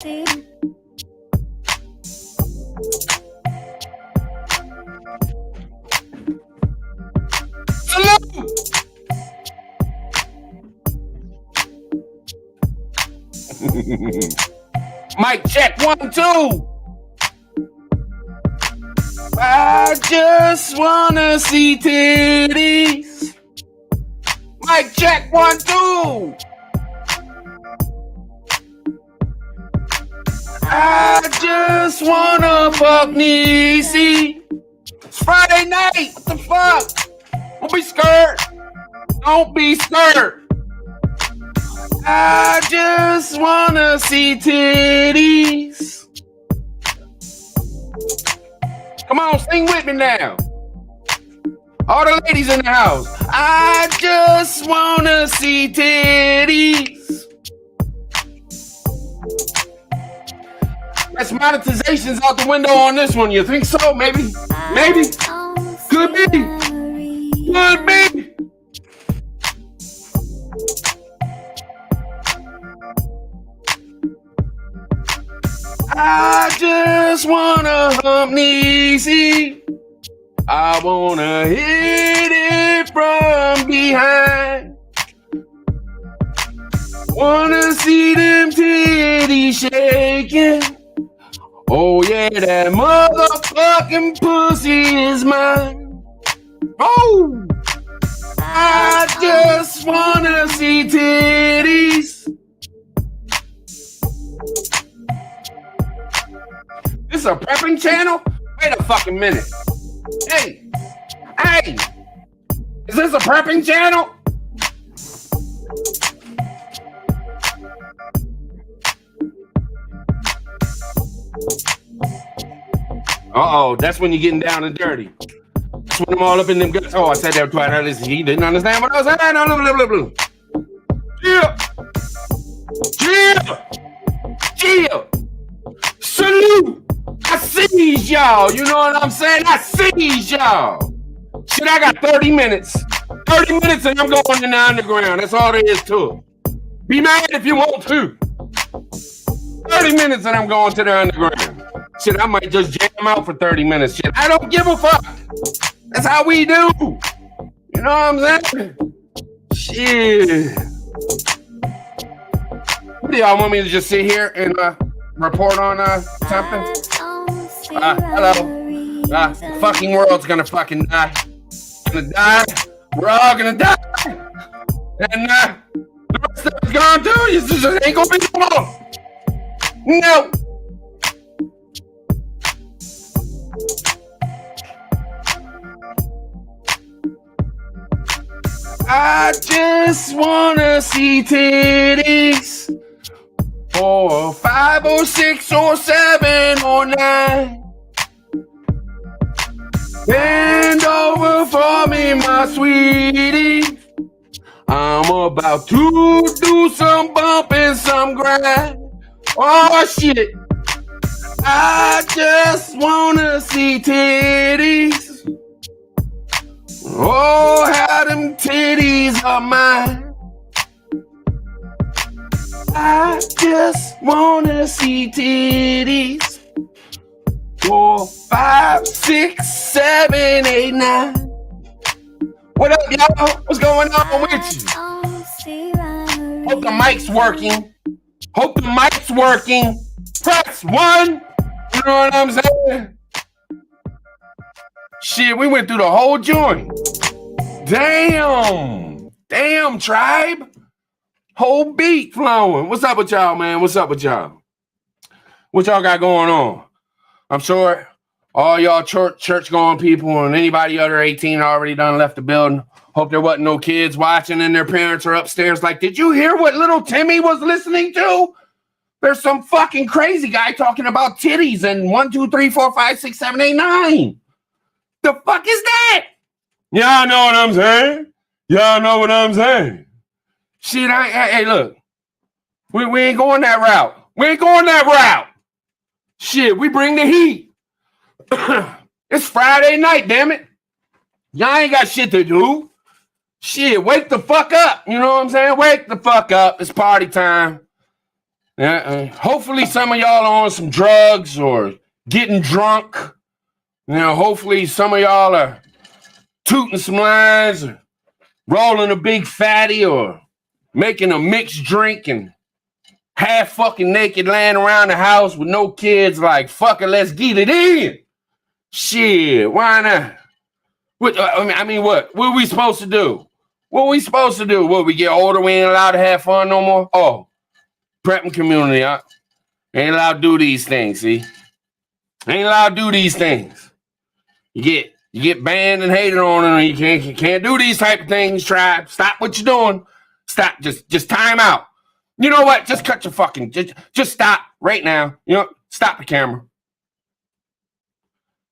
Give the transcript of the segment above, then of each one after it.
Mic check 1 2. I just wanna see titties. Mic check 1 2. I just wanna fuck Niecy. It's Friday night. What the fuck? Don't be scared. Don't be scared. I just wanna see titties. Come on, sing with me now. All the ladies in the house. I just wanna see titties. That's monetization's out the window on this one. You think so? Maybe. Maybe. Could be. Could be. I just wanna hump Niecy. I wanna hit it from behind. Wanna see them titties shaking. Oh yeah, that motherfucking pussy is mine. Oh, I just wanna see titties. This is a prepping channel? Wait a fucking minute. Hey, is this a prepping channel? Uh-oh, that's when you're getting down and dirty. That's when I'm all up in them guts. Oh, I said that twice. He didn't understand what I was saying. No, blah, blah, blah. Chill. Salute. I seize y'all. You know what I'm saying? I seize y'all. Shit, I got 30 minutes. 30 minutes and I'm going in the underground. That's all there is to it. Be mad if you want to. 30 minutes and I'm going to the underground. Shit, I might just jam out for 30 minutes. Shit, I don't give a fuck. That's how we do. You know what I'm saying? Shit. What do y'all want me to just sit here and report on something? Hello. The fucking world's gonna fucking die. Gonna die. We're all gonna die. And the rest of it's gone too. You just ain't gonna be no more. No. I just wanna see titties. 4 or 5 or 6 or 7 or 9. Bend over for me, my sweetie. I'm about to do some bump and some grind. Oh shit. I just wanna see titties. Oh, how them titties are mine. I just wanna see titties. 4, 5, 6, 7, 8, 9. What up, y'all? What's going on with you? Hope the mic's working. Hope the mic's working. Press 1. You know what I'm saying? Shit, we went through the whole joint. Damn, tribe. Whole beat flowing. What's up with y'all, man? What's up with y'all? What y'all got going on? I'm sure all y'all church-going people and anybody under 18 already done left the building. Hope there wasn't no kids watching and their parents are upstairs like, did you hear what little Timmy was listening to? There's some fucking crazy guy talking about titties and 1, 2, 3, 4, 5, 6, 7, 8, 9. The fuck is that? Y'all know what I'm saying? Y'all know what I'm saying? Shit, hey, look. We ain't going that route. We ain't going that route. Shit, we bring the heat. It's Friday night, damn it. Y'all ain't got shit to do. Shit, wake the fuck up. You know what I'm saying? Wake the fuck up. It's party time. Hopefully some of y'all are on some drugs or getting drunk. Hopefully some of y'all are tooting some lines or rolling a big fatty or making a mixed drink and half fucking naked laying around the house with no kids like, fuck it, let's get it in. Shit, why not? What are we supposed to do? What we supposed to do? What, we get older, we ain't allowed to have fun no more? Oh, prepping community, ain't allowed to do these things, see? Ain't allowed to do these things. You get banned and hated on, and you can't do these type of things, tribe. Stop what you're doing. Stop, just time out. You know what? Just cut your fucking, just stop right now. Stop the camera.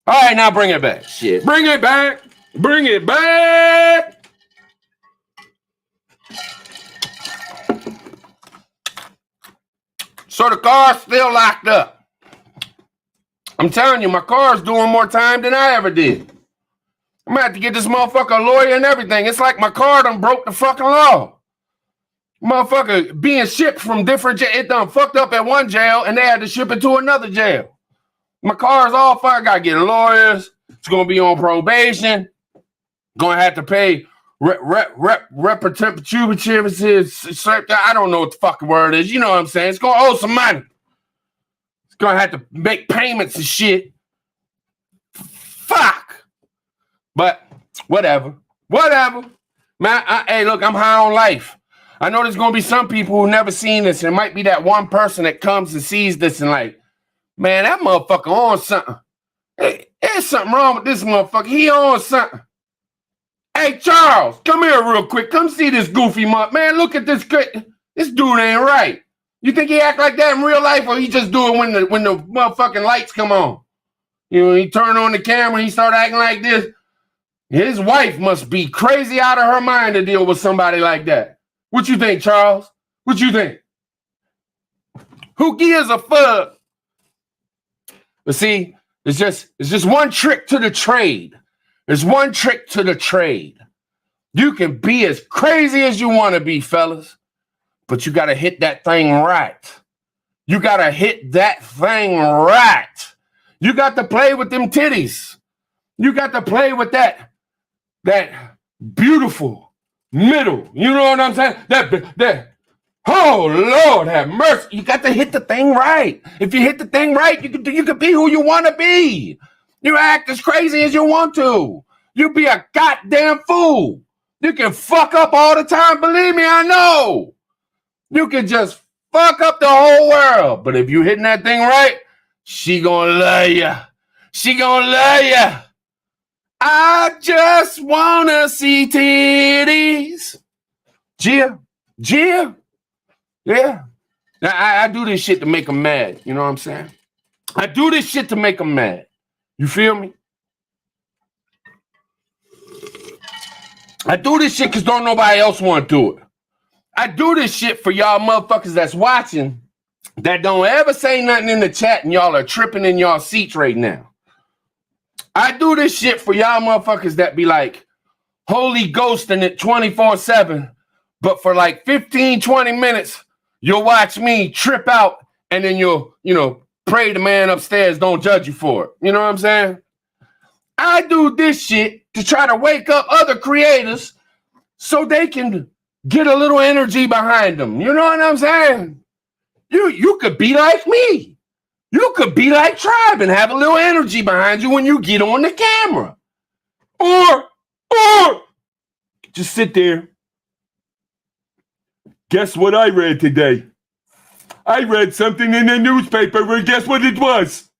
All right, now bring it back. Shit. Bring it back. Bring it back. So the car's still locked up. I'm telling you, my car's doing more time than I ever did. I'm gonna have to get this motherfucker a lawyer and everything. It's like my car done broke the fucking law. Motherfucker being shipped from different jail. It done fucked up at one jail and they had to ship it to another jail. My car's all fucked. I gotta get lawyers. It's gonna be on probation. Gonna have to pay representative. I don't know what the fucking word is. You know what I'm saying? It's gonna owe some money. It's gonna have to make payments and shit. Fuck. But whatever. Man, hey, look, I'm high on life. I know there's gonna be some people who never seen this, and it might be that one person that comes and sees this and like, man, that motherfucker on something. Hey, there's something wrong with this motherfucker. He on something. Hey, Charles, come here real quick. Come see this goofy man. Look at this. This dude ain't right. You think he act like that in real life, or he just do it when the motherfucking lights come on? He turn on the camera, he start acting like this. His wife must be crazy out of her mind to deal with somebody like that. What you think, Charles? What you think? Who gives a fuck? But see, it's just one trick to the trade. There's one trick to the trade. You can be as crazy as you want to be, fellas, but you got to hit that thing right. You got to hit that thing right. You got to play with them titties. You got to play with that beautiful middle. You know what I'm saying? That. Oh, Lord, have mercy. You got to hit the thing right. If you hit the thing right, you can be who you want to be. You act as crazy as you want to. You be a goddamn fool. You can fuck up all the time. Believe me, I know. You can just fuck up the whole world. But if you hitting that thing right, she gonna love you. She gonna love you. I just wanna see titties. Gia. Yeah. I do this shit to make them mad. You know what I'm saying? I do this shit to make them mad. You feel me? I do this shit because don't nobody else want to do it. I do this shit for y'all motherfuckers that's watching that don't ever say nothing in the chat and y'all are tripping in y'all seats right now. I do this shit for y'all motherfuckers that be like holy ghosting it 24/7, but for like 15, 20 minutes, you'll watch me trip out and then you'll, pray the man upstairs don't judge you for it. You know what I'm saying? I do this shit to try to wake up other creators so they can get a little energy behind them. You know what I'm saying? You could be like me. You could be like Tribe and have a little energy behind you when you get on the camera. Or just sit there. Guess what I read today? I read something in the newspaper, and guess what it was?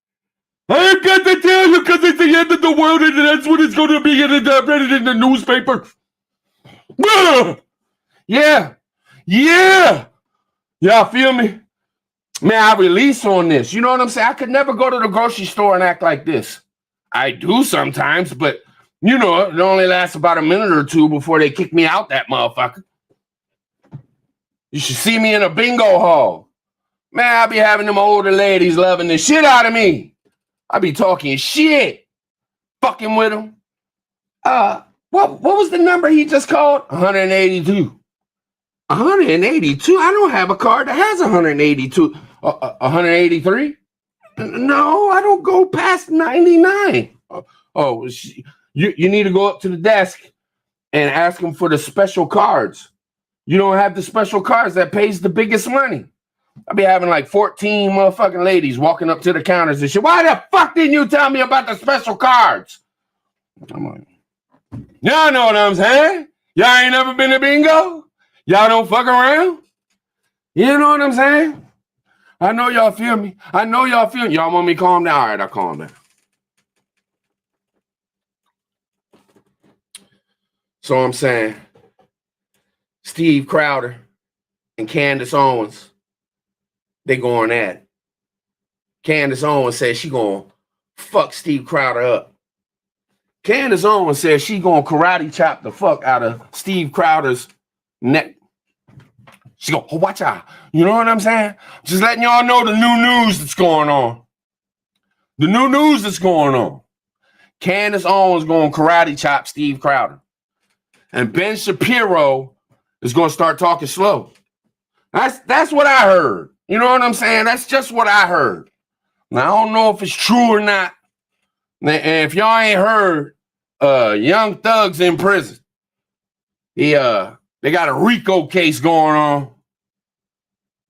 I've got to tell you because it's the end of the world and that's what it's going to be, and I read it in the newspaper. Yeah. Y'all feel me? Man, I release on this. You know what I'm saying? I could never go to the grocery store and act like this. I do sometimes, but, it only lasts about a minute or two before they kick me out that motherfucker. You should see me in a bingo hall. Man, I be having them older ladies loving the shit out of me. I be talking shit. Fucking with them. What was the number he just called? 182. 182? I don't have a card that has 182. 183? No, I don't go past 99. You need to go up to the desk and ask them for the special cards. You don't have the special cards that pays the biggest money. I'll be having like 14 motherfucking ladies walking up to the counters and shit. Why the fuck didn't you tell me about the special cards? I'm like, y'all know what I'm saying? Y'all ain't never been to bingo? Y'all don't fuck around? You know what I'm saying? I know y'all feel me. Y'all want me to calm down? All right, I'll calm down. So I'm saying, Steve Crowder and Candace Owens, they going at it. Candace Owens says she gonna fuck Steve Crowder up. Candace Owens says she gonna karate chop the fuck out of Steve Crowder's neck. She go, oh, watch out. You know what I'm saying? Just letting y'all know the new news that's going on. The new news that's going on. Candace Owens going to karate chop Steve Crowder. And Ben Shapiro is going to start talking slow. That's what I heard. You know what I'm saying? That's just what I heard. Now, I don't know if it's true or not. And if y'all ain't heard, Young Thug's in prison. They got a RICO case going on.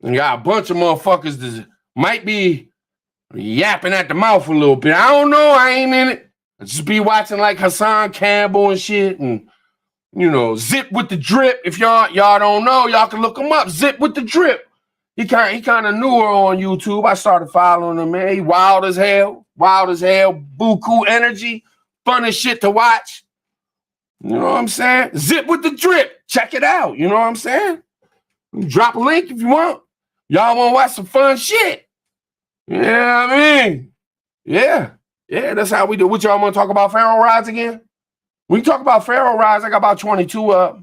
And got a bunch of motherfuckers that might be yapping at the mouth a little bit. I don't know. I ain't in it. I just be watching like Hassan Campbell and shit. And, you know, Zip with the Drip. If y'all don't know, y'all can look him up. Zip with the Drip. He kind of newer on YouTube. I started following him, man. He wild as hell. Buku energy. Fun as shit to watch. You know what I'm saying? Zip with the Drip. Check it out. You know what I'm saying? Drop a link if you want. Y'all want to watch some fun shit. Yeah, I mean. Yeah, that's how we do. What y'all want to talk about Pharaoh rides again? We can talk about Pharaoh rides. I got about 22 up.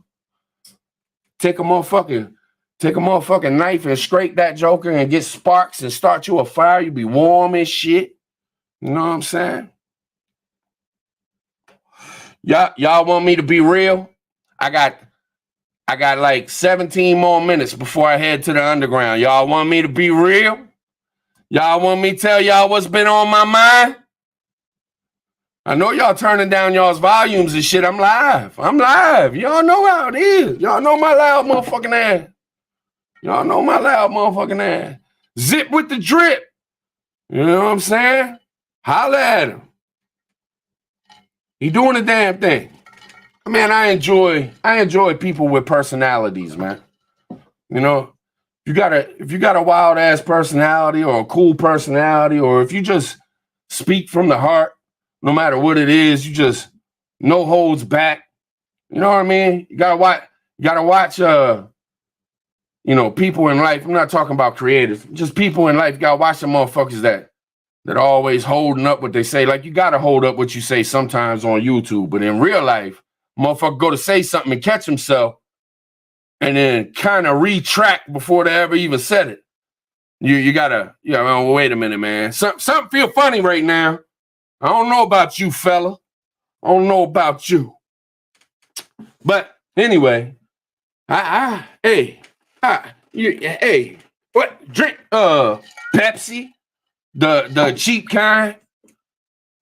Take a motherfucking knife and scrape that joker and get sparks and start you a fire. You be warm as shit. You know what I'm saying? Y'all want me to be real? I got like 17 more minutes before I head to the underground. Y'all want me to be real? Y'all want me to tell y'all what's been on my mind? I know y'all turning down y'all's volumes and shit. I'm live. Y'all know how it is. Y'all know my loud motherfucking ass. Zip with the Drip. You know what I'm saying? Holla at him. He doing the damn thing. Man, I enjoy people with personalities, man. You know, if you got a wild ass personality or a cool personality, or if you just speak from the heart, no matter what it is, you just no holds back. You know what I mean? You gotta watch you know, people in life. I'm not talking about creators, just people in life. You gotta watch the motherfuckers that always holding up what they say. Like, you gotta hold up what you say sometimes on YouTube, but in real life, motherfucker go to say something and catch himself and then kind of retract before they ever even said it. You gotta, wait a minute, man. Something feel funny right now. I don't know about you, fella. I don't know about you. But anyway, hey, what? Drink Pepsi, the cheap kind,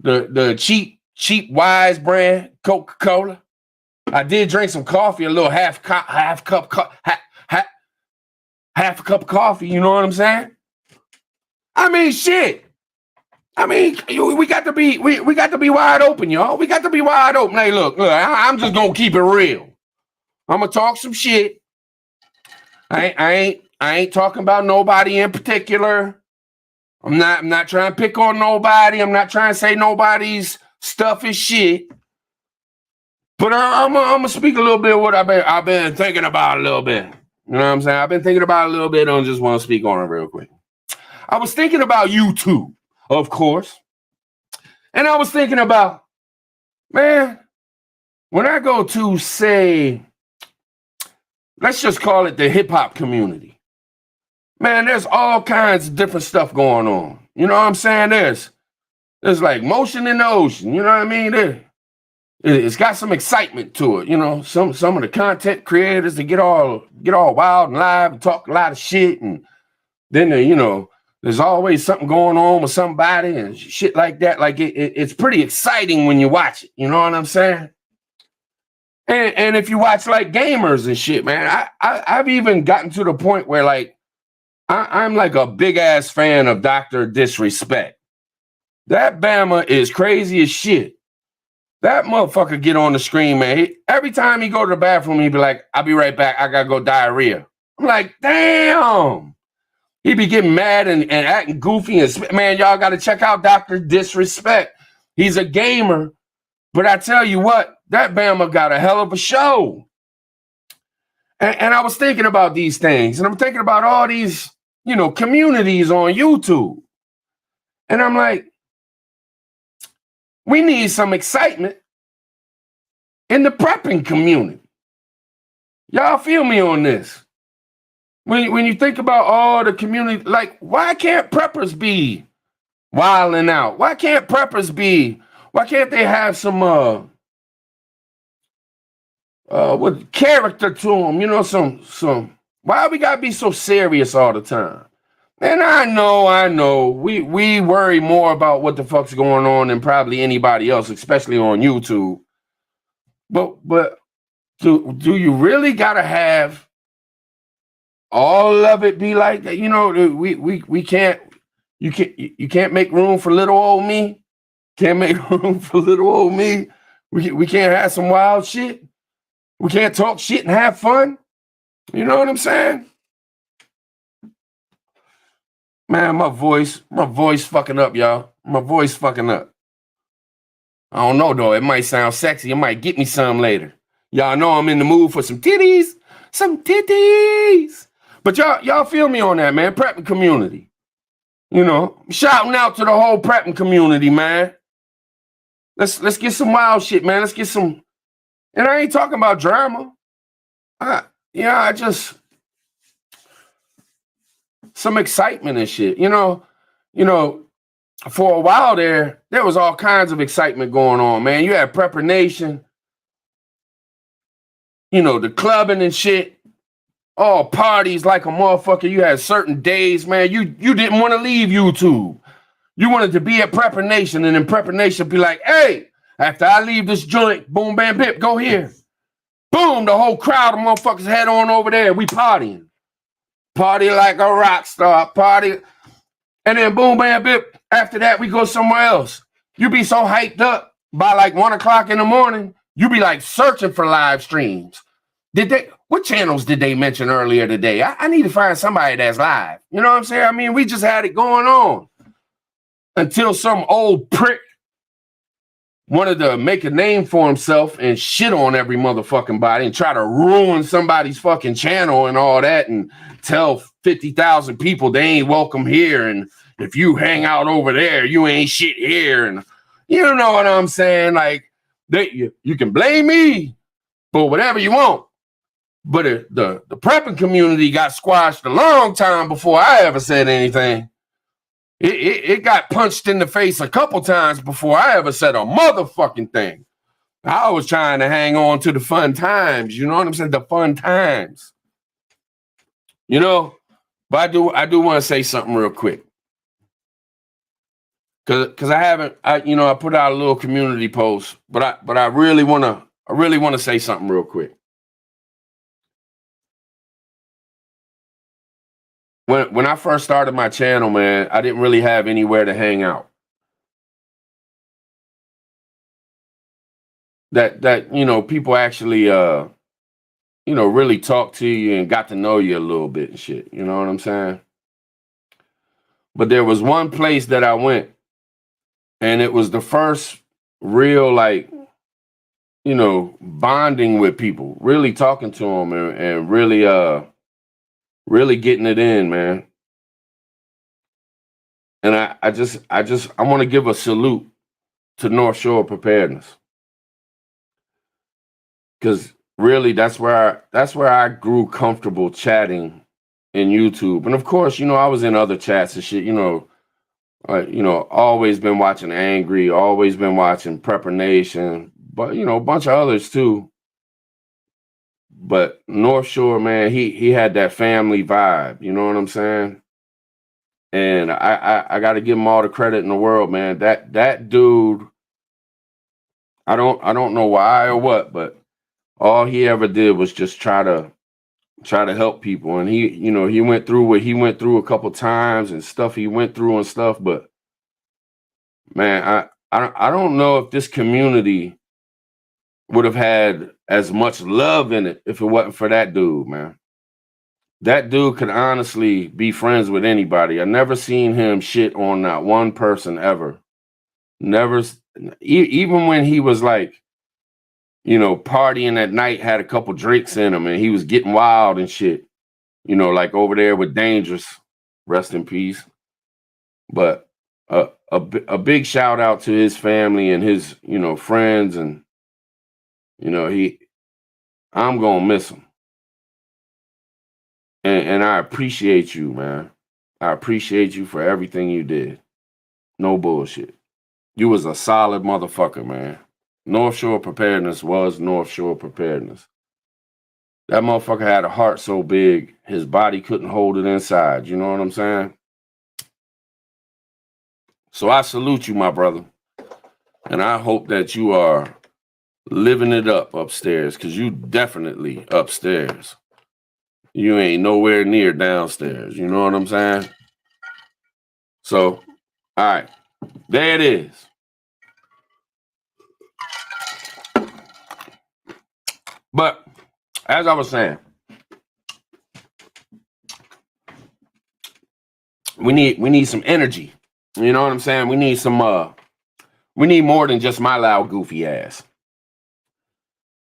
the cheap Wise brand, Coca-Cola. I did drink some coffee, a little half a cup of coffee. You know what I'm saying? I mean, shit. I mean, we got to be wide open, y'all. We got to be wide open. Hey, look, I'm just gonna keep it real. I'm gonna talk some shit. I ain't talking about nobody in particular. I'm not trying to pick on nobody. I'm not trying to say nobody's stuff is shit. But I'm gonna speak a little bit of what I've been thinking about a little bit. You know what I'm saying? I've been thinking about it a little bit. I don't just want to speak on it real quick. I was thinking about YouTube, of course. And I was thinking about, man, when I go to, say, let's just call it the hip-hop community. Man, there's all kinds of different stuff going on. You know what I'm saying? There's like motion in the ocean. You know what I mean? It's got some excitement to it, you know. Some of the content creators that get all wild and live and talk a lot of shit, and then there's always something going on with somebody and shit like that. Like it's pretty exciting when you watch it. You know what I'm saying? And if you watch like gamers and shit, man, I've even gotten to the point where like I'm like a big ass fan of Dr. Disrespect. That Bama is crazy as shit. That motherfucker get on the screen, man. Every time he go to the bathroom, he be like, "I'll be right back. I gotta go diarrhea." I'm like, damn. He be getting mad and acting goofy and man, y'all got to check out Dr. Disrespect. He's a gamer, but I tell you what, that Bama got a hell of a show. And I was thinking about these things, and I'm thinking about all these, communities on YouTube, and I'm like, we need some excitement in the prepping community. Y'all feel me on this? When you think about all the community, like, why can't preppers be wilding out? Why can't they have some with character to them? Some why we gotta be so serious all the time? And I know, we worry more about what the fuck's going on than probably anybody else, especially on YouTube. But do you really gotta have all of it be like that? We can't. You can't make room for little old me. Can't make room for little old me. We can't have some wild shit. We can't talk shit and have fun. You know what I'm saying? Man, my voice fucking up, y'all. My voice fucking up. I don't know though. It might sound sexy. It might get me some later. Y'all know I'm in the mood for some titties. Some titties. But y'all feel me on that, man. Prepping community. Shouting out to the whole prepping community, man. Let's get some wild shit, man. Let's get some. And I ain't talking about drama. I just some excitement and shit. For a while there was all kinds of excitement going on, man. You had Prepper Nation, the clubbing and shit. All parties like a motherfucker. You had certain days, man. You didn't want to leave YouTube. You wanted to be at Prepper Nation, and then Prepper Nation be like, hey, after I leave this joint, boom, bam, bip, go here. Boom, the whole crowd of motherfuckers head on over there. We partying. Party like a rock star. Party. And then boom, bam, bip. After that, we go somewhere else. You be so hyped up by like 1 o'clock in the morning, you be like searching for live streams. What channels did they mention earlier today? I need to find somebody that's live. You know what I'm saying? I mean, we just had it going on until some old prick wanted to make a name for himself and shit on every motherfucking body and try to ruin somebody's fucking channel and all that and tell 50,000 people they ain't welcome here. And if you hang out over there, you ain't shit here. And you know what I'm saying? Like, you can blame me for whatever you want. But the prepping community got squashed a long time before I ever said anything. It got punched in the face a couple times before I ever said a motherfucking thing. I was trying to hang on to the fun times. You know what I'm saying? The fun times. But I do want to say something real quick. Cause I put out a little community post, but I really want to say something real quick. When I first started my channel, man, I didn't really have anywhere to hang out. That people actually really talk to you and got to know you a little bit and shit. You know what I'm saying? But there was one place that I went, and it was the first real bonding with people, really talking to them and really getting it in, man. And I want to give a salute to North Shore Preparedness, because really that's where I grew comfortable chatting in YouTube. And of course, I was in other chats and shit. Always been watching Angry, always been watching Prepper Nation, but you know, a bunch of others too. But North Shore, man, he had that family vibe. You know what I'm saying? And I got to give him all the credit in the world, man. That dude, I don't know why or what, but all he ever did was just try to help people. And he, you know, he went through what he went through a couple times and stuff he went through and stuff. But man, I don't know if this community would have had as much love in it if it wasn't for that dude, man. That dude could honestly be friends with anybody. I never seen him shit on not one person ever. Never, even when he was like, you know, partying at night, had a couple drinks in him, and he was getting wild and shit. You know, like over there with Dangerous, rest in peace. But a big shout out to his family and his, you know, friends, and you know, I'm gonna miss him. And I appreciate you, man. I appreciate you for everything you did. No bullshit. You was a solid motherfucker, man. North Shore Preparedness was North Shore Preparedness. That motherfucker had a heart so big, his body couldn't hold it inside. You know what I'm saying? So I salute you, my brother. And I hope that you are living it up upstairs, because you definitely upstairs. You ain't nowhere near downstairs. You know what I'm saying? So, all right. There it is. But as I was saying, we need some energy. You know what I'm saying? We need some we need more than just my loud goofy ass.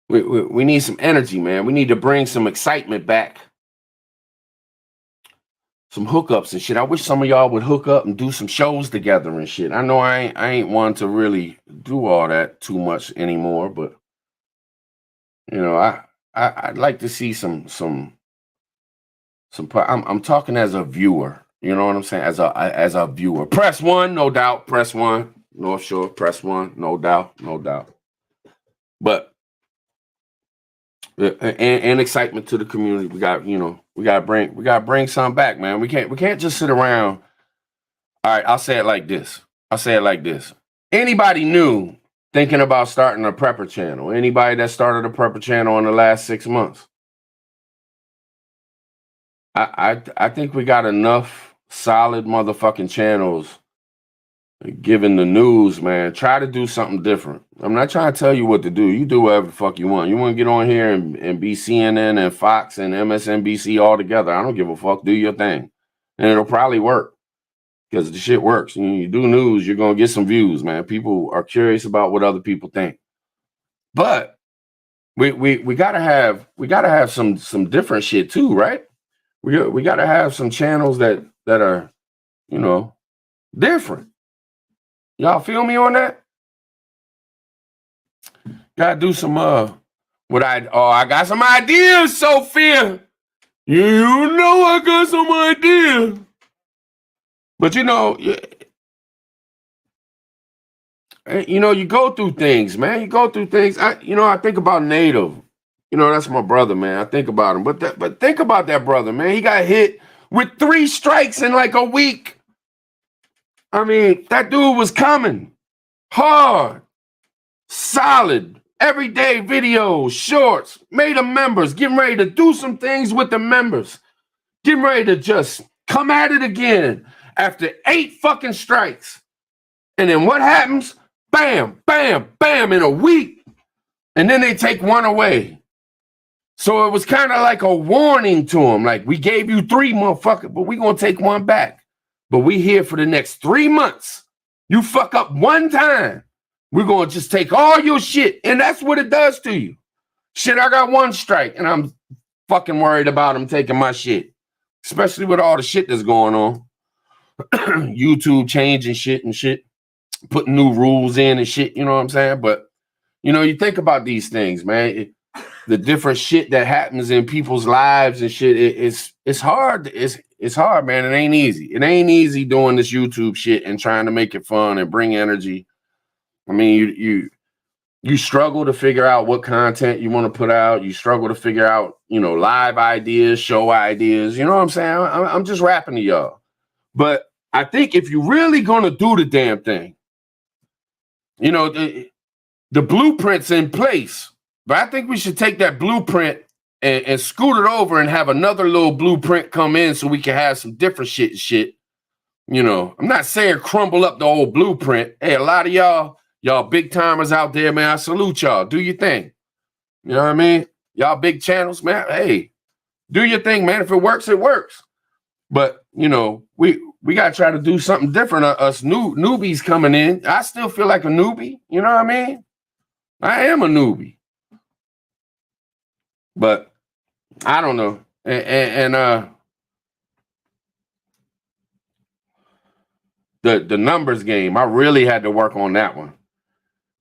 We need some energy, man. We need to bring some excitement back. Some hookups and shit. I wish some of y'all would hook up and do some shows together and shit. I know I ain't one to really do all that too much anymore, but you know, I'd like to see some. I'm talking as a viewer. You know what I'm saying? As a viewer. Press one, no doubt. Press one. North Shore, press one, no doubt, no doubt. But and excitement to the community. We got, you know, we gotta bring something back, man. We can't just sit around. All right, I'll say it like this. Anybody new thinking about starting a prepper channel? Anybody that started a prepper channel in the last 6 months? I think we got enough solid motherfucking channels giving the news, man. Try to do something different. I'm not trying to tell you what to do. You do whatever the fuck you want. You want to get on here and be CNN and Fox and MSNBC all together. I don't give a fuck. Do your thing. And it'll probably work, because the shit works. When you do news, you're going to get some views, man. People are curious about what other people think. But we gotta have some different shit too, right? We gotta have some channels that are, you know, different. Y'all feel me on that? Gotta do some I got some ideas, Sophia. You know I got some ideas. But you know, you go through things, man. You go through things. I think about Native. You know, that's my brother, man. I think about him. But think about that brother, man. He got hit with 3 strikes in like a week. I mean, that dude was coming hard, solid, everyday videos, shorts, made them members, getting ready to do some things with the members, getting ready to just come at it again after 8 fucking strikes. And then what happens? Bam, bam, bam in a week. And then they take one away. So it was kind of like a warning to him. Like, we gave you 3, motherfucker, but we going to take 1 back. But we here for the next 3 months. You fuck up 1 time, we're going to just take all your shit. And that's what it does to you. Shit, I got 1 strike, and I'm fucking worried about him taking my shit. Especially with all the shit that's going on. YouTube changing shit and shit. Putting new rules in and shit, you know what I'm saying? But, you know, you think about these things, man. The different shit that happens in people's lives and shit, it's hard. It's hard, man. It ain't easy. It ain't easy doing this YouTube shit and trying to make it fun and bring energy. I mean, You struggle to figure out what content you want to put out. You struggle to figure out, live ideas, show ideas. You know what I'm saying? I'm just rapping to y'all. But I think if you're really going to do the damn thing, the blueprint's in place. But I think we should take that blueprint and scoot it over and have another little blueprint come in so we can have some different shit. I'm not saying crumble up the old blueprint. Hey, a lot of y'all big timers out there, man, I salute y'all. Do your thing. You know what I mean? Y'all big channels, man. Hey, do your thing, man. If it works, it works. But, we got to try to do something different. Us newbies coming in. I still feel like a newbie. You know what I mean? I am a newbie. But I don't know. And the numbers game, I really had to work on that one.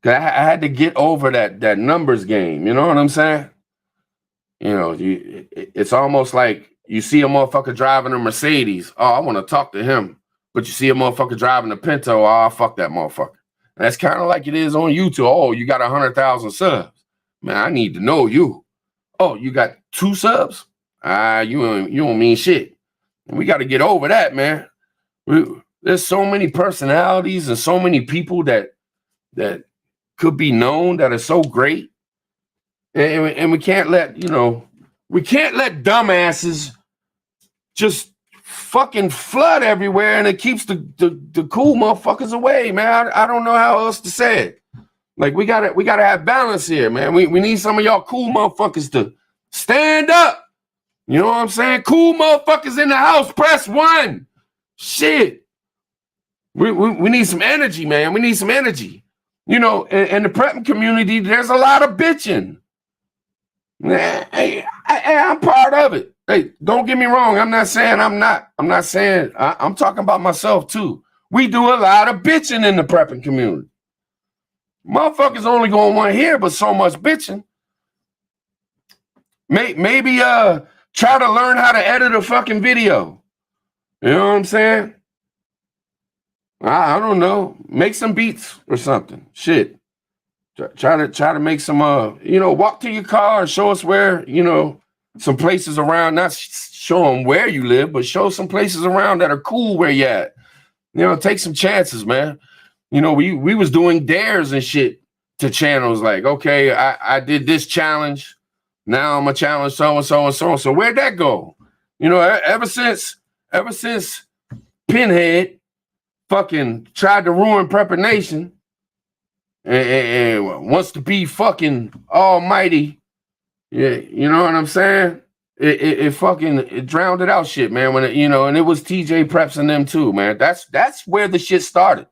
Cause I had to get over that numbers game. You know what I'm saying? It's almost like you see a motherfucker driving a Mercedes. Oh, I want to talk to him. But you see a motherfucker driving a Pinto. Oh, fuck that motherfucker. And that's kind of like it is on YouTube. Oh, you got 100,000 subs. Man, I need to know you. Oh, you got 2 subs? You don't mean shit. And we got to get over that, man. There's so many personalities and so many people that could be known that are so great. And we can't let, we can't let dumbasses just fucking flood everywhere, and it keeps the cool motherfuckers away, man. I don't know how else to say it. Like, we gotta have balance here, man. We need some of y'all cool motherfuckers to stand up. You know what I'm saying? Cool motherfuckers in the house, press 1. Shit. We need some energy, man. We need some energy. In the prepping community, there's a lot of bitching. Hey, I'm part of it. Hey, don't get me wrong. I'm not saying I'm not. I'm talking about myself too. We do a lot of bitching in the prepping community. Motherfuckers only gonna want to hear but so much bitching. Maybe try to learn how to edit a fucking video. You know what I'm saying? I don't know. Make some beats or something. Shit. Try to make some walk to your car and show us where, some places around, not show them where you live, but show some places around that are cool where you at. Take some chances, man. We was doing dares and shit to channels like, okay, I did this challenge. Now I'm gonna challenge so-and-so and so-and-so. So where'd that go? Ever since Pinhead fucking tried to ruin Prepper Nation and wants to be fucking almighty. Yeah, you know what I'm saying? It drowned it out shit, man. When and it was TJ Preps and them too, man. That's where the shit started.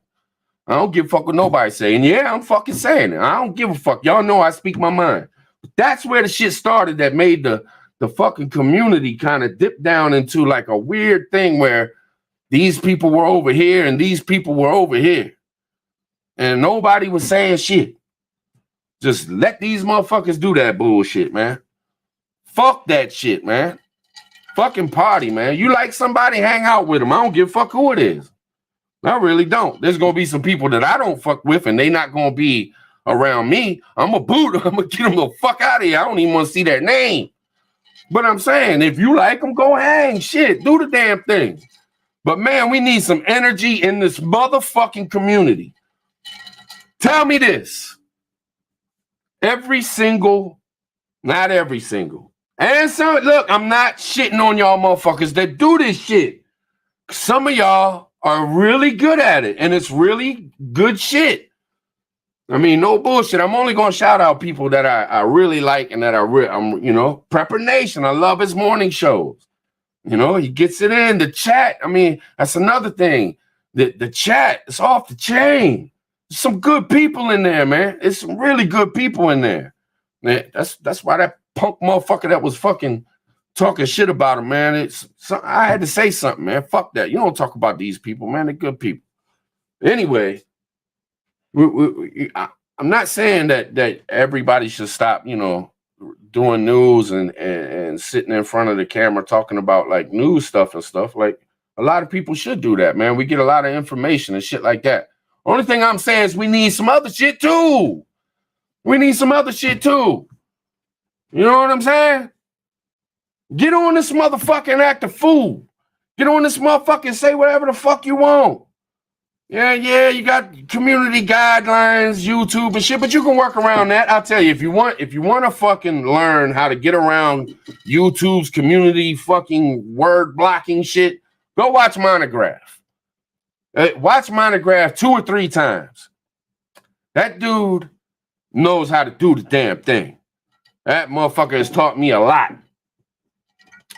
I don't give a fuck what nobody saying. Yeah, I'm fucking saying it. I don't give a fuck. Y'all know I speak my mind. But that's where the shit started that made the fucking community kind of dip down into like a weird thing where these people were over here and these people were over here. And nobody was saying shit. Just let these motherfuckers do that bullshit, man. Fuck that shit, man. Fucking party, man. You like somebody, hang out with them. I don't give a fuck who it is. I really don't. There's going to be some people that I don't fuck with and they not going to be around me. I'm a boot. I'm going to get them the fuck out of here. I don't even want to see their name. But I'm saying, if you like them, go hang. Shit, do the damn thing. But man, we need some energy in this motherfucking community. Tell me this. Not every single. And so, look, I'm not shitting on y'all motherfuckers that do this shit. Some of y'all are really good at it, and it's really good shit. I mean, no bullshit. I'm only going to shout out people that I really like and that I'm, Prepper Nation. I love his morning shows. He gets it in the chat. I mean, that's another thing. The chat is off the chain. There's some good people in there, man. It's some really good people in there. Man, that's why that punk motherfucker that was fucking talking shit about him, man. I had to say something, man. Fuck that. You don't talk about these people, man. They're good people. Anyway, I'm not saying that everybody should stop, doing news and sitting in front of the camera talking about like news stuff and stuff. Like, a lot of people should do that, man. We get a lot of information and shit like that. Only thing I'm saying is we need some other shit too. We need some other shit too. You know what I'm saying? Get on this motherfucking act a fool. Get on this motherfucking say whatever the fuck you want. Yeah, you got community guidelines, YouTube and shit, but you can work around that. I'll tell you, if you want to fucking learn how to get around YouTube's community fucking word blocking shit, go watch Monograph. Watch Monograph 2 or 3 times. That dude knows how to do the damn thing. That motherfucker has taught me a lot.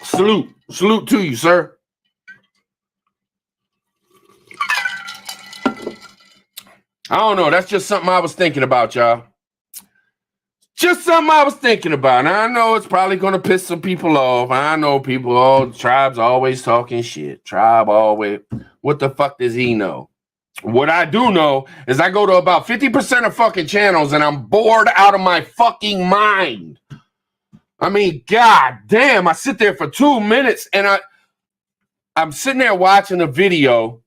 Salute to you, sir. I don't know. That's just something I was thinking about, y'all. Just something I was thinking about. And I know it's probably going to piss some people off. I know people, Tribe's always talking shit. Tribe always. What the fuck does he know? What I do know is I go to about 50% of fucking channels and I'm bored out of my fucking mind. I mean, god damn, I sit there for 2 minutes and I'm sitting there watching a video.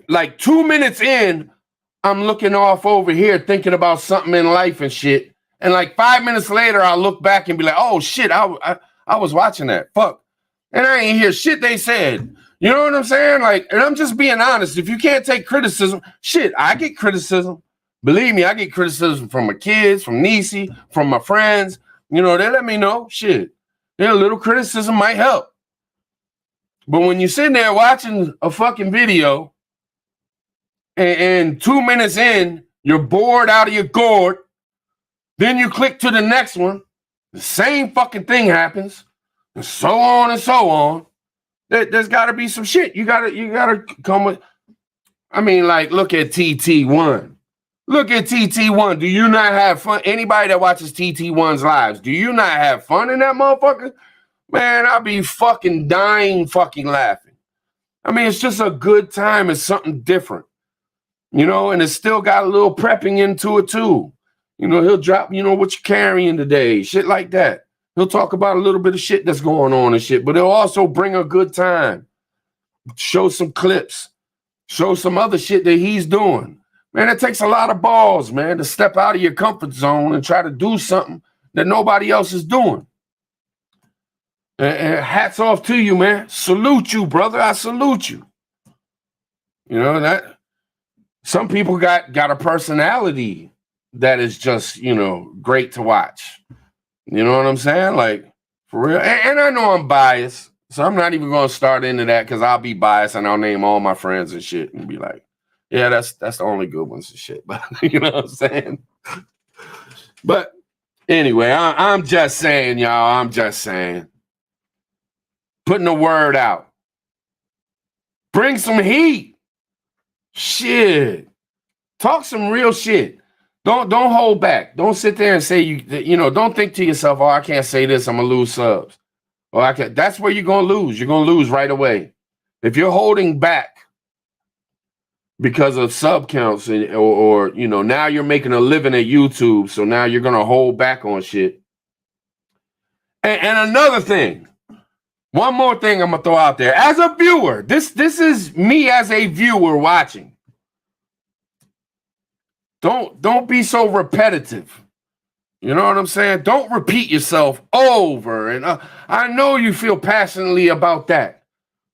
Like 2 minutes in, I'm looking off over here thinking about something in life and shit. And like 5 minutes later, I'll look back and be like, oh shit, I was watching that. Fuck. And I ain't hear shit they said. You know what I'm saying? Like, and I'm just being honest. If you can't take criticism, shit, I get criticism. Believe me, I get criticism from my kids, from Niecy, from my friends. You know, they let me know. Shit. A little criticism might help. But when you're sitting there watching a fucking video, and 2 minutes in, you're bored out of your gourd. Then you click to the next one. The same fucking thing happens. And so on and so on. There's got to be some shit. You gotta come with. I mean, like, look at TT1. Look at TT1. Do you not have fun? Anybody that watches TT1's lives, do you not have fun in that motherfucker? Man, I'll be fucking dying fucking laughing. I mean, it's just a good time. It's something different. You know, and it's still got a little prepping into it too. You know, he'll drop, what you're carrying today, shit like that. He'll talk about a little bit of shit that's going on and shit, but he'll also bring a good time. Show some clips. Show some other shit that he's doing. Man, it takes a lot of balls, man, to step out of your comfort zone and try to do something that nobody else is doing. And hats off to you, man. Salute you, brother. I salute you. You know, that. Some people got a personality that is just, great to watch. You know what I'm saying? Like, for real. And I know I'm biased, so I'm not even going to start into that because I'll be biased and I'll name all my friends and shit and be like, yeah, that's the only good ones and shit. But you know what I'm saying? But anyway, I'm just saying, y'all. I'm just saying. Putting the word out. Bring some heat. Shit. Talk some real shit. Don't hold back. Don't sit there and say don't think to yourself, oh, I can't say this, I'm gonna lose subs. Or that's where you're gonna lose. You're gonna lose right away. If you're holding back because of sub counts or now you're making a living at YouTube, so now you're gonna hold back on shit. And another thing. One more thing I'm gonna throw out there. As a viewer, this is me as a viewer watching. Don't be so repetitive. You know what I'm saying? Don't repeat yourself over. And I know you feel passionately about that.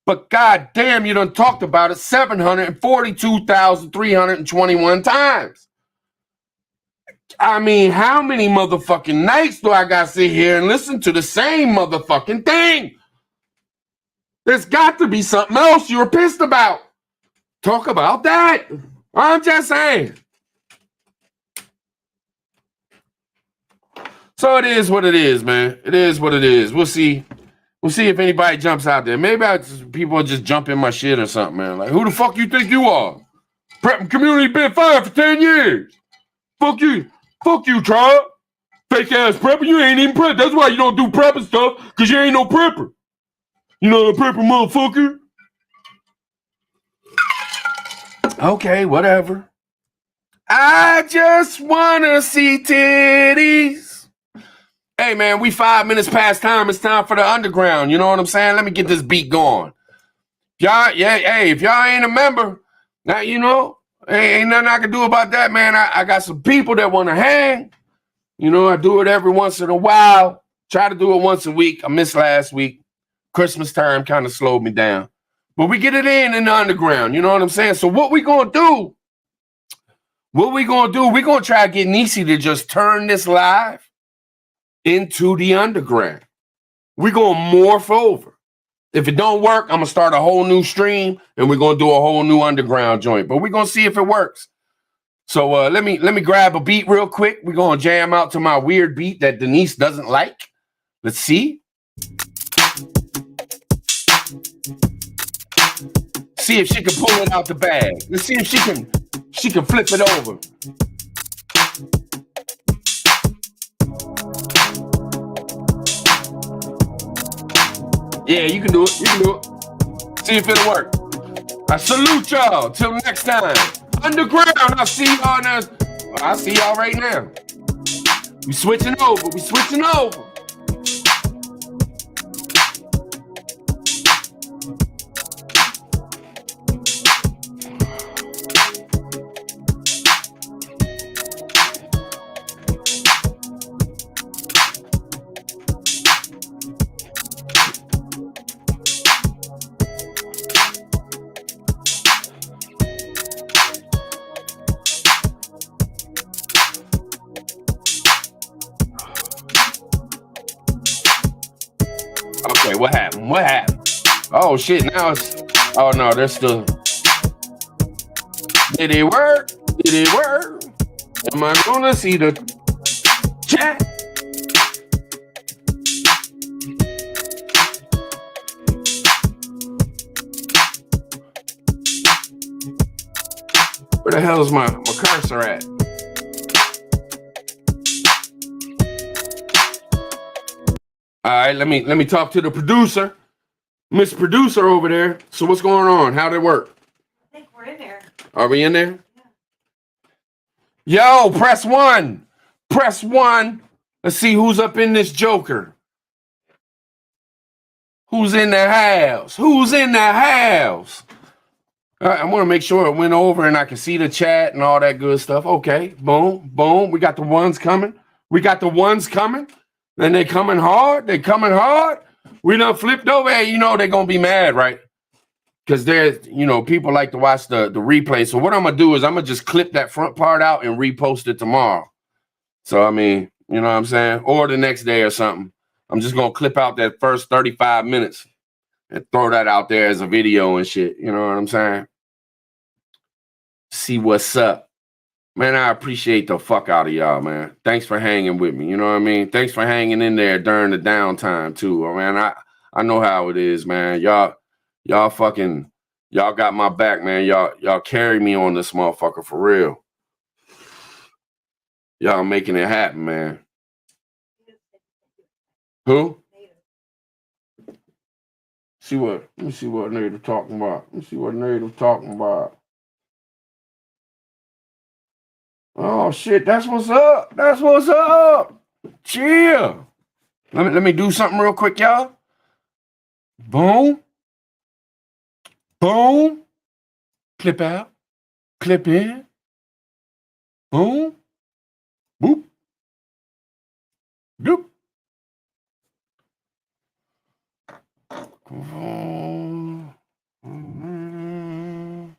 But god damn, you done talked about it 742,321 times. I mean, how many motherfucking nights do I gotta sit here and listen to the same motherfucking thing? There's got to be something else you were pissed about. Talk about that. I'm just saying. So it is what it is, man. It is what it is. We'll see. We'll see if anybody jumps out there. Maybe people will just jump in my shit or something, man. Like, who the fuck you think you are? Prep community been fired for 10 years. Fuck you. Fuck you, Tribe. Fake ass prepper. You ain't even prep. That's why you don't do prepper stuff, because you ain't no prepper. You know the prepper motherfucker? Okay, whatever. I just wanna see titties. Hey, man, we 5 minutes past time. It's time for the underground. You know what I'm saying? Let me get this beat going. Y'all, if y'all ain't a member, now, Ain't nothing I can do about that, man. I got some people that want to hang. You know, I do it every once in a while. Try to do it once a week. I missed last week. Christmas time kind of slowed me down. But we get it in the underground. You know what I'm saying? So what we going to do? We're going to try to get Niecy to just turn this live into the underground. We're going to morph over. If it don't work, I'm going to start a whole new stream and we're going to do a whole new underground joint. But we're going to see if it works. So let me grab a beat real quick. We're going to jam out to my weird beat that Denise doesn't like. Let's see. See if she can pull it out the bag. Let's see if she can flip it over. Yeah, you can do it. You can do it. See if it'll work. I salute y'all. Till next time. Underground. I'll see y'all now. I see y'all right now. We switching over. We switching over. Okay, what happened? What happened? Oh shit, now it's oh no, they're still. Did it work? Did it work? Am I gonna see the chat? Where the hell is my cursor at? All right, let me talk to the producer, Miss Producer over there. So what's going on? How'd it work? I think we're in there. Are we in there? Yeah. Yo, press 1. Press 1. Let's see who's up in this joker. Who's in the house? Who's in the house? I want to make sure it went over and I can see the chat and all that good stuff. Okay, boom, boom. We got the ones coming. We got the ones coming. And they coming hard. They coming hard. We done flipped over. Hey, you know they're going to be mad, right? Because there's, you know, people like to watch the replay. So what I'm going to do is I'm going to just clip that front part out and repost it tomorrow. So, I mean, you know what I'm saying? Or the next day or something. I'm just going to clip out that first 35 minutes and throw that out there as a video and shit. You know what I'm saying? See what's up. Man, I appreciate the fuck out of y'all, man. Thanks for hanging with me. You know what I mean? Thanks for hanging in there during the downtime, too. Oh, man, I know how it is, man. Y'all got my back, man. Y'all carry me on this motherfucker for real. Y'all making it happen, man. Who? Let me see what Native talking about. Let me see what Native talking about. Oh shit, that's what's up. That's what's up. Chill. Let me do something real quick, y'all. Boom. Boom. Clip out. Clip in. Boom. Boop. Boop. Boom. Boom.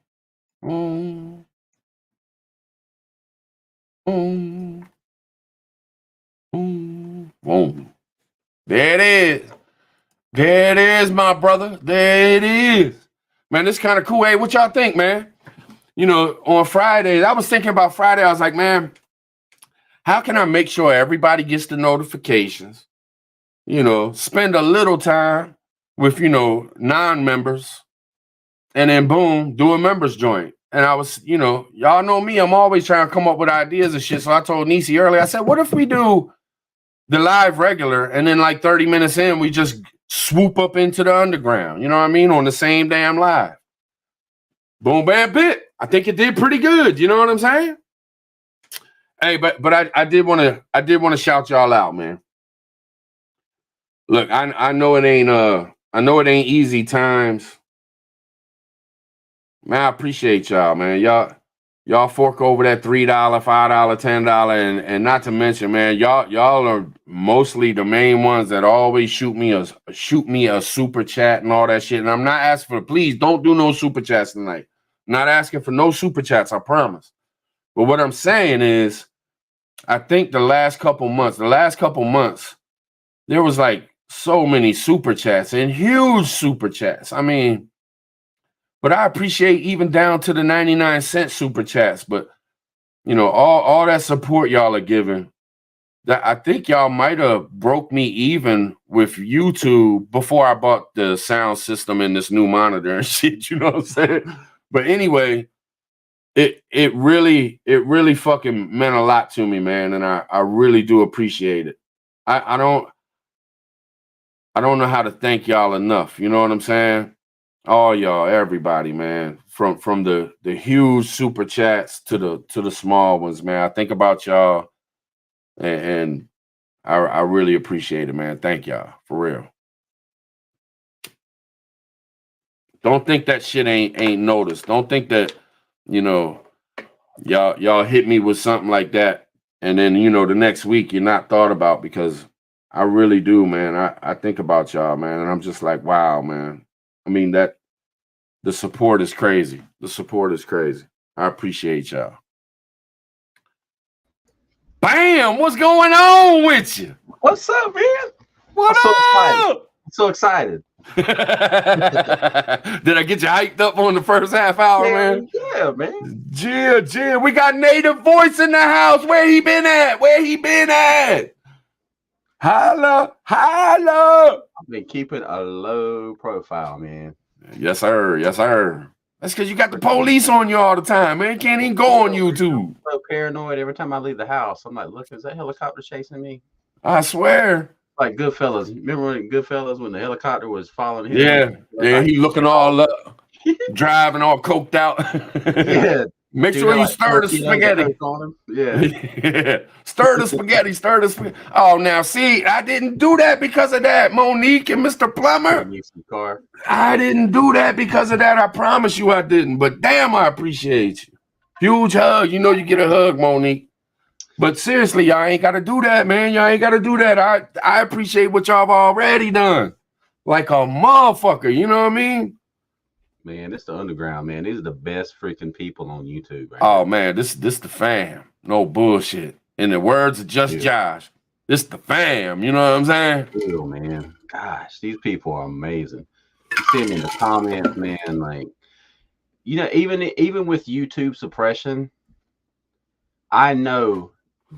Boom. Boom. Boom. Boom. There it is. There it is, my brother. There it is. Man, this kind of cool. Hey, what y'all think, man? You know, on Fridays, I was thinking about Friday. I was like, man, how can I make sure everybody gets the notifications? You know, spend a little time with, you know, non-members and then boom, do a members joint. And I was, you know, y'all know me, I'm always trying to come up with ideas and shit. So I told Niecy earlier, I said, what if we do the live regular and then like 30 minutes in, we just swoop up into the underground, you know what I mean? On the same damn live. Boom, bam, bit. I think it did pretty good. You know what I'm saying? Hey, but I did want to shout y'all out, man. Look, I know it ain't easy times. Man, I appreciate y'all, man. Y'all fork over that $3, $5, $10, and not to mention, man, y'all are mostly the main ones that always shoot me a super chat and all that shit. And I'm not asking for, please don't do no super chats tonight. I'm not asking for no super chats, I promise. But what I'm saying is, I think the last couple months, there was like so many super chats and huge super chats. I mean, but I appreciate even down to the 99-cent super chats, but you know, all that support y'all are giving, that I think y'all might have broke me even with YouTube before I bought the sound system and this new monitor and shit. You know what I'm saying? But anyway, it really fucking meant a lot to me, man, and I really do appreciate it. I don't know how to thank y'all enough. You know what I'm saying? All y'all, everybody, man, from the huge super chats to the small ones, man. I think about y'all, and I really appreciate it, man. Thank y'all for real. Don't think that shit ain't noticed. Don't think that, you know, y'all hit me with something like that, and then you know the next week you're not thought about, because I really do, man. I think about y'all, man, and I'm just like, wow, man. I mean, that the support is crazy. The support is crazy. I appreciate y'all. Bam! What's going on with you? What's up, man? What up? I'm so excited. Did I get you hyped up on the first half hour, man? Yeah, man. Jill, we got Native Voice in the house. Where he been at? Holla. I've been keeping a low profile, man. Yes, sir. That's because you got the police on you all the time, man. Can't even go on YouTube. I'm so paranoid every time I leave the house. I'm like, look, is that helicopter chasing me? I swear. Like Goodfellas. Remember in Goodfellas when the helicopter was following him? Yeah, he looking all up, driving all coked out. Yeah. Make sure you stir the spaghetti. Yeah. Stir the spaghetti. Oh, now see, I didn't do that because of that, Monique and Mr. Plumber. I didn't do that because of that. I promise you I didn't. But damn, I appreciate you. Huge hug. You know you get a hug, Monique. But seriously, y'all ain't got to do that, man. Y'all ain't got to do that. I appreciate what y'all have already done. Like a motherfucker, you know what I mean? Man, it's the underground, man. These are the best freaking people on YouTube right now. Oh, man, this the fam. No bullshit. In the words of Just Josh, this the fam. You know what I'm saying? Ew, man. Gosh, these people are amazing. You see them in the comments, man. Like, you know, even with YouTube suppression, I know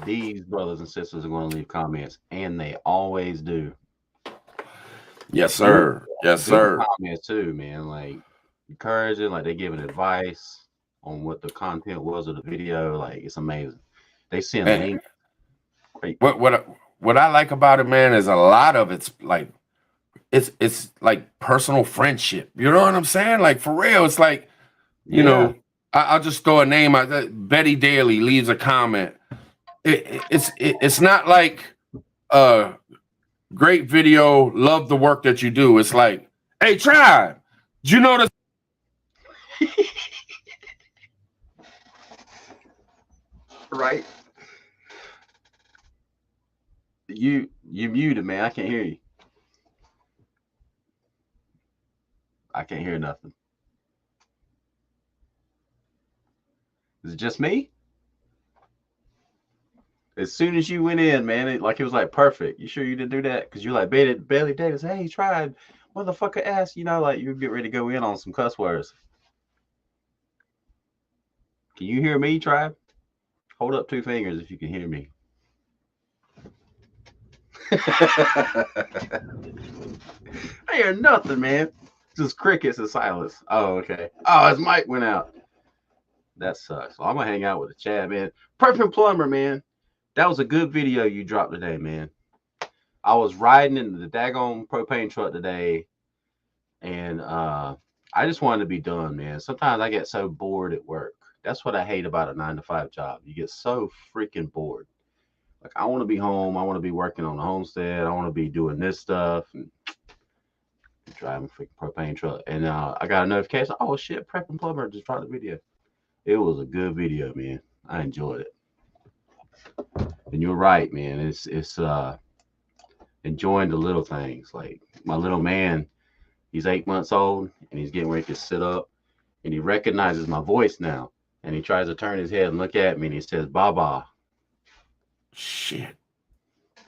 these brothers and sisters are going to leave comments, and they always do. Yes, sir. Yes, sir. Comments too, man. Like, encouraging, like they giving advice on what the content was of the video. Like, it's amazing. They send links. What I like about it, man, is a lot of it's like it's like personal friendship. You know what I'm saying? Like, for real, it's like, you know, I'll just throw a name out. Betty Daly leaves a comment. It's not like great video, love the work that you do. It's like, hey, Tribe, did you notice? Right. You muted, man. I can't hear you. I can't hear nothing. Is it just me? As soon as you went in, man, it was like perfect. You sure you didn't do that? Because you're like, Bailey Davis, hey, Tribe, motherfucker ass, you know, like you get ready to go in on some cuss words. Can you hear me, Tribe? Hold up 2 fingers if you can hear me. I hear nothing, man. Just crickets and silence. Oh, okay. Oh, his mic went out. That sucks. Well, I'm gonna hang out with the chat, man. Perfect Plumber, man. That was a good video you dropped today, man. I was riding in the daggone propane truck today, and I just wanted to be done, man. Sometimes I get so bored at work. That's what I hate about a 9-to-5 job. You get so freaking bored. Like, I want to be home. I want to be working on the homestead. I want to be doing this stuff and driving a freaking propane truck. And I got a notification. Oh shit, Prep and Plumber just dropped a video. It was a good video, man. I enjoyed it. And you're right, man. It's enjoying the little things. Like my little man, he's 8 months old and he's getting ready to sit up and he recognizes my voice now. And he tries to turn his head and look at me and he says, Baba. Shit.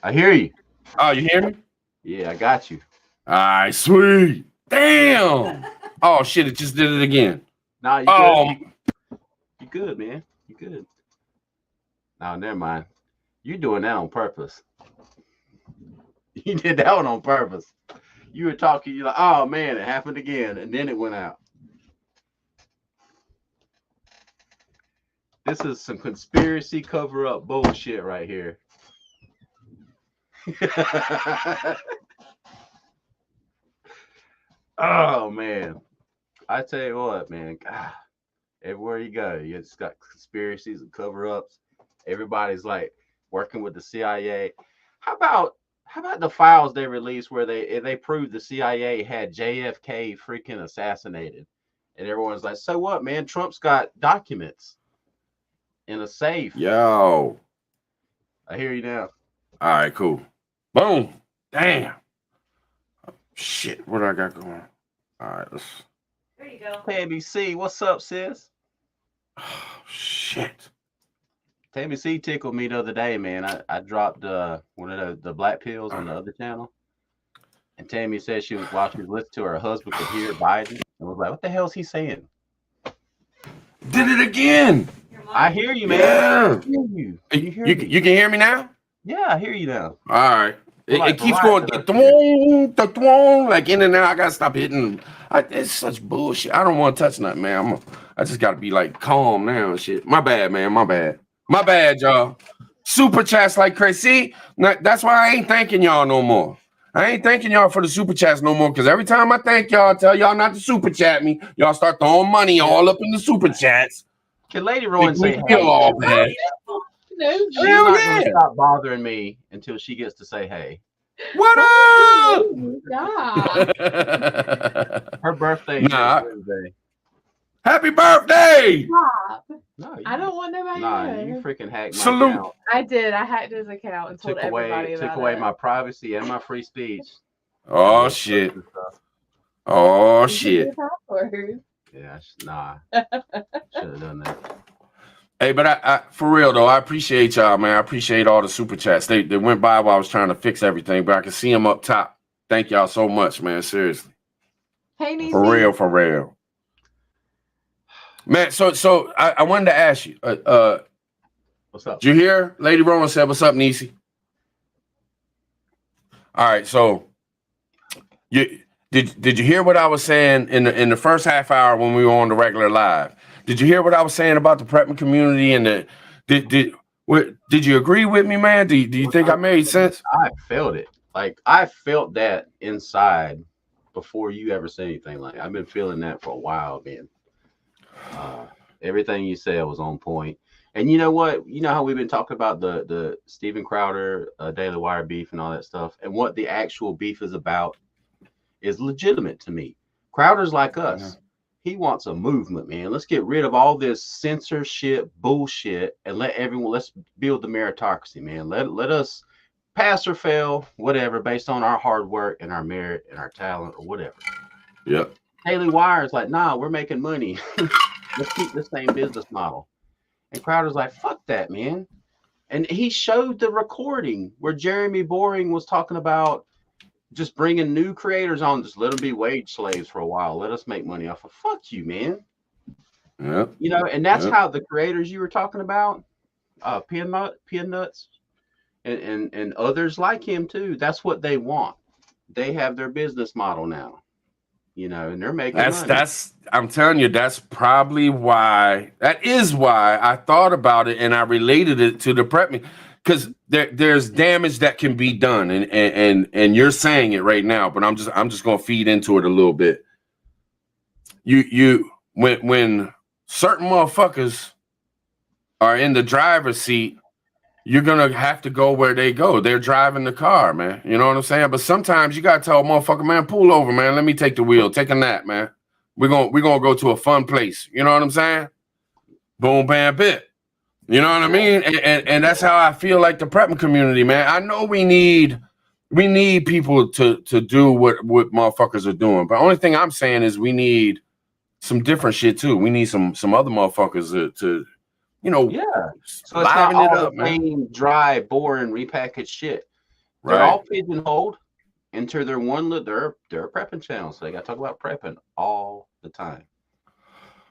I hear you. Oh, you hear me? Yeah, I got you. All right, sweet. Damn. Oh shit, it just did it again. Nah, you Oh, You good, man. You good. No, never mind. You're doing that on purpose. You did that one on purpose. You were talking, you're like, oh man, it happened again, and then it went out. This is some conspiracy cover-up bullshit right here. Oh man. I tell you what, man. God, everywhere you go, you just got conspiracies and cover-ups. Everybody's like working with the CIA. How about the files they released where they proved the CIA had JFK freaking assassinated, and everyone's like, so what, man? Trump's got documents in a safe. yo. I hear you now. All right, cool. Boom. Damn. Shit, what do I got going? All right, let's. There you go. Tammy C, what's up, sis? Oh, shit. Tammy C tickled me the other day, man. I dropped one of the black pills on the other channel. And Tammy said she was watching, listening to her husband could hear Biden and was like, what the hell is he saying? Did it again. I hear you, man. Yeah. I hear you. You can hear me now? Yeah, I hear you now. All right. It Like keeps Verizon going the like in and out. I gotta stop hitting. It's such bullshit. I don't want to touch nothing, man. I just gotta be like calm now and shit. My bad, man. My bad, y'all. Super chats like crazy. See, that's why I ain't thanking y'all no more. I ain't thanking y'all for the super chats no more because every time I thank y'all, tell y'all not to super chat me, y'all start throwing money all up in the super chats. Can Lady Rowan say, Feel hey? all bad. She's Hell not yeah. gonna stop bothering me until she gets to say, hey. What up? Stop. Her birthday Nah. is Wednesday. Happy birthday! Stop. No, I don't want nobody Nah, to you know. freaking hacked my Salute. account. I did. I hacked his account and told everybody about Took away it. my privacy and my free speech. Oh shit. Oh You shit. did the password. Yeah, nah. Should have done that. Hey, but I for real though, I appreciate y'all, man. I appreciate all the super chats. They went by while I was trying to fix everything, but I can see them up top. Thank y'all so much, man. Seriously. Hey, Niecy. For real. Man, so I wanted to ask you, What's up? did you hear Lady Rowan said, what's up, Niecy? All right, so did you hear what I was saying in the first half hour when we were on the regular live? Did you hear what I was saying about the prepping community and did you agree with me, man? Do you think I made sense? I felt it. Like I felt that inside before you ever said anything. Like I've been feeling that for a while, man. Everything you said was on point. And you know what? You know how we've been talking about the Steven Crowder, Daily Wire beef and all that stuff, and what the actual beef is about is legitimate to me. Crowder's like us. Yeah. He wants a movement, man. Let's get rid of all this censorship bullshit and let's build the meritocracy, man. Let us pass or fail, whatever, based on our hard work and our merit and our talent or whatever. Yep. Daily Wire is like, nah, we're making money. Let's keep the same business model. And Crowder's like, fuck that, man. And he showed the recording where Jeremy Boring was talking about just bringing new creators on, just let them be wage slaves for a while. Let us make money off of. Fuck you, man. Yep. You know, and that's Yep. how the creators you were talking about, Peanuts, and others like him too. That's what they want. They have their business model now. You know, and they're making money. That's I'm telling you, that is why I thought about it and I related it to the prepping, because there's damage that can be done, and you're saying it right now, but I'm just gonna feed into it a little bit. When certain motherfuckers are in the driver's seat, you're gonna have to go where they go. They're driving the car, man. You know what I'm saying? But sometimes you gotta tell a motherfucker, man, pull over, man. Let me take the wheel. Take a nap, man. We're gonna go to a fun place. You know what I'm saying? boom, bam, bit. You know what I mean? And that's how I feel like the prepping community, man. I know we need people to do what motherfuckers are doing. But the only thing I'm saying is we need some different shit too. We need some other motherfuckers to Yeah. So it's not liven it all up, the man. same, dry, boring, repackaged shit. They're Right. all pigeonholed into their their prepping channel. So they got to talk about prepping all the time.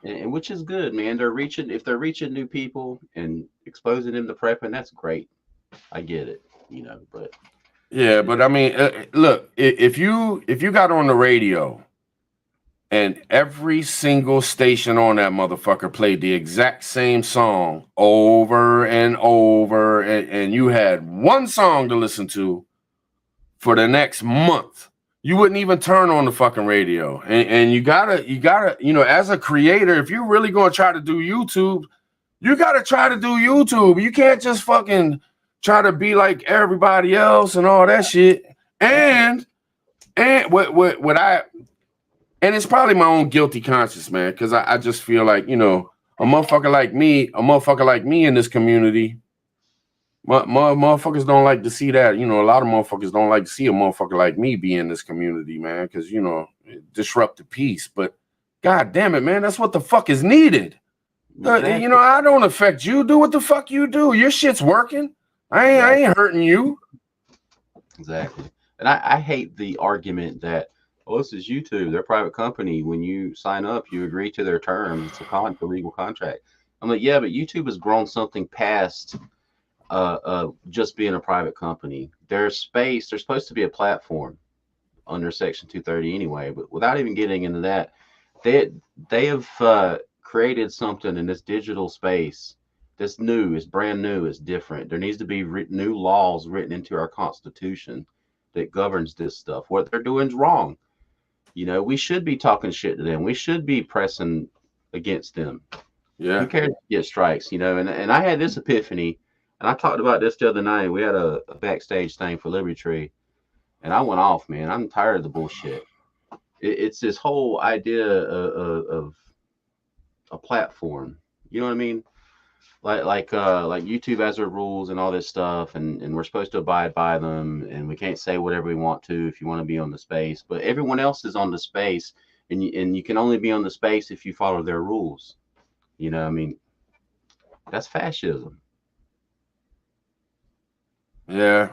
And which is good, man. If they're reaching new people and exposing them to prepping, that's great. I get it, but Yeah, but I mean, look, if you got on the radio and every single station on that motherfucker played the exact same song over and over, and you had one song to listen to for the next month, you wouldn't even turn on the fucking radio. And you gotta, as a creator, if you're really gonna try to do YouTube, you gotta try to do YouTube. You can't just fucking try to be like everybody else and all that shit. And and it's probably my own guilty conscience, man, because I just feel like, a motherfucker like me in this community, motherfuckers don't like to see that. A lot of motherfuckers don't like to see a motherfucker like me be in this community, man, because, disrupt the peace. But God damn it, man, that's what the fuck is needed. exactly. I don't affect you. Do what the fuck you do. Your shit's working. I ain't hurting you. Exactly. And I hate the argument that, well, this is YouTube. They're a private company. When you sign up, you agree to their terms. It's a legal contract. I'm like, yeah, but YouTube has grown something past just being a private company. There's space. There's supposed to be a platform under Section 230 anyway. But without even getting into that, they have created something in this digital space that's new. It's brand new. It's different. There needs to be new laws written into our Constitution that governs this stuff. What they're doing is wrong. We should be talking shit to them. We should be pressing against them. Yeah. Who cares if you get strikes, And I had this epiphany, and I talked about this the other night. We had a backstage thing for Liberty Tree, and I went off, man. I'm tired of the bullshit. It's this whole idea of a platform. You know what I mean? Like YouTube has their rules and all this stuff, and we're supposed to abide by them, and we can't say whatever we want to if you want to be on the space. But everyone else is on the space, and you can only be on the space if you follow their rules. I mean, that's fascism. Yeah.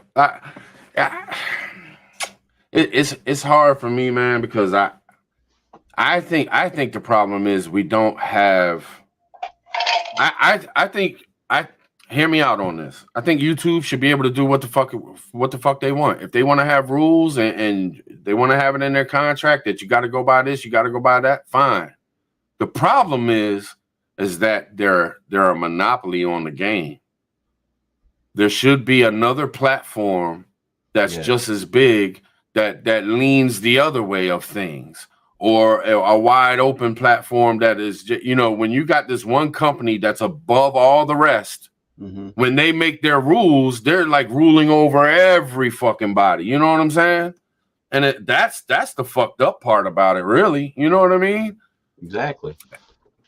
It's hard for me, man, because I think the problem is we don't have. I think hear me out on this. I think YouTube should be able to do what the fuck they want. If they want to have rules and they want to have it in their contract that you got to go by this, you got to go by that, fine. The problem is that they're a monopoly on the game. There should be another platform that's just as big that leans the other way of things. Or a wide open platform that is, when you got this one company that's above all the rest, when they make their rules, they're like ruling over every fucking body. You know what I'm saying? And that's the fucked up part about it, really. You know what I mean? Exactly.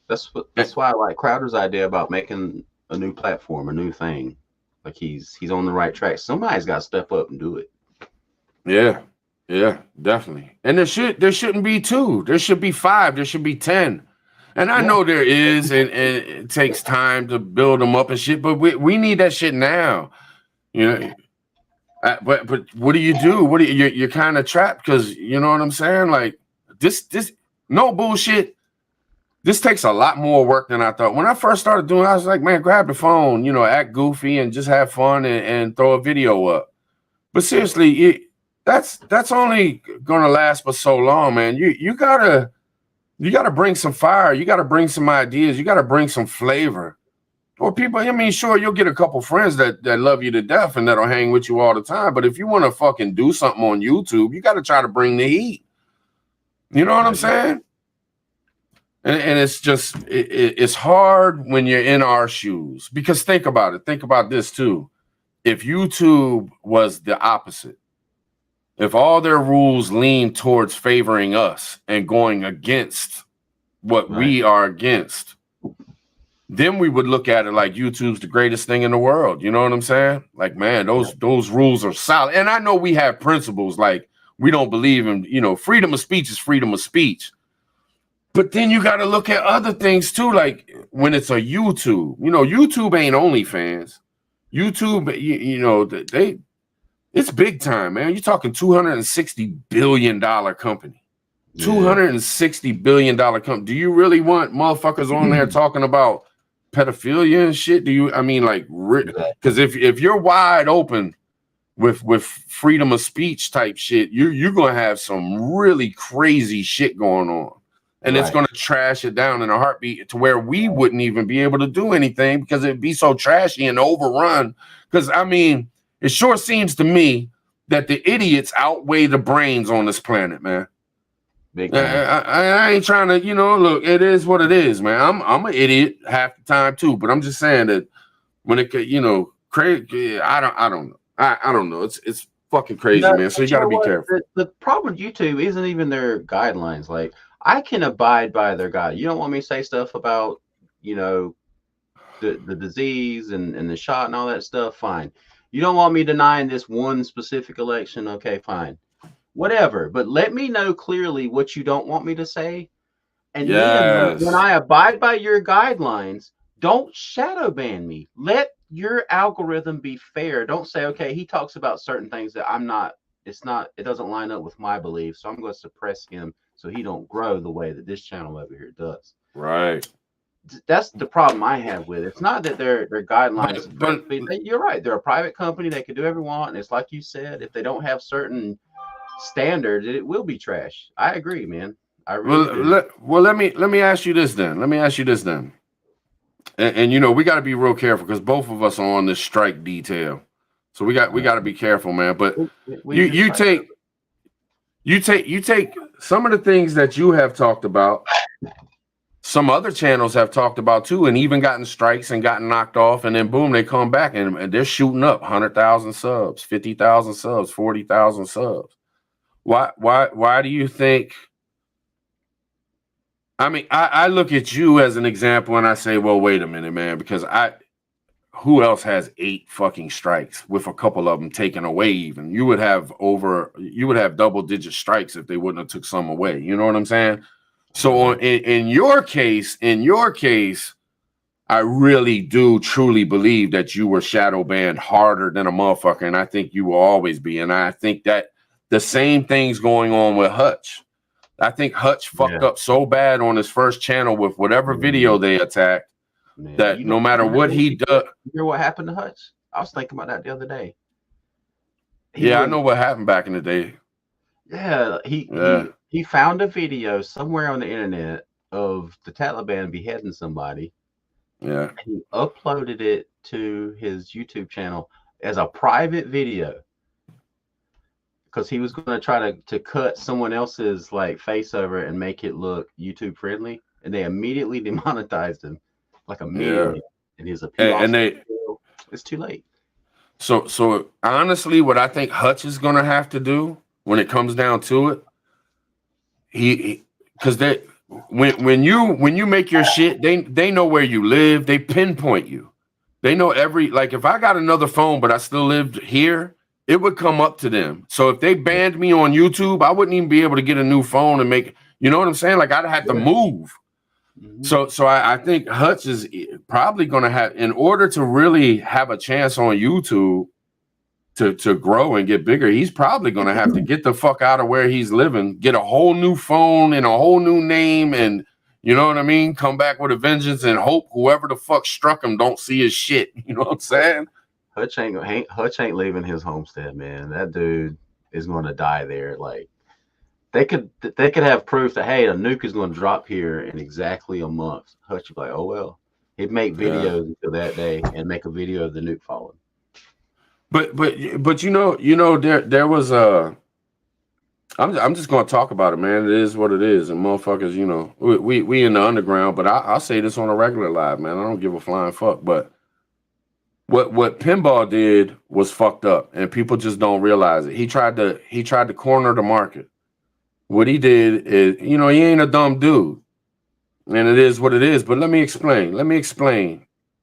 That's why I like Crowder's idea about making a new platform, a new thing. Like he's on the right track. Somebody's got to step up and do it. Yeah, definitely. And there shouldn't be 2. There should be 5. There should be 10. And I know there is, and it takes time to build them up and shit. But we need that shit now. But what do you do? You're kind of trapped because you know what I'm saying? Like this no bullshit. This takes a lot more work than I thought. When I first started doing it, I was like, man, grab the phone, act goofy and just have fun and throw a video up. But seriously, that's only gonna last for so long, man. You gotta bring some fire. You gotta bring some ideas. You gotta bring some flavor. Or people, sure, you'll get a couple friends that love you to death and that'll hang with you all the time. But if you want to fucking do something on YouTube, you gotta try to bring the heat. You know what I'm saying? And it's just it's hard when you're in our shoes, because think about it. Think about this too. If YouTube was the opposite, if all their rules lean towards favoring us and going against what we are against, then we would look at it like YouTube's the greatest thing in the world. You know what I'm saying? Like, man, those rules are solid. And I know we have principles, like we don't believe in, freedom of speech is freedom of speech. But then you got to look at other things too, like when it's a YouTube. YouTube ain't OnlyFans. YouTube, it's big time, man. You're talking $260 billion company. Yeah. $260 billion company. Do you really want motherfuckers on there talking about pedophilia and shit? Because if you're wide open with freedom of speech type shit, you're gonna have some really crazy shit going on. And it's going to trash it down in a heartbeat to where we wouldn't even be able to do anything because it'd be so trashy and overrun. Because, it sure seems to me that the idiots outweigh the brains on this planet, man. Big time. I ain't trying to, look, it is what it is, man. I'm an idiot half the time, too. But I'm just saying that when it could, crazy, I don't know. I don't know. It's fucking crazy, man. So you got to be careful. The problem with YouTube isn't even their guidelines. Like, I can abide by their guide. You don't want me to say stuff about, the disease and the shot and all that stuff. Fine. You don't want me denying this one specific election. Okay, fine. Whatever. But let me know clearly what you don't want me to say. And then when I abide by your guidelines, don't shadow ban me. Let your algorithm be fair. Don't say, okay, he talks about certain things that it doesn't line up with my beliefs. So I'm going to suppress him so he don't grow the way that this channel over here does. Right. That's the problem I have with it. It's not that their guidelines. But you're right. They're a private company. They can do whatever they want. And it's like you said, if they don't have certain standards, it will be trash. I agree, man. I really do. Let me ask you this then. And we got to be real careful because both of us are on this strike detail. So we got to be careful, man. But you take some of the things that you have talked about, some other channels have talked about too, and even gotten strikes and gotten knocked off, and then boom, they come back and they're shooting up 100,000 subs, 50,000 subs, 40,000 subs. Why do you think? I look at you as an example and I say, well, wait a minute, man, because who else has 8 fucking strikes with a couple of them taken away? Even you would have double-digit strikes if they wouldn't have took some away. You know what I'm saying? So in your case, I really do truly believe that you were shadow banned harder than a motherfucker, and I think you will always be. And I think that the same thing's going on with Hutch. I think Hutch fucked up so bad on his first channel with whatever video they attacked that no matter what he does. You hear what happened to Hutch? I was thinking about that the other day. I know what happened back in the day. Yeah, he found a video somewhere on the internet of the Taliban beheading somebody. Yeah. He uploaded it to his YouTube channel as a private video because he was going to try to cut someone else's face over and make it look YouTube friendly, and they immediately demonetized him, immediately. And his appeal, it's too late. So honestly, what I think Hutch is going to have to do when it comes down to it, because when you make your shit, they know where you live. They pinpoint you. They know if I got another phone but I still lived here, it would come up to them. So if they banned me on YouTube, I wouldn't even be able to get a new phone and make, you know what I'm saying? I'd have to move. Mm-hmm. So I think Hutch is probably going to have, in order to really have a chance on YouTube to grow and get bigger, he's probably going to have to get the fuck out of where he's living, get a whole new phone and a whole new name, and you know what I mean? Come back with a vengeance and hope whoever the fuck struck him don't see his shit. You know what I'm saying? Hutch ain't leaving his homestead, man. That dude is going to die there. They could have proof that, hey, a nuke is going to drop here in exactly a month. Hutch would be like, oh well. He'd make videos until that day and make a video of the nuke falling. But there was a. I'm just going to talk about it, man. It is what it is, and motherfuckers, we in the underground. But I'll say this on a regular live, man. I don't give a flying fuck. But what Pinball did was fucked up, and people just don't realize it. He tried to corner the market. What he did is, he ain't a dumb dude. and it is what it is. But let me explain.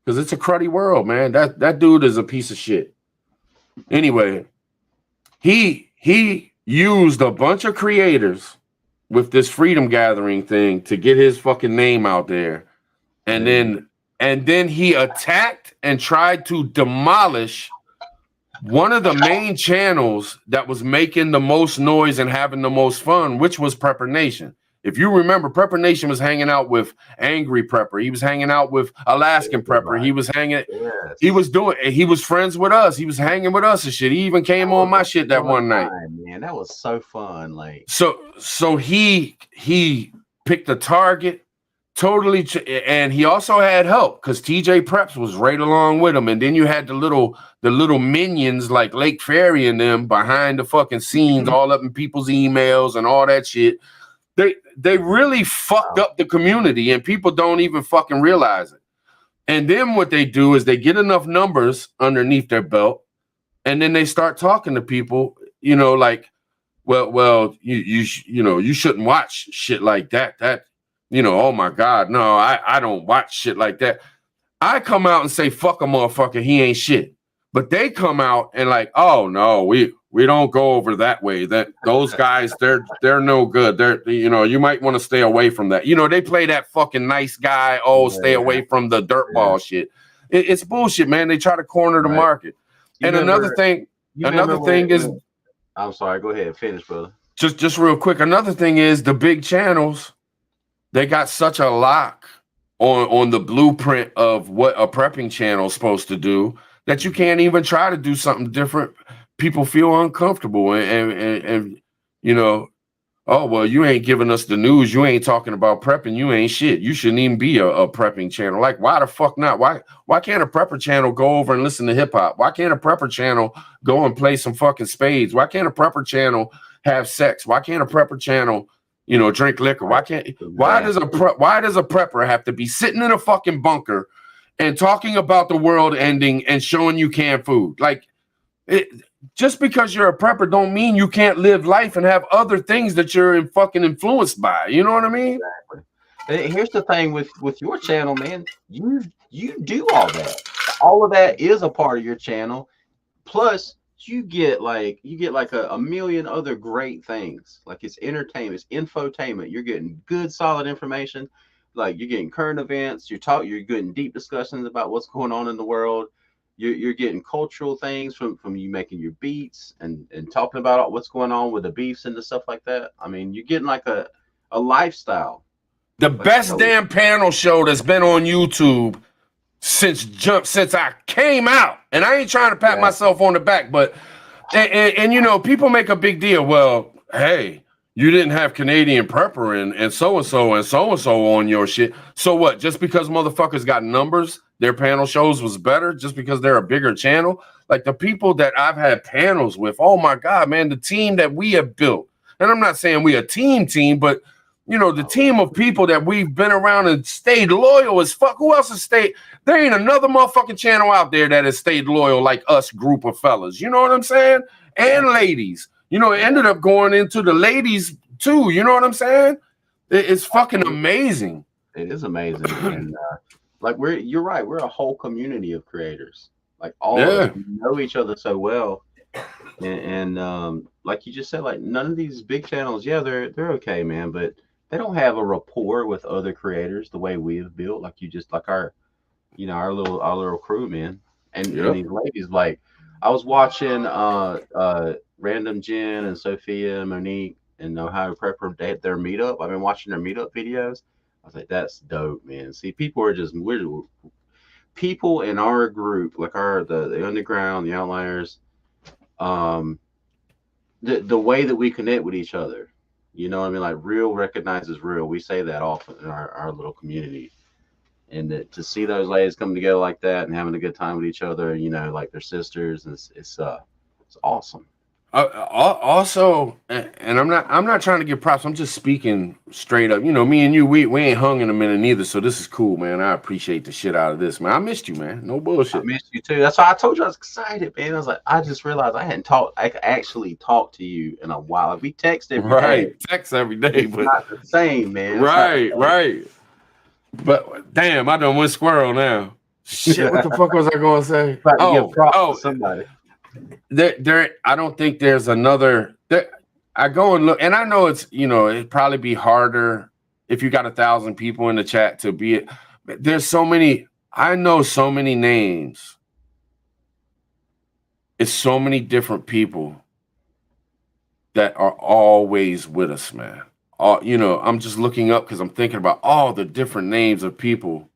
Because it's a cruddy world, man. That dude is a piece of shit. Anyway, he used a bunch of creators with this freedom gathering thing to get his fucking name out there. And then he attacked and tried to demolish one of the main channels that was making the most noise and having the most fun, which was Prepper Nation. If you remember, Prepper Nation was hanging out with Angry Prepper. He was hanging out with Alaskan Prepper. He was he was friends with us. He was hanging with us and shit. He even came on my shit that one night. Man, that was so fun. Like, so he picked a target totally, and he also had help because TJ Preps was right along with him. And then you had the little minions like Lake Fairy and them behind the fucking scenes, all up in people's emails and all that shit. They really fucked up the community, and people don't even fucking realize it. And then what they do is they get enough numbers underneath their belt, and then they start talking to people, you know, like, well, you shouldn't watch shit like that. That, you know, oh my God, no, I don't watch shit like that. I come out and say, fuck a motherfucker, he ain't shit. But they come out and like, oh no, we don't go over that way. That those guys, they're no good. They're, you know, you might want to stay away from that. You know, they play that fucking nice guy. Oh, stay away from the dirtball shit. It's bullshit, man. They try to corner the market. And another thing is, I'm sorry. Go ahead, finish, brother. Just real quick. Another thing is the big channels. They got such a lock on the blueprint of what a prepping channel is supposed to do that you can't even try to do something different. People feel uncomfortable and you know, oh, well, you ain't giving us the news. You ain't talking about prepping. You ain't shit. You shouldn't even be a prepping channel. Like, why the fuck not? Why can't a prepper channel go over and listen to hip hop? Why can't a prepper channel go and play some fucking spades? Why can't a prepper channel have sex? Why can't a prepper channel, you know, drink liquor? Why does a prepper have to be sitting in a fucking bunker and talking about the world ending and showing you canned food? Like, just because you're a prepper don't mean you can't live life and have other things that you're fucking influenced by. You know what I mean? Exactly. And here's the thing with your channel, man. You do all that. All of that is a part of your channel. Plus, you get like a million other great things. Like, it's entertainment, it's infotainment. You're getting good, solid information. Like, you're getting current events. You're getting deep discussions about what's going on in the world. You're getting cultural things from you making your beats and talking about what's going on with the beefs and the stuff like that. I mean, you're getting like a lifestyle. The best damn panel show that's been on YouTube since I came out. And I ain't trying to pat myself on the back, but and you know, people make a big deal. Well, hey, you didn't have Canadian Prepper and so on your shit. So what? Just because motherfuckers got numbers, their panel shows was better just because they're a bigger channel? Like, the people that I've had panels with, oh my God, man, the team that we have built. And I'm not saying we a team, but you know, the team of people that we've been around and stayed loyal as fuck. Who else has stayed? There ain't another motherfucking channel out there that has stayed loyal like us group of fellas. You know what I'm saying? And ladies. You know, it ended up going into the ladies too. You know what I'm saying? It's fucking amazing. It is amazing. And like, you're right. We're a whole community of creators. Like, all of us know each other so well. And like you just said, like, none of these big channels, they're okay, man, but they don't have a rapport with other creators the way we have built. Like, our little crew, man. And these ladies, like, I was watching Random Jen and Sophia, Monique, and Ohio Prepper, they had their meetup. I've been watching their meetup videos. I was like, that's dope, man. See, people in our group, like the underground, the outliers, the way that we connect with each other, you know what I mean? Like, real recognizes real. We say that often in our little community. And to see those ladies coming together like that and having a good time with each other, you know, like they're sisters, it's awesome. Also, and I'm not trying to give props. I'm just speaking straight up. You know, me and you, we ain't hung in a minute neither. So this is cool, man. I appreciate the shit out of this, man. I missed you, man. No bullshit. I missed you too. That's why I told you I was excited, man. I was like, I just realized I hadn't actually talked to you in a while. Like, we text every day. Text every day, but not the same, man. Right. But damn, I done went squirrel now. Shit, what the fuck was I gonna say? About to give props to somebody. There. I don't think there's another. I go and look, and I know it's it'd probably be harder if you got 1,000 people in the chat to be it. There's so many. I know so many names. It's so many different people that are always with us, man. I'm just looking up because I'm thinking about all the different names of people,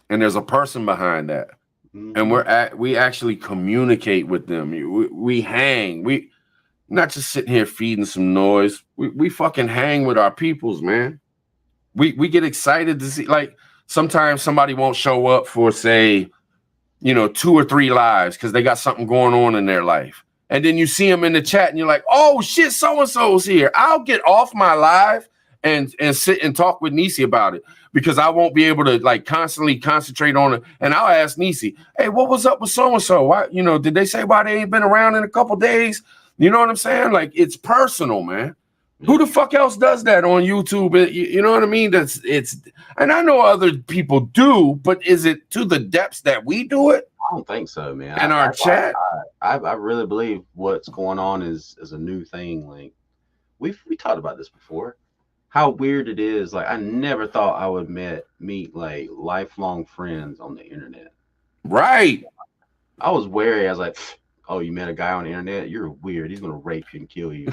and there's a person behind that, and we actually communicate with them. We hang. We not just sitting here feeding some noise. We fucking hang with our peoples, man. We get excited to see, like, sometimes somebody won't show up for, say, 2 or 3 lives because they got something going on in their life. And then you see them in the chat and you're like, oh shit, so-and-so's here. I'll get off my live and sit and talk with Nisi about it because I won't be able to like constantly concentrate on it. And I'll ask Nisi, hey, what was up with so-and-so? Why, did they say why they ain't been around in a couple days? You know what I'm saying? Like, it's personal, man. Who the fuck else does that on YouTube? You know what I mean? And I know other people do, but is it to the depths that we do it? I don't think so, man. In our chat, I really believe what's going on is a new thing. Like we talked about this before. How weird it is. Like I never thought I would meet like lifelong friends on the internet. Right. I was wary. I was like, oh, you met a guy on the internet? You're weird. He's gonna rape you and kill you.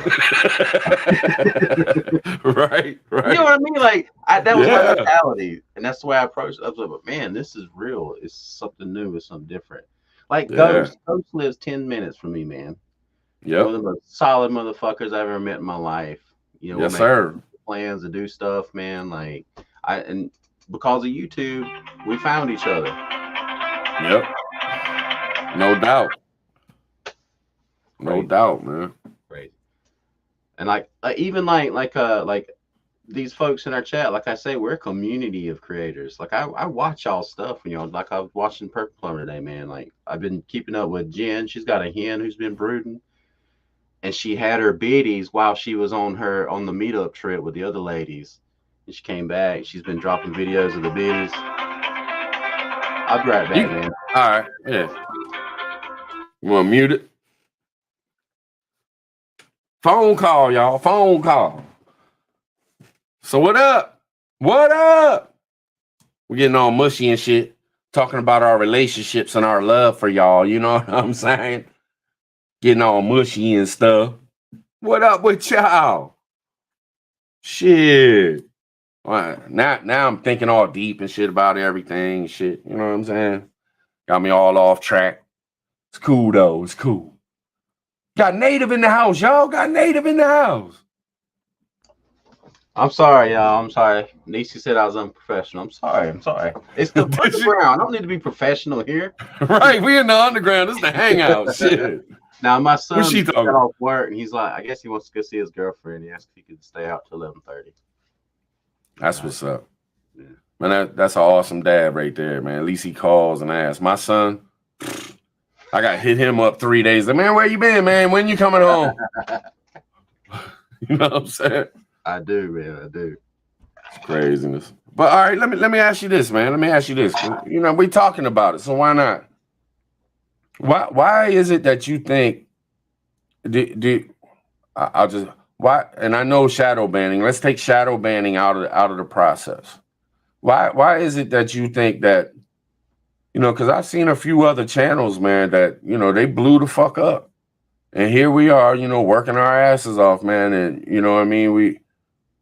Right. You know what I mean? Like that was my mentality, and that's the way I approached it. I was like, but man, this is real. It's something new. It's something different. Like Ghost lives 10 minutes from me, man. Yeah, one of the most solid motherfuckers I've ever met in my life. Yes, sir. Plans to do stuff, man. Like and because of YouTube, we found each other. Yep. No doubt. No doubt, man. Crazy. And even like these folks in our chat, like I say, we're a community of creators. Like I watch y'all stuff, like I was watching Purple Plumber today, man. Like I've been keeping up with Jen. She's got a hen who's been brooding, and she had her biddies while she was on the meetup trip with the other ladies. And she came back. She's been dropping videos of the biddies. I'll be right back, man. All right, yeah. You want to mute it? Phone call, y'all. Phone call. So what up? What up? We're getting all mushy and shit, talking about our relationships and our love for y'all. You know what I'm saying? Getting all mushy and stuff. What up with y'all? Shit. Well, now I'm thinking all deep and shit about everything and shit. You know what I'm saying? Got me all off track. It's cool though. It's cool. Got Native in the house, y'all. Got Native in the house. I'm sorry, y'all. I'm sorry. Nisi said I was unprofessional. I'm sorry. It's the underground. I don't need to be professional here. Right, we in the underground. This is the hangout. Shit. Now my son got off work and he's like, I guess he wants to go see his girlfriend. He asked if he could stay out till 11:30. That's what's up. Yeah. Man, that's an awesome dad right there, man. At least he calls and asks. My son, I got hit him up 3 days. Like, man, where you been, man? When you coming home? You know what I'm saying? I do, man. I do. It's craziness. But all right, let me ask you this, man. Let me ask you this. We talking about it, so why not? Why is it that you think why? And I know shadow banning. Let's take shadow banning out of the process. Why is it that you think that? Because I've seen a few other channels, man, that, they blew the fuck up. And here we are, working our asses off, man. And, you know what I mean?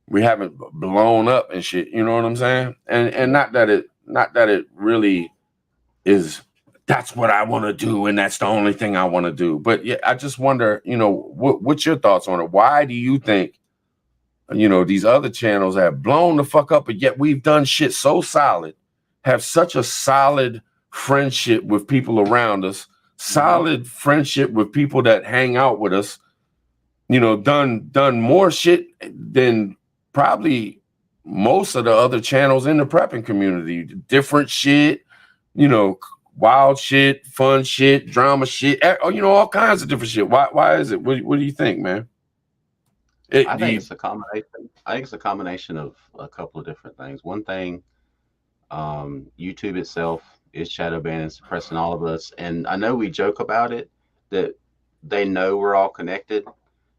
We haven't blown up and shit. You know what I'm saying? And not that it really is, that's what I want to do. And that's the only thing I want to do. But yeah, I just wonder, what's your thoughts on it? Why do you think, these other channels have blown the fuck up, but yet we've done shit so solid, have such a solid friendship with people around us, solid friendship with people that hang out with us, done more shit than probably most of the other channels in the prepping community. Different shit, wild shit, fun shit, drama shit, all kinds of different shit. Why is it? What do you think, man? I think it's a combination. I think it's a combination of a couple of different things. One thing, YouTube itself is shadow banning, suppressing all of us. And I know we joke about it, that they know we're all connected.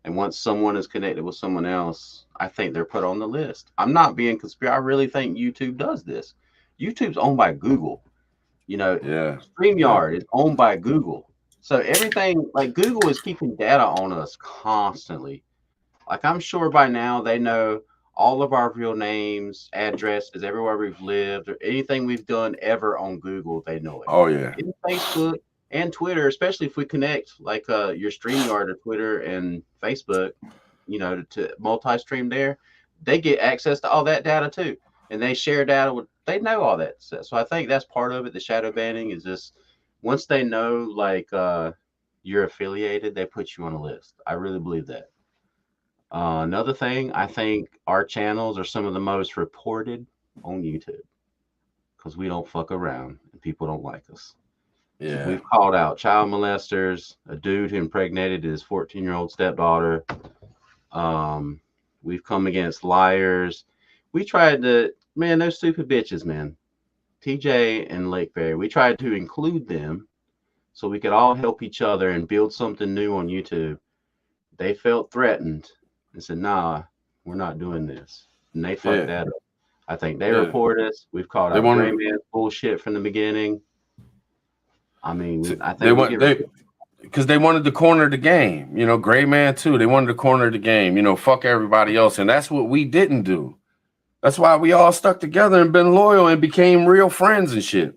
And once someone is connected with someone else, I think they're put on the list. I'm not being conspiracy. I really think YouTube does this. YouTube's owned by Google. You know, Yeah. StreamYard is owned by Google. So everything, like Google is keeping data on us constantly. Like I'm sure by now they know all of our real names, addresses, everywhere we've lived, or anything we've done ever on Google, they know it. Oh yeah. In Facebook and Twitter, especially if we connect like your StreamYard or Twitter and Facebook, you know, to multi-stream there, they get access to all that data too. And they share data with, they know all that stuff. So I think that's part of it. The shadow banning is just once they know like you're affiliated, they put you on a list. I really believe that. Another thing, I think our channels are some of the most reported on YouTube because we don't fuck around and people don't like us. Yeah. We've called out child molesters, a dude who impregnated his 14-year-old stepdaughter. We've come against liars. We tried to, man, those stupid bitches, man. TJ and Lakeberry, we tried to include them so we could all help each other and build something new on YouTube. They felt threatened and said, nah, we're not doing this. And they fucked that up. I think they report us. We've called out Gray Man bullshit from the beginning. I mean, I think because they wanted to corner the game, you know, Gray Man too. They wanted to corner the game, you know, fuck everybody else. And that's what we didn't do. That's why we all stuck together and been loyal and became real friends and shit.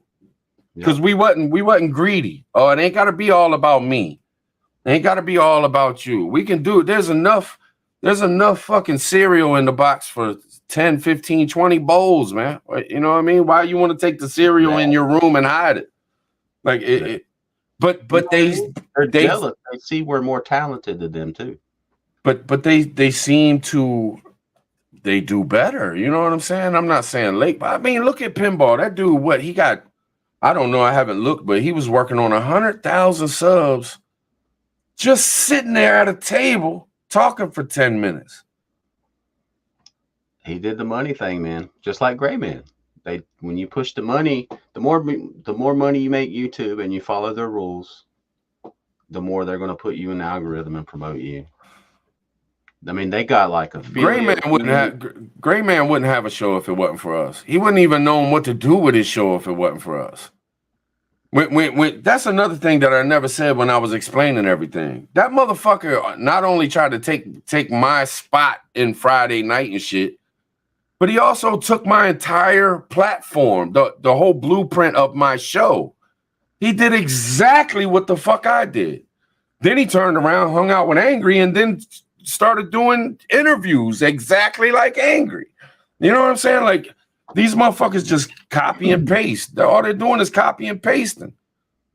Because we wasn't greedy. Oh, it ain't gotta be all about me. It ain't gotta be all about you. We can do it. There's enough fucking cereal in the box for 10, 15, 20 bowls, man. You know what I mean? Why you want to take the cereal in your room and hide it? Like but they're jealous. They see we're more talented than them too. But they seem to do better. You know what I'm saying? I'm not saying late, but I mean, look at Pinball. That dude, what he got? I don't know. I haven't looked, but he was working on 100,000 subs, just sitting there at a table talking for 10 minutes. He did the money thing, man. Just like Gray Man. When you push the money, the more money you make YouTube and you follow their rules, the more they're going to put you in the algorithm and promote you. I mean, they got like a Gray Man wouldn't have a show if it wasn't for us. He wouldn't even know what to do with his show if it wasn't for us. When that's another thing that I never said when I was explaining everything. That motherfucker not only tried to take my spot in Friday night and shit, but he also took my entire platform, the whole blueprint of my show. He did exactly what the fuck I did. Then he turned around, hung out with Angry, and then started doing interviews exactly like Angry. You know what I'm saying? Like, these motherfuckers just copy and paste. All they're doing is copy and pasting.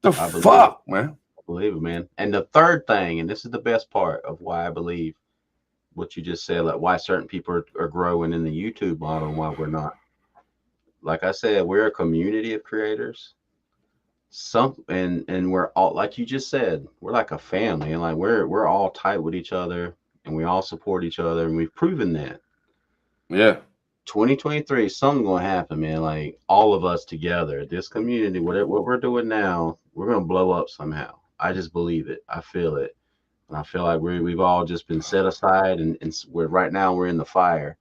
The fuck, man? I believe it, man. And the third thing, and this is the best part of why I believe what you just said, like why certain people are growing in the YouTube model and why we're not. Like I said, we're a community of creators. And we're all, like you just said, we're like a family, and like we're all tight with each other, and we all support each other, and we've proven that. Yeah. 2023, something's gonna happen, man. Like all of us together, this community, what we're doing now, we're gonna blow up somehow. I just believe it. I feel it, and I feel like we've all just been set aside, and we're right now we're in the fire,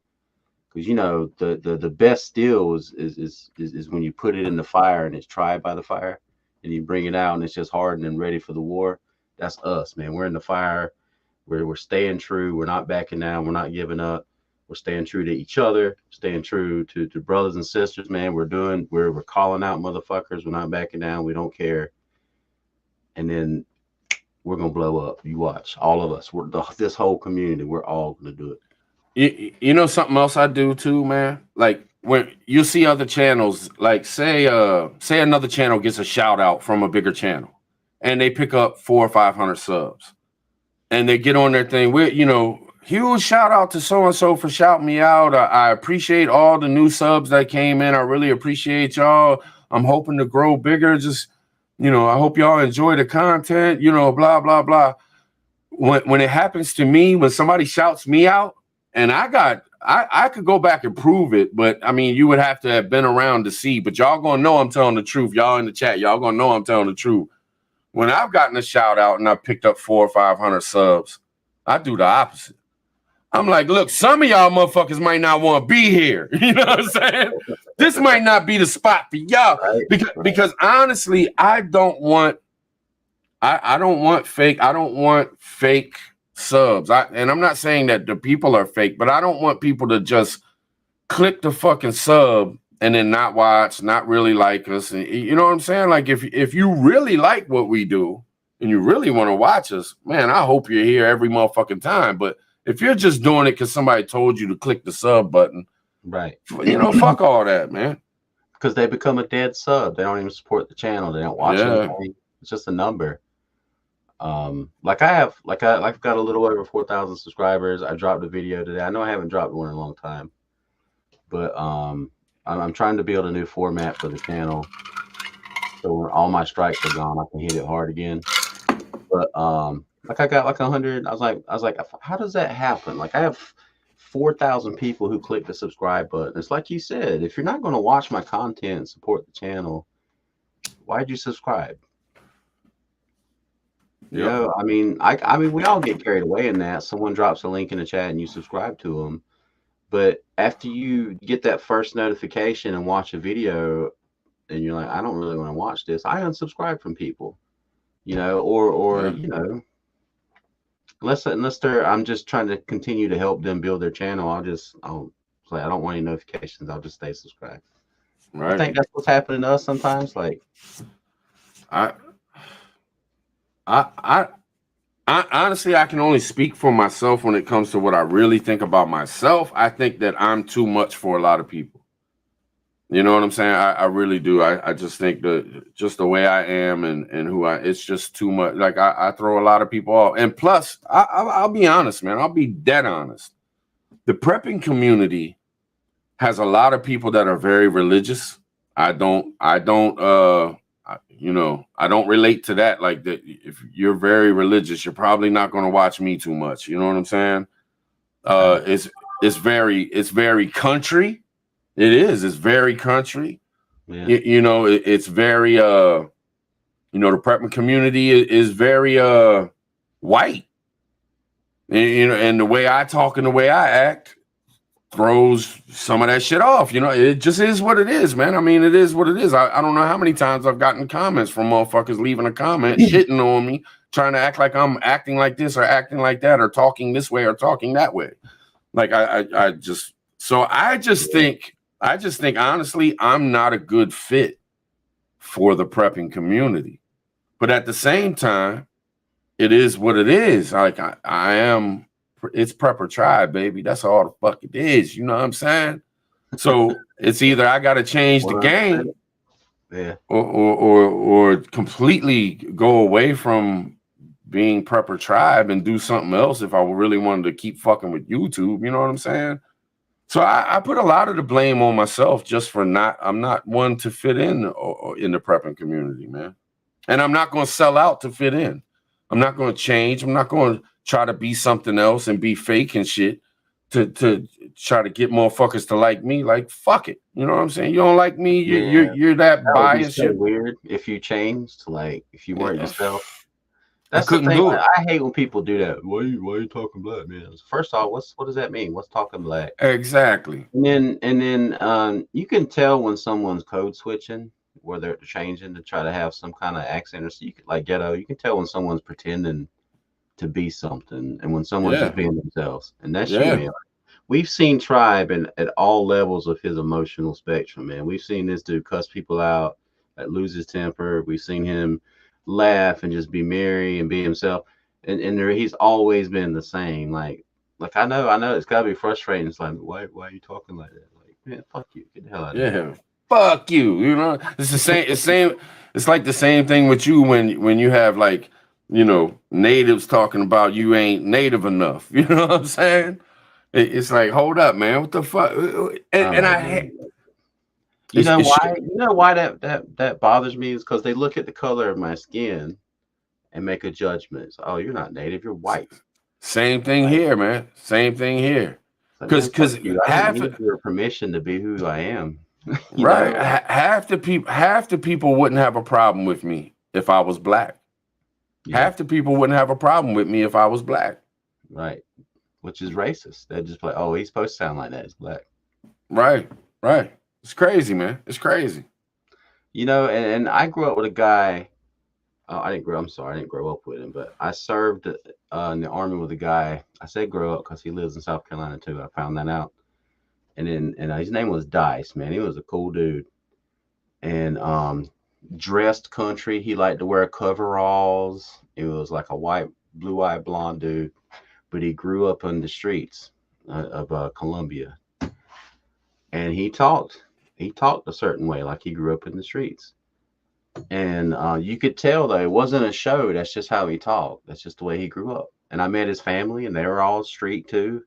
because you know the best steel is when you put it in the fire and it's tried by the fire, and you bring it out and it's just hardened and ready for the war. That's us, man. We're in the fire. We're staying true. We're not backing down. We're not giving up. We're staying true to each other, staying true to brothers and sisters, man. We're calling out motherfuckers. We're not backing down. We don't care. And then we're going to blow up. You watch. All of us. This whole community, we're all going to do it. You know something else I do too, man? Like when you see other channels, like say another channel gets a shout out from a bigger channel and they pick up 400 or 500 subs and they get on their thing. Huge shout out to so-and-so for shouting me out. I appreciate all the new subs that came in. I really appreciate y'all. I'm hoping to grow bigger. Just, I hope y'all enjoy the content, blah, blah, blah. When it happens to me, when somebody shouts me out, and I got I could go back and prove it, but I mean, you would have to have been around to see. But y'all gonna know I'm telling the truth. Y'all in the chat, y'all gonna know I'm telling the truth. When I've gotten a shout out and I picked up 400 or 500 subs, I do the opposite. I'm like, look, some of y'all motherfuckers might not want to be here. You know what I'm saying? This might not be the spot for y'all. Right. Because honestly, I don't want fake subs. And I'm not saying that the people are fake, but I don't want people to just click the fucking sub and then not watch, not really like us. And you know what I'm saying? Like if you really like what we do and you really want to watch us, man, I hope you're here every motherfucking time. But if you're just doing it because somebody told you to click the sub button, right? Fuck all that, man. Because they become a dead sub. They don't even support the channel. They don't watch anything. It's just a number. Like I've got a little over 4,000 subscribers. I dropped a video today. I know I haven't dropped one in a long time, but I'm trying to build a new format for the channel. So when all my strikes are gone, I can hit it hard again. But like I got like 100. I was like, how does that happen? Like I have 4,000 people who click the subscribe button. It's like you said, if you're not going to watch my content and support the channel, why'd you subscribe? You know, I mean, we all get carried away in that. Someone drops a link in the chat and you subscribe to them. But after you get that first notification and watch a video and you're like, I don't really want to watch this, I unsubscribe from people, you know, or you know, unless I'm just trying to continue to help them build their channel, I'll say, I don't want any notifications. I'll just stay subscribed. Right. I think that's what's happening to us sometimes. Like, I honestly, I can only speak for myself when it comes to what I really think about myself. I think that I'm too much for a lot of people. You know what I'm saying? I really do. I just think that just the way I am and who it's just too much. Like I throw a lot of people off. And plus, I'll be honest, man. I'll be dead honest. The prepping community has a lot of people that are very religious. I don't relate to that. Like that, if you're very religious, you're probably not going to watch me too much. You know what I'm saying? It's very country. It is. It's very country. Yeah. It's very. The prepping community is very white. And the way I talk and the way I act throws some of that shit off. It just is what it is, man. I mean, it is what it is. I don't know how many times I've gotten comments from motherfuckers leaving a comment shitting on me, trying to act like I'm acting like this or acting like that or talking this way or talking that way. Like I just think honestly, I'm not a good fit for the prepping community. But at the same time, it is what it is. Like I am. It's Prepper Tribe, baby. That's all the fuck it is. You know what I'm saying? So it's either I got to change the game, or completely go away from being Prepper Tribe and do something else if I really wanted to keep fucking with YouTube. You know what I'm saying? So I put a lot of the blame on myself just for I'm not one to fit in the prepping community, man. And I'm not going to sell out to fit in. I'm not going to change. I'm not going to try to be something else and be fake and shit to try to get motherfuckers to like me. Like, fuck it. You know what I'm saying? You don't like me. You're that biased. That would be so weird if you changed, like if you weren't yourself. That's the thing. Like, I hate when people do that. Why are you talking black, man? First off, what does that mean? What's talking black? Exactly. And then you can tell when someone's code switching, where they're changing to try to have some kind of accent, or so you could, like ghetto. You can tell when someone's pretending to be something and when someone's just being themselves. And that's you, man. We've seen Tribe at all levels of his emotional spectrum, man. We've seen this dude cuss people out, like lose his temper. We've seen him laugh and just be merry and be himself. And he's always been the same. Like I know it's gotta be frustrating. It's like, why are you talking like that? Like, man, fuck you. Get the hell out of here. Fuck you. You know, it's the same. It's like the same thing with you when you have like, natives talking about you ain't native enough. You know what I'm saying? It's like, hold up, man. What the fuck? And I hate. You know why that bothers me is because they look at the color of my skin and make a judgment. So, oh, you're not native. You're white. Same thing here, man. Same thing here. Like, Because man, fuck you. I half didn't need your permission to be who I am. You right, know? half the people wouldn't have a problem with me if I was black. Yeah, Half the people wouldn't have a problem with me if I was black. right. Which is racist. They're just like, oh, he's supposed to sound like that. He's black. Right, right. It's crazy, man. It's crazy. You know, and I grew up with a guy. I didn't grow. I'm sorry, I didn't grow up with him, but I served in the army with a guy. I said grow up because he lives in South Carolina too. I found that out. And then his name was Dice. Man, he was a cool dude. And dressed country. He liked to wear coveralls. It was like a white, blue-eyed blonde dude, but he grew up on the streets of Columbia. And he talked a certain way, like he grew up in the streets. And you could tell, though, it wasn't a show. That's just how he talked. That's just the way he grew up. And I met his family, and they were all street too.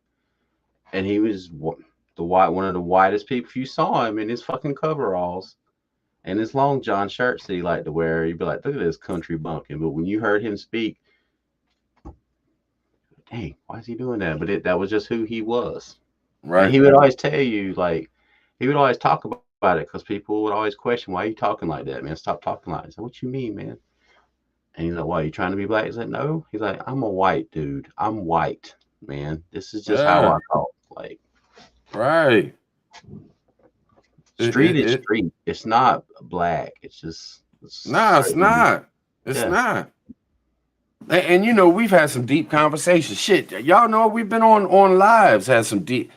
And he was one of the whitest people. If you saw him in his fucking coveralls and his long john shirts that he liked to wear, you'd be like, look at this country bumpkin. But when you heard him speak, dang, why is he doing that? But that was just who he was. Right. And he would always tell you, like, he would always talk about it because people would always question, why are you talking like that, man? Stop talking like that. I said, what you mean, man? And he's like, why, are you trying to be black? He's like, no. He's like, I'm a white dude. I'm white, man. This is just how I talk. Like, right. Street is street. It's not black. It's just. It's not. It's not. And you know, we've had some deep conversations. Shit, y'all know we've been on lives, had some deep.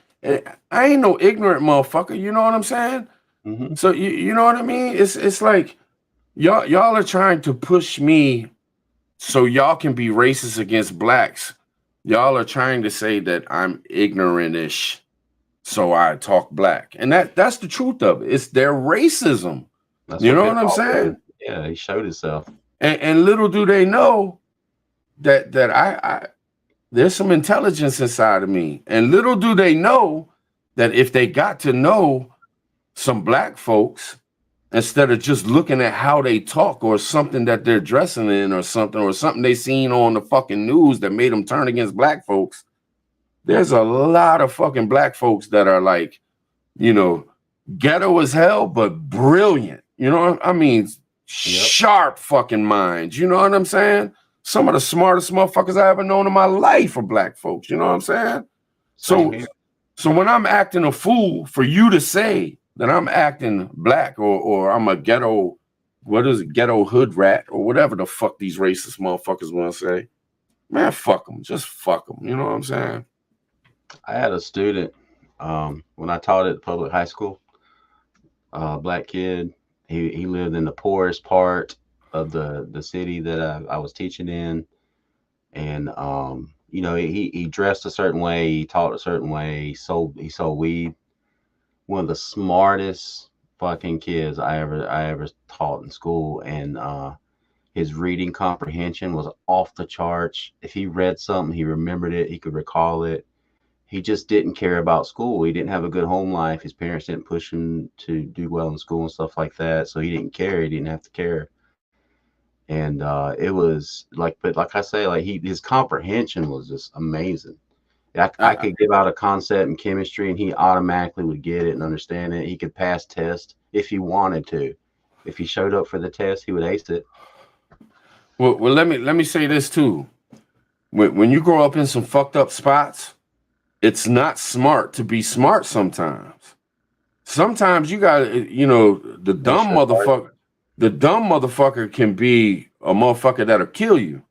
I ain't no ignorant motherfucker. You know what I'm saying? Mm-hmm. So you know what I mean? It's like y'all are trying to push me so y'all can be racist against blacks. Y'all are trying to say that I'm ignorant-ish, so I talk black, and that's the truth of it. It's their racism. You know what I'm saying? Yeah, he showed himself. And little do they know that I there's some intelligence inside of me, and little do they know that if they got to know some black folks, instead of just looking at how they talk or something that they're dressing in or something they seen on the fucking news that made them turn against black folks, there's a lot of fucking black folks that are like, you know, ghetto as hell, but brilliant. You know, I mean, sharp fucking minds. You know what I'm saying? Some of the smartest motherfuckers I ever known in my life are black folks. You know what I'm saying? So when I'm acting a fool, for you to say that I'm acting black or I'm a ghetto, ghetto hood rat or whatever the fuck these racist motherfuckers want to say, man, fuck them. Just fuck them. You know what I'm saying? I had a student when I taught at public high school, black kid. He lived in the poorest part of the city that I was teaching in, and you know, he dressed a certain way, he talked a certain way, he sold weed. One of the smartest fucking kids I ever taught in school, and his reading comprehension was off the charts. If he read something, he remembered it, he could recall it. He just didn't care about school. He didn't have a good home life. His parents didn't push him to do well in school and stuff like that. So he didn't care. He didn't have to care. And it was like, but like I say, like his comprehension was just amazing. I could give out a concept in chemistry and he automatically would get it and understand it. He could pass tests if he wanted to. If he showed up for the test, he would ace it. Well, let me say this too. When you grow up in some fucked up spots, it's not smart to be smart sometimes. Sometimes you got, you know, the dumb motherfucker can be a motherfucker that'll kill you.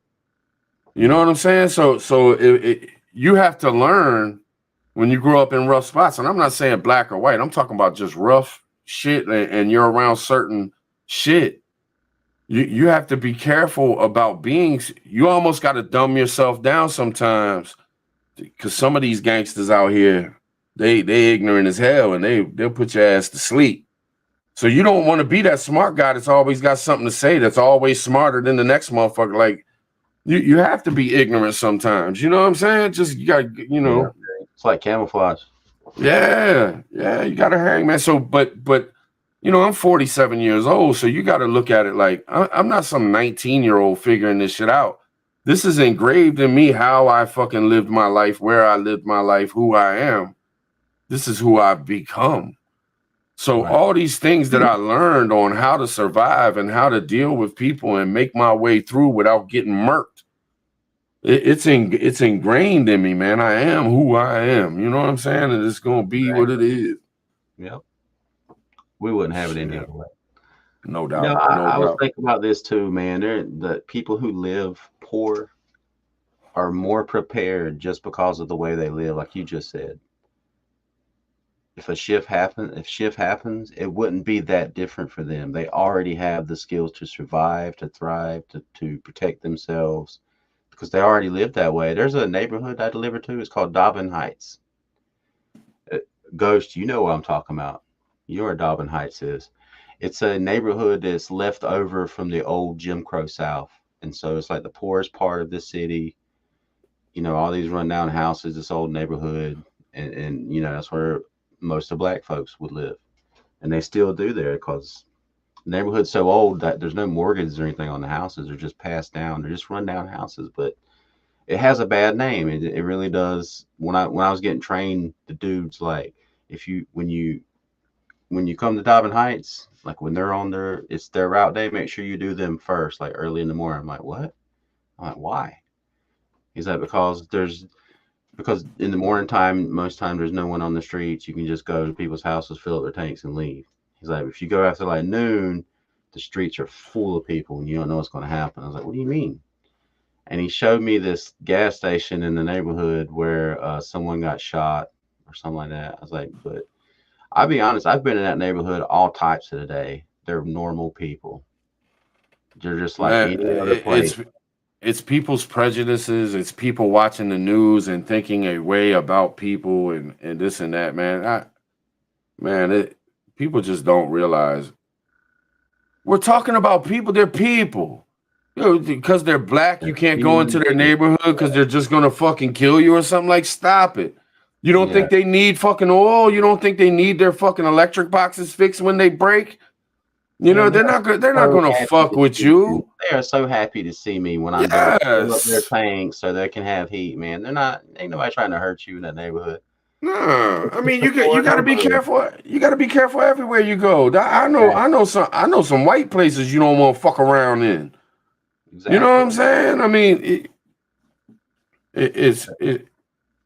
You know what I'm saying? So you have to learn when you grow up in rough spots. And I'm not saying black or white. I'm talking about just rough shit and you're around certain shit. You have to be careful about being, you almost got to dumb yourself down sometimes. Because some of these gangsters out here, they ignorant as hell, and they'll put your ass to sleep. So you don't want to be that smart guy that's always got something to say, that's always smarter than the next motherfucker. Like you have to be ignorant sometimes. You know what I'm saying? Just you got, you know, yeah, it's like camouflage. Yeah, you got to hang, man. So, but you know, I'm 47 years old, so you got to look at it like I'm not some 19-year-old figuring this shit out. This is engraved in me how I fucking lived my life, where I lived my life, who I am. this is who I've become. So Right. all these things that I learned on how to survive and how to deal with people and make my way through without getting murked, it's ingrained in me, man. I am who I am. You know what I'm saying? And it's gonna be what it is. Yep. We wouldn't have it any Shit. other way. No You doubt. know, No I was doubt. thinking about this too, man. The people who live poor are more prepared just because of the way they live, like you just said. If shift happens, it wouldn't be that different for them. They already have the skills to survive, to thrive, to protect themselves because they already live that way. There's a neighborhood I deliver to. It's called Dobbin Heights. Ghost, you know what I'm talking about. You know where Dobbin Heights is. It's a neighborhood that's left over from the old Jim Crow South. And so it's like the poorest part of the city. You know, all these rundown houses, this old neighborhood. And you know, that's where most of black folks would live. And they still do there because the neighborhood's so old that there's no mortgages or anything on the houses. They're just passed down. They're just rundown houses. But it has a bad name. It really does. When I was getting trained, the dudes like if you when you come to Dobbin Heights, like when they're on it's their route day, make sure you do them first, like early in the morning. I'm like, what? I'm like, why? He's like, because in the morning time, most times there's no one on the streets. You can just go to people's houses, fill up their tanks, and leave. He's like, if you go after like noon, the streets are full of people and you don't know what's going to happen. I was like, what do you mean? And he showed me this gas station in the neighborhood where someone got shot or something like that. I was like, but I'll be honest, I've been in that neighborhood all types of the day. They're normal people. They're just like Man, any other place. it's people's prejudices. It's people watching the news and thinking a way about people and this and that, man. People just don't realize we're talking about people. They're people. You know, because they're black, you can't go into their neighborhood because they're just gonna fucking kill you or something. Like, stop it. You don't think they need fucking oil? You don't think they need their fucking electric boxes fixed when they break? You know, they're not gonna fuck with you. They are so happy to see me when I'm there. Fill up their tanks so they can have heat, man. Ain't nobody trying to hurt you in that neighborhood. No, I mean you got to be careful. You got to be careful everywhere you go. I know some white places you don't want to fuck around in. Exactly. You know what I'm saying? I mean,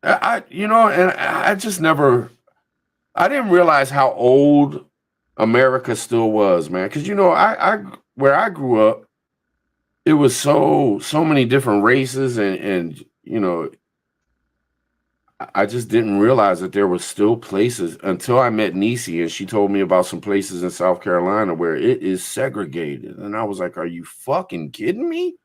I just never. I didn't realize how old America still was, man. Because I where I grew up, it was so many different races and I just didn't realize that there were still places until I met Niecy and she told me about some places in South Carolina where it is segregated. And I was like, are you fucking kidding me?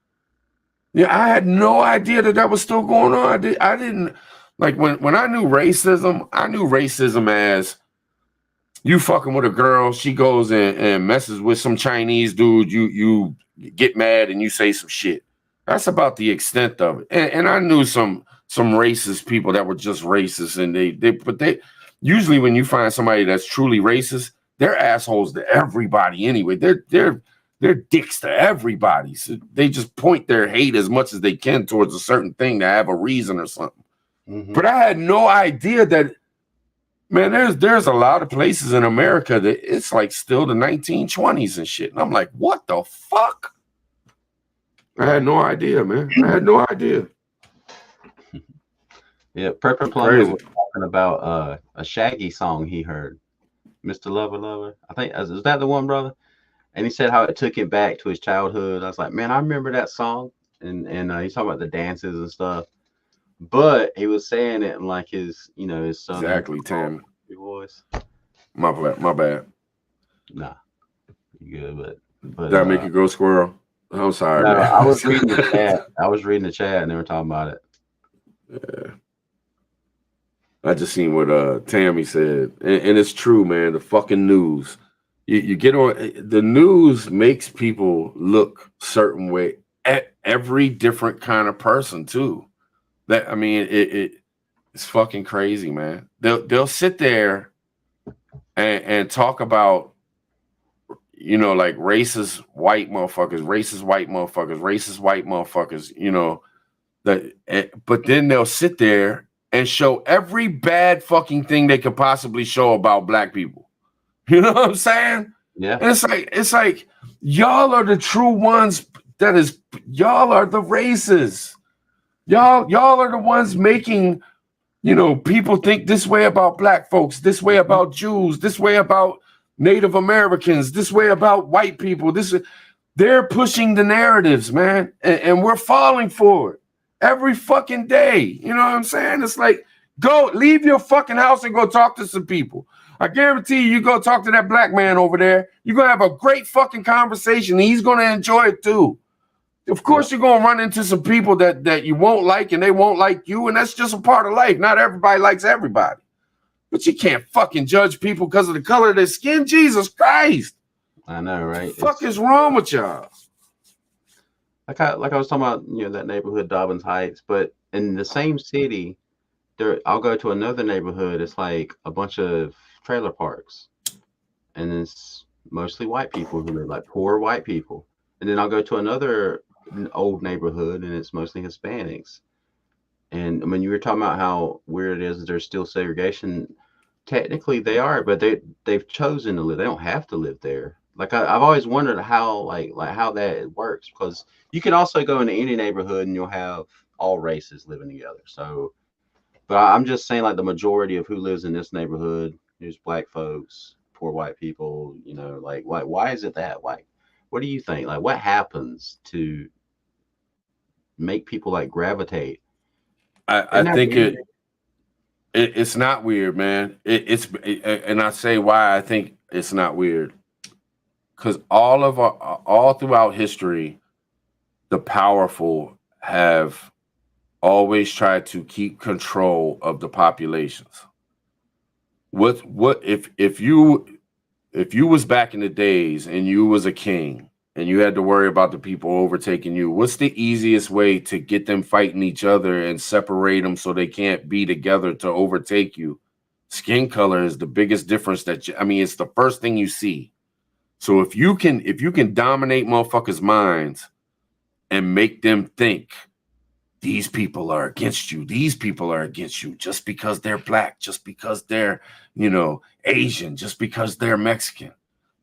Yeah, I had no idea that was still going on. I didn't like when I knew racism as you fucking with a girl, she goes and messes with some Chinese dude, you get mad and you say some shit. That's about the extent of it. And I knew some racist people that were just racist, and they usually when you find somebody that's truly racist, they're assholes to everybody anyway. They're dicks to everybody. So they just point their hate as much as they can towards a certain thing to have a reason or something. Mm-hmm. But I had no idea that, man, there's a lot of places in America that it's like still the 1920s and shit. And I'm like, what the fuck? I had no idea, man. I had no idea. Yeah, Purple Plumber was talking about a Shaggy song he heard, Mr. Lover Lover. I think is that the one, brother? And he said how it took him back to his childhood. I was like, man, I remember that song. And he's talking about the dances and stuff. But he was saying it in like his son. Exactly, Tim. Voice. My bad. Nah, you good, but did I make you go squirrel? I'm sorry. No, man. I was reading the chat. And they were talking about it. Yeah. I just seen what Tammy said, and it's true, man. The fucking news, you get on the news makes people look certain way at every different kind of person too. That I mean, it's fucking crazy, man. They'll sit there and talk about like racist white motherfuckers, but then they'll sit there and show every bad fucking thing they could possibly show about black people. You know what I'm saying? Yeah. And it's like y'all are the true ones. Y'all are the racists. Y'all are the ones making, people think this way about black folks, this way about Jews, this way about Native Americans, this way about white people. They're pushing the narratives, man, and we're falling for it every fucking day. You know what I'm saying? It's like, go leave your fucking house and go talk to some people. I guarantee you go talk to that black man over there. You're going to have a great fucking conversation. And he's going to enjoy it too. Of course, you're going to run into some people that you won't like and they won't like you. And that's just a part of life. Not everybody likes everybody. But you can't fucking judge people because of the color of their skin. Jesus Christ. I know, right? What the fuck is wrong with y'all? Like I was talking about, that neighborhood, Dobbins Heights, but in the same city, I'll go to another neighborhood. It's like a bunch of trailer parks, and it's mostly white people who live, like poor white people. And then I'll go to another old neighborhood, and it's mostly Hispanics. And when you were talking about how weird it is that there's still segregation, technically they are, but they've chosen to live. They don't have to live there. Like I've always wondered how like how that works, because you can also go into any neighborhood and you'll have all races living together. So, but I'm just saying, like, the majority of who lives in this neighborhood, there's black folks, poor white people, like why is it that? Like, what do you think? Like, what happens to make people like gravitate? I think it's not weird, man. And I say why I think it's not weird. Because all throughout history, the powerful have always tried to keep control of the populations. What if you was back in the days and you was a king and you had to worry about the people overtaking you, what's the easiest way to get them fighting each other and separate them so they can't be together to overtake you? Skin color is the biggest difference it's the first thing you see. So if you can dominate motherfuckers' minds and make them think these people are against you, just because they're black, just because they're, Asian, just because they're Mexican.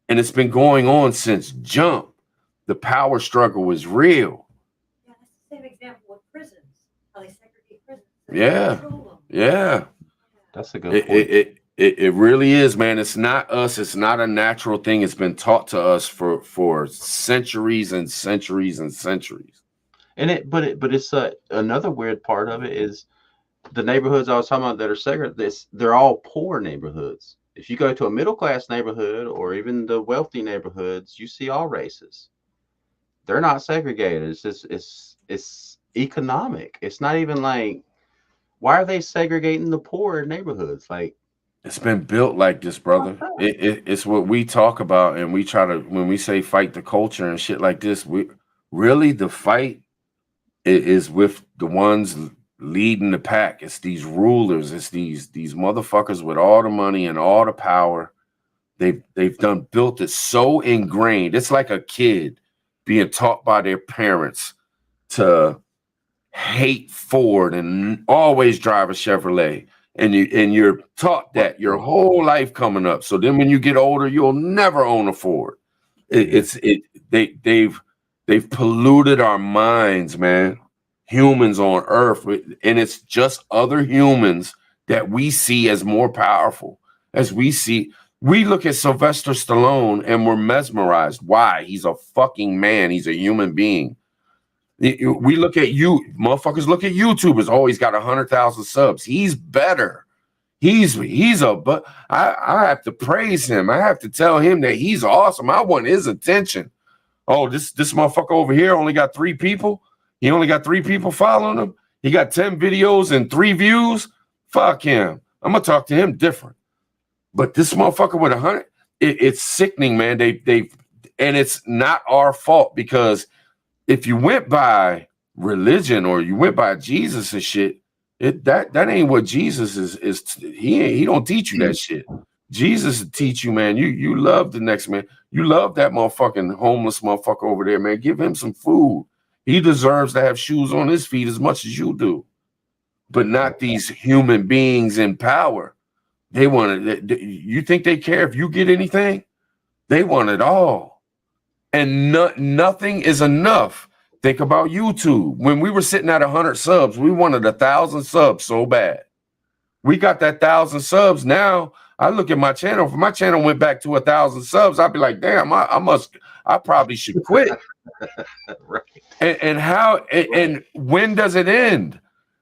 And it's been going on since jump. The power struggle is real. Yeah, that's the same example with prisons. How they segregate prisons. Yeah. That's a good point. It really is, man. It's not us. It's not a natural thing. It's been taught to us for centuries and centuries and centuries. And it's another weird part of it is the neighborhoods I was talking about that are segregated. They're all poor neighborhoods. If you go to a middle class neighborhood or even the wealthy neighborhoods, you see all races. They're not segregated. It's just it's economic. It's not even like, why are they segregating the poor neighborhoods? Like, it's been built like this, brother. It's what we talk about, and we try to, when we say fight the culture and shit like this, the fight is with the ones leading the pack. It's these rulers. It's these motherfuckers with all the money and all the power. They've built it so ingrained. It's like a kid being taught by their parents to hate Ford and always drive a Chevrolet. And you're taught that your whole life coming up. So then when you get older, you'll never own a Ford. They've polluted our minds, man. Humans on Earth, and it's just other humans that we see as more powerful. We look at Sylvester Stallone and we're mesmerized. Why? He's a fucking man. He's a human being. We look at motherfuckers look at YouTubers. Oh, he's got 100,000 subs. He's better. But I have to praise him. I have to tell him that he's awesome. I want his attention. Oh, this motherfucker over here only got 3 people. He only got 3 people following him. He got 10 videos and 3 views. Fuck him. I'm gonna talk to him different. But this motherfucker with 100, it's sickening, man. And it's not our fault, because if you went by religion or you went by Jesus and shit, that ain't what Jesus is. He don't teach you that shit. Jesus will teach you, man. You love the next man. You love that motherfucking homeless motherfucker over there, man. Give him some food. He deserves to have shoes on his feet as much as you do. but not these human beings in power. They want it. You think they care if you get anything? They want it all. And nothing is enough. Think about YouTube. When we were sitting at 100 subs, we wanted 1,000 subs so bad. We got that 1,000 subs. Now I look at my channel. If my channel went back to 1,000 subs, I'd be like, damn, I probably should quit. Right. And when does it end?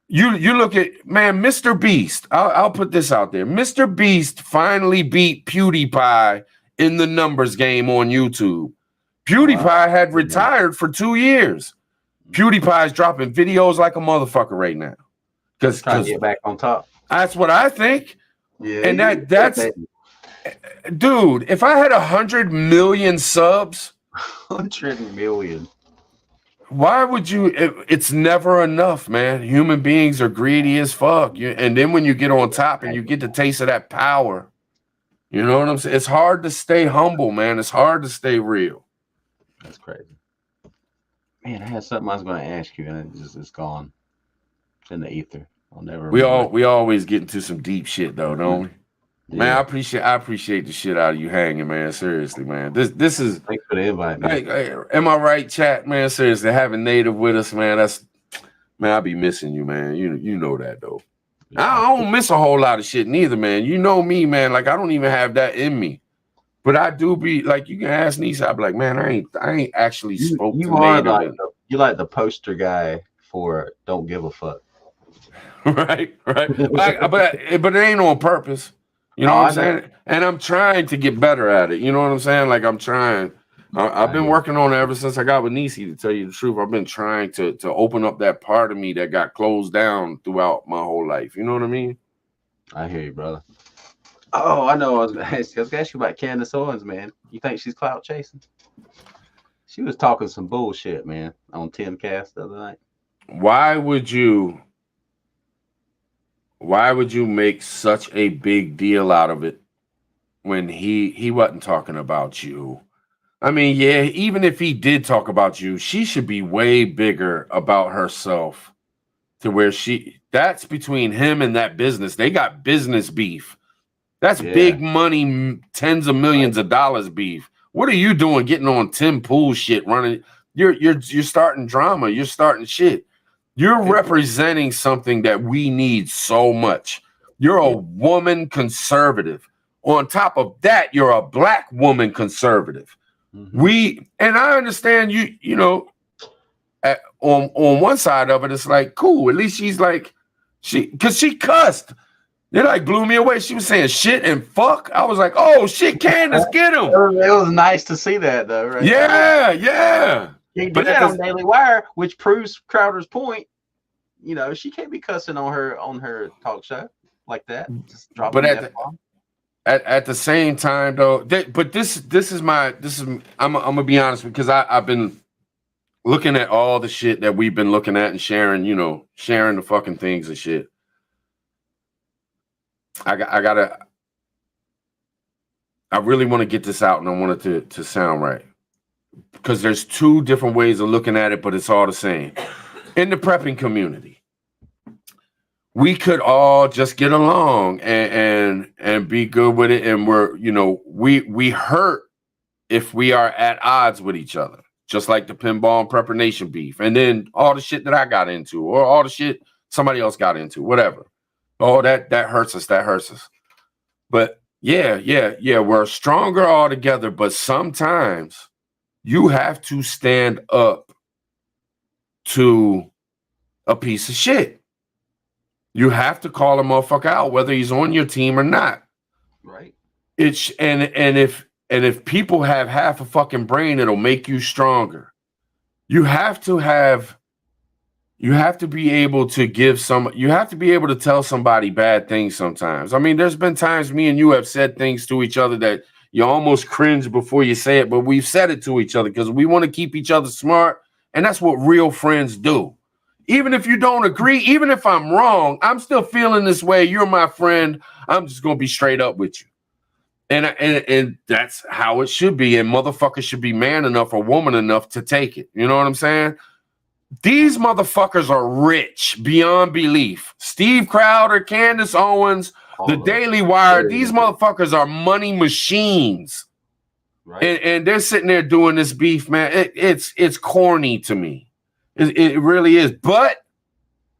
You look at, man, Mr. Beast. I'll put this out there. Mr. Beast finally beat PewDiePie in the numbers game on YouTube. PewDiePie had retired for 2 years. PewDiePie's dropping videos like a motherfucker right now. Trying to get back on top. That's what I think. Yeah. And that's dude, if I had 100 million subs, 100 million. why would you? It's never enough, man. Human beings are greedy as fuck. And then when you get on top and you get the taste of that power, you know what I'm saying? It's hard to stay humble, man. It's hard to stay real. That's crazy. Man, I had something I was going to ask you, and it's gone. It's in the ether. I'll never. We always get into some deep shit though, don't we? Yeah. Man, I appreciate the shit out of you hanging, man. Seriously, man. This is. Thanks for the invite, man. Hey, am I right, chat, man? Seriously, having Native with us, man. Man, I'll be missing you, man. You know that though. I don't miss a whole lot of shit neither, man. You know me, man. Like I don't even have that in me. But I do be like, you can ask Nisa. I'll be like, man, I ain't actually spoke to Native. You like the poster guy for don't give a fuck. right. But it ain't on purpose. You know what I'm saying? And I'm trying to get better at it. You know what I'm saying? Like I'm trying. I've been working on it ever since I got with Nisi, to tell you the truth. I've been trying to open up that part of me that got closed down throughout my whole life. You know what I mean? I hear you, brother. Oh, I know. I was gonna ask you about Candace Owens, man. You think she's clout chasing? She was talking some bullshit, man, on Timcast the other night. Why would you make such a big deal out of it when he wasn't talking about you? I mean, yeah, even if he did talk about you, she should be way bigger about herself to where that's between him and that business. They got business beef. That's big money, tens of millions of dollars beef. What are you doing getting on Tim Pool shit running? You're starting drama. You're starting shit. You're representing something that we need so much. You're a woman conservative. On top of that, you're a black woman conservative. Mm-hmm. And I understand you know, on one side of it, it's like, cool. At least she's like, because she cussed. It like blew me away. She was saying shit and fuck. I was like, oh shit, Candace, get him. It was nice to see that though, right? Yeah. You do that on Daily Wire, which proves Crowder's point. You know, she can't be cussing on her talk show like that. Just dropping that bomb. At the same time though, I'm gonna be honest, because I've been looking at all the shit that we've been looking at and sharing the fucking things and shit. I really want to get this out, and I want it to sound right, because there's two different ways of looking at it, but it's all the same. In the prepping community, we could all just get along and be good with it, and we hurt if we are at odds with each other, just like the Pinball and Prepper Nation beef, and then all the shit that I got into, or all the shit somebody else got into, whatever. Oh, that hurts us. That hurts us. But yeah, we're stronger all together. But sometimes you have to stand up to a piece of shit. You have to call a motherfucker out, whether he's on your team or not. Right. And if people have half a fucking brain, it'll make you stronger. You have to be able to be able to tell somebody bad things sometimes. I mean, there's been times me and you have said things to each other that you almost cringe before you say it, but we've said it to each other because we want to keep each other smart. And that's what real friends do. Even if you don't agree, even if I'm wrong, I'm still feeling this way. You're my friend. I'm just going to be straight up with you. And that's how it should be. And motherfuckers should be man enough or woman enough to take it. You know what I'm saying? These motherfuckers are rich beyond belief. Steve Crowder, Candace Owens, All the of them. Daily Wire. Very These rich. motherfuckers are money machines. Right. And they're sitting there doing this beef, man. It's corny to me. It really is. But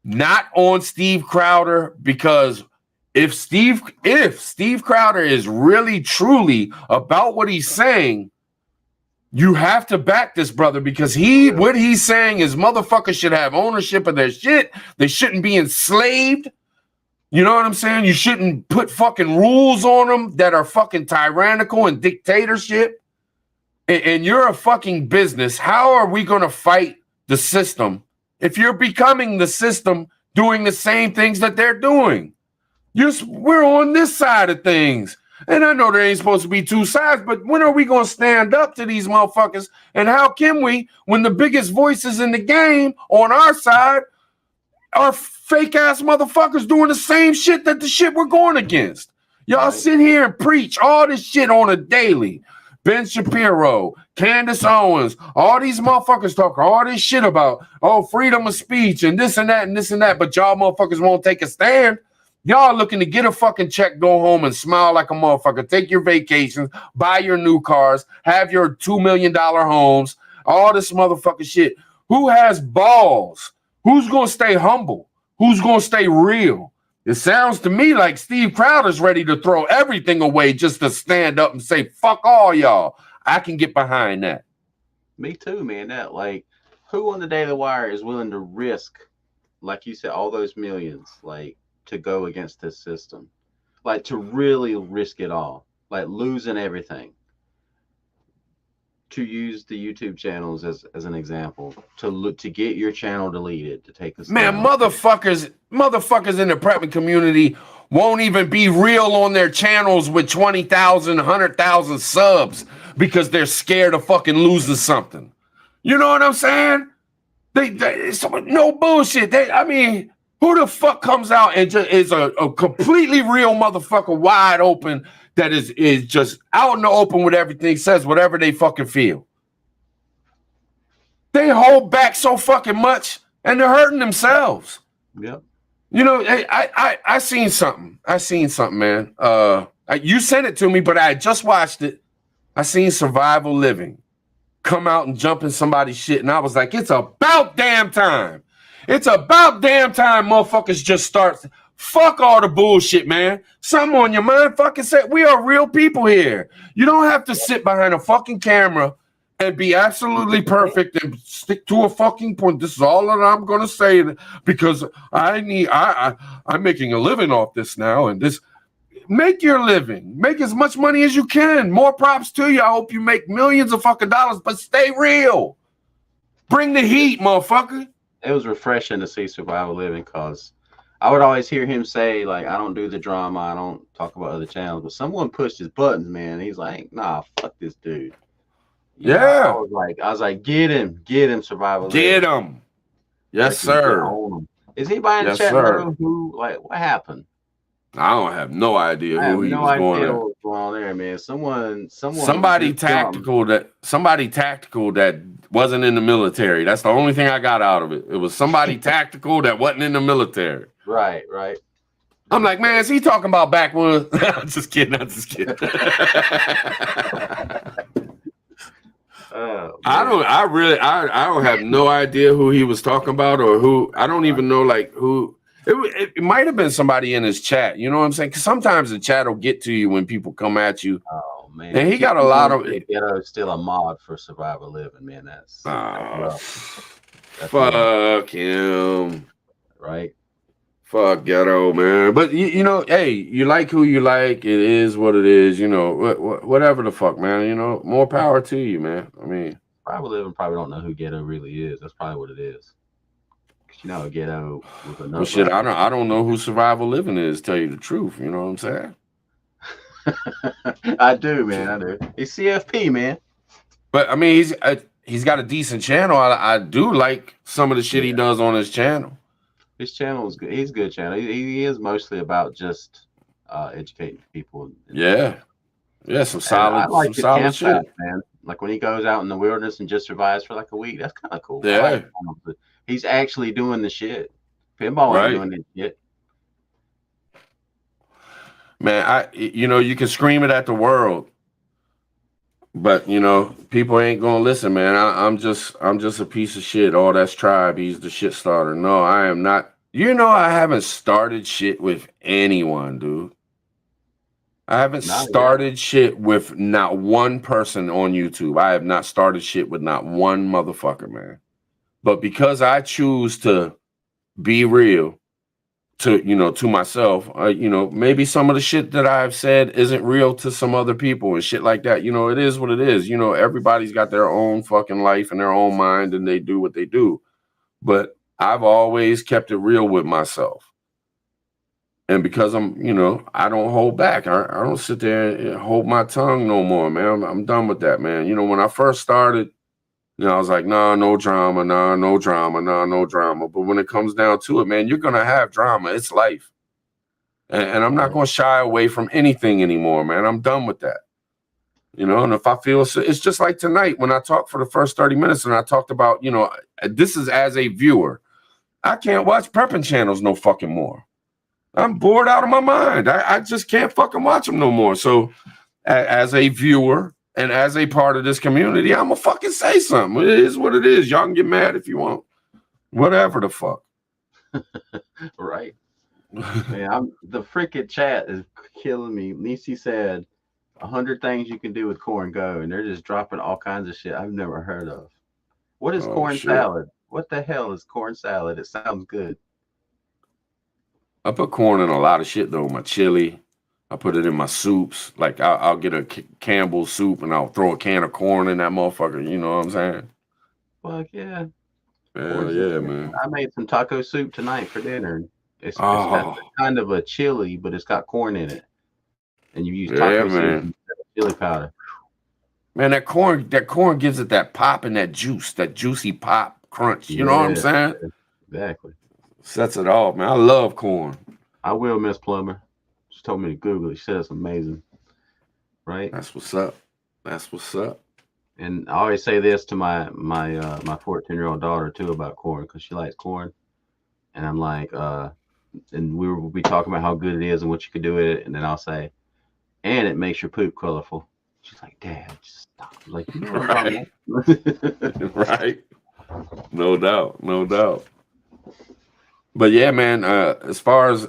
not on Steve Crowder, because if Steve Crowder is really truly about what he's saying, you have to back this brother, because what he's saying is motherfuckers should have ownership of their shit. They shouldn't be enslaved. You know what I'm saying? You shouldn't put fucking rules on them that are fucking tyrannical and dictatorship. And you're a fucking business. How are we going to fight the system if you're becoming the system doing the same things that they're doing? We're on this side of things. And I know there ain't supposed to be two sides, but when are we going to stand up to these motherfuckers? And how can we, when the biggest voices in the game on our side are fake ass motherfuckers doing the same shit that the shit we're going against? Y'all sit here and preach all this shit on a daily. Ben Shapiro, Candace Owens, all these motherfuckers talk all this shit about, freedom of speech and this and that and this and that, but y'all motherfuckers won't take a stand. Y'all looking to get a fucking check, go home and smile like a motherfucker, take your vacations, buy your new cars, have your $2 million homes, all this motherfucking shit. Who has balls? Who's going to stay humble? Who's going to stay real? It sounds to me like Steve Crowder's ready to throw everything away just to stand up and say, fuck all y'all. I can get behind that. Me too, man. That, like, who on the Daily Wire is willing to risk, like you said, all those millions, like, to go against this system? Like, to really risk it all, like losing everything, to use the YouTube channels as an example, to get your channel deleted, to take this. Man, motherfuckers in the prepping community won't even be real on their channels with 20,000, 100,000 subs because they're scared of fucking losing something. You know what I'm saying? No bullshit. Who the fuck comes out and just is a completely real motherfucker, wide open, that is just out in the open with everything, says whatever they fucking feel? They hold back so fucking much and they're hurting themselves. Yep. You know, I seen something. Man. You sent it to me, but I just watched it. I seen Survival Living come out and jump in somebody's shit, and I was like, it's about damn time. It's about damn time motherfuckers just start. Fuck all the bullshit, man. Something on your mind, fucking say, we are real people here. You don't have to sit behind a fucking camera and be absolutely perfect and stick to a fucking point. This is all that I'm going to say, because I'm making a living off this now, and this. Make your living. Make as much money as you can. More props to you. I hope you make millions of fucking dollars, but stay real. Bring the heat, motherfucker. It was refreshing to see Survival Living, because I would always hear him say, like, I don't do the drama, I don't talk about other channels, but someone pushed his buttons, man. He's like, nah, fuck this dude. You know, I was like, get him, Survival Living. Get him. Yes, sir. Is anybody in the chat room who, like, what happened? I don't have no idea who he was going at. What was going on there, man. Somebody tactical that wasn't in the military. That's the only thing I got out of it. It was somebody tactical that wasn't in the military. Right. I'm like, man, is he talking about backwoods? I'm just kidding. I don't have no idea who he was talking about, or who. I don't even know, like, who. It might have been somebody in his chat. You know what I'm saying? Because sometimes the chat will get to you when people come at you. Oh man! And he got a lot of. Ghetto still a mod for Survival Living, man. That's fuck him. Right. Fuck Ghetto, man. But you know, hey, you like who you like. It is what it is. You know, whatever the fuck, man. You know, more power to you, man. I mean, Survival Living probably don't know who Ghetto really is. That's probably what it is. You know, Ghetto. Well, shit, I don't know who Survival Living is. Tell you the truth, you know what I'm saying? I do, man. I do. He's CFP, man. But I mean, he's got a decent channel. I do like some of the shit he does on his channel. His channel is good. He's a good channel. He is mostly about educating people. Yeah, some solid, shit, man. Like when he goes out in the wilderness and just survives for like a week. That's kind of cool. Yeah. He's actually doing the shit. Pinball Right. ain't doing that shit. Man, you can scream it at the world, but people ain't gonna listen, man. I'm just a piece of shit. All that's Tribe. He's the shit starter. No, I am not. I haven't started shit with anyone, dude. I haven't started shit with not one person on YouTube. I have not started shit with not one motherfucker, man. But because I choose to be real to myself, maybe some of the shit that I've said isn't real to some other people and shit like that. It is what it is. Everybody's got their own fucking life and their own mind and they do what they do. But I've always kept it real with myself. And because I don't hold back. I don't sit there and hold my tongue no more, man. I'm done with that, man. When I first started, I was like, nah, no drama, nah, no drama, nah, no drama. But when it comes down to it, man, you're going to have drama. It's life. And I'm not going to shy away from anything anymore, man. I'm done with that. And if I feel so, it's just like tonight when I talked for the first 30 minutes and I talked about, this is as a viewer. I can't watch prepping channels no fucking more. I'm bored out of my mind. I just can't fucking watch them no more. So as a viewer, and as a part of this community, I'm gonna fucking say something. It is what it is. Y'all can get mad if you want. Whatever the fuck. Right. Man, the freaking chat is killing me. Nisi said 100 things you can do with corn go, and they're just dropping all kinds of shit I've never heard of. What is corn salad? What the hell is corn salad? It sounds good. I put corn in a lot of shit though. My chili. I put it in my soups. Like I'll get a Campbell's soup and I'll throw a can of corn in that motherfucker. You know what I'm saying? Fuck yeah. Hell yeah, man. I made some taco soup tonight for dinner. It's got kind of a chili, but it's got corn in it. And you use taco soup instead of chili powder. Man, that corn gives it that pop and that juice, that juicy pop crunch. You know what I'm saying? Exactly. Sets it off, man. I love corn. I will, Miss Plummer. She told me to Google it. She said it's amazing. Right? That's what's up. That's what's up. And I always say this to my 14-year-old daughter too about corn because she likes corn. And I'm like, and we'll be talking about how good it is and what you could do with it. And then I'll say, and it makes your poop colorful. She's like, Dad, just stop. I'm like, you know what I'm right. Right. No doubt. No doubt. But yeah, man, as far as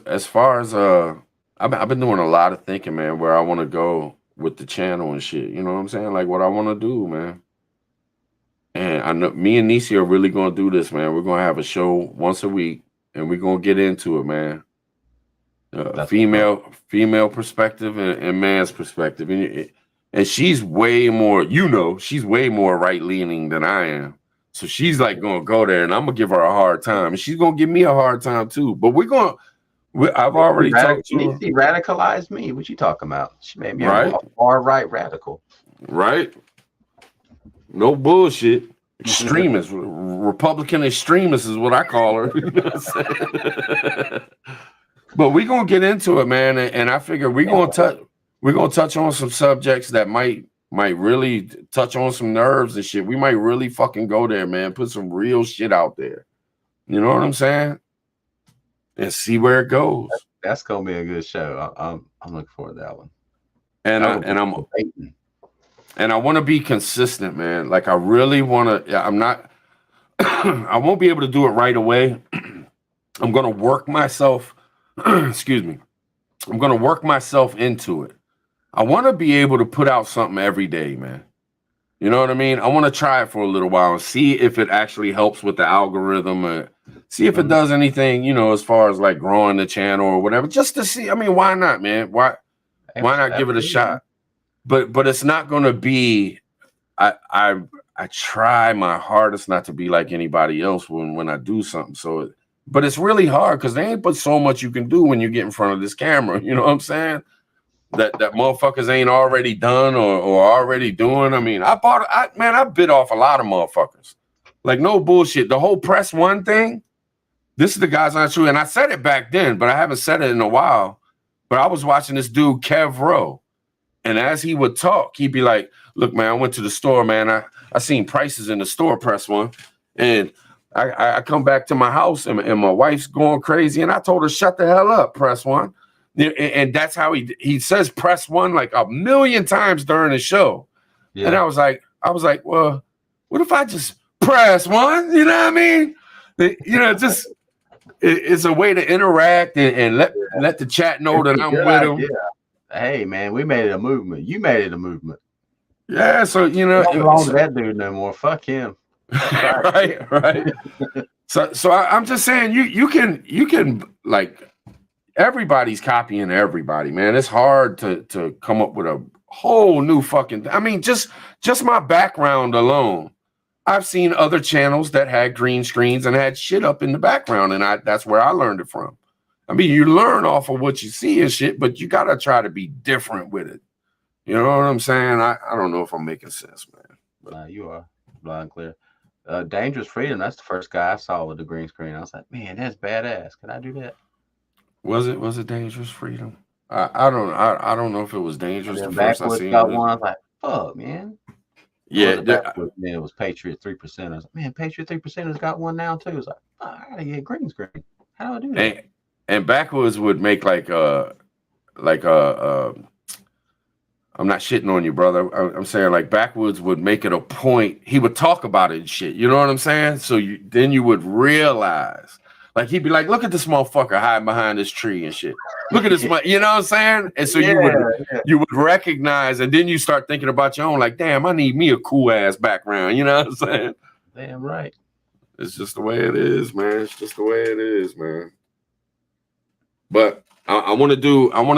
I've been doing a lot of thinking, man, where I want to go with the channel and shit. You know what I'm saying? Like what I want to do, man. And I know me and Nisi are really going to do this, man. We're going to have a show once a week and we're going to get into it, man. Female perspective and man's perspective. And she's way more, she's way more right leaning than I am. So she's like going to go there and I'm going to give her a hard time. And she's going to give me a hard time too. But I've already talked to her. She radicalized me. What you talking about? She made me a far right radical. Right. No bullshit. Extremist. Republican extremist is what I call her. You know what I'm saying? But we're going to get into it, man. And I figure we're going to touch on some subjects that might really touch on some nerves and shit. We might really fucking go there, man. Put some real shit out there. You know what I'm saying? And see where it goes. That's gonna be a good show. I'm looking forward to that one. And I want to be consistent, man. Like I really want to. I'm not. I won't be able to do it right away. I'm gonna work myself. Excuse me. I'm gonna work myself into it. I want to be able to put out something every day, man. You know what I mean? I want to try it for a little while and see if it actually helps with the algorithm or see if it does anything, as far as like growing the channel or whatever, just to see. I mean, why not, man? Why not give it a shot? But it's not going to be, I try my hardest not to be like anybody else when I do something. So, but it's really hard because there ain't but so much you can do when you get in front of this camera. You know what I'm saying? That motherfuckers ain't already done or already doing. I mean, I bit off a lot of motherfuckers. Like no bullshit. The whole press one thing, this is the guy's not true. And I said it back then, but I haven't said it in a while. But I was watching this dude, Kev Rowe. And as he would talk, he'd be like, look, man, I went to the store, man. I seen prices in the store press one. And I come back to my house and my wife's going crazy, and I told her, shut the hell up, press one. And that's how he says press one like a million times during the show. Yeah. And I was like, well, what if I just press one? You know what I mean? You know, just it's a way to interact and let the chat know that I'm with them. Yeah. Hey man, we made it a movement. You made it a movement. Yeah, so you know, Don't belong to that dude no more. Fuck him. right. So I'm just saying you can like everybody's copying everybody, man. It's hard to come up with a whole new fucking. I mean, just my background alone. I've seen other channels that had green screens and had shit up in the background, and that's where I learned it from. I mean, you learn off of what you see and shit, but you gotta try to be different with it. You know what I'm saying? I don't know if I'm making sense, man. Nah, you are loud and clear. Dangerous Freedom, that's the first guy I saw with the green screen. I was like, man, that's badass. Can I do that? Was it Dangerous Freedom? I don't know if it was Dangerous. The first I seen got one. I was like, fuck, man. Yeah, then it was Patriot 3%. I was like, man, Patriot 3% has got one now too. It's like, oh, I gotta get green screen. How do I do that? And Backwoods would make like I'm not shitting on you, brother. I'm saying like Backwoods would make it a point. He would talk about it and shit. You know what I'm saying? So then you would realize, like he'd be like, "Look at this motherfucker hiding behind this tree and shit. Look at this, you know what I'm saying?" And so you would recognize, and then you start thinking about your own. Like, damn, I need me a cool ass background. You know what I'm saying? Damn right. It's just the way it is, man. It's just the way it is, man. But I want to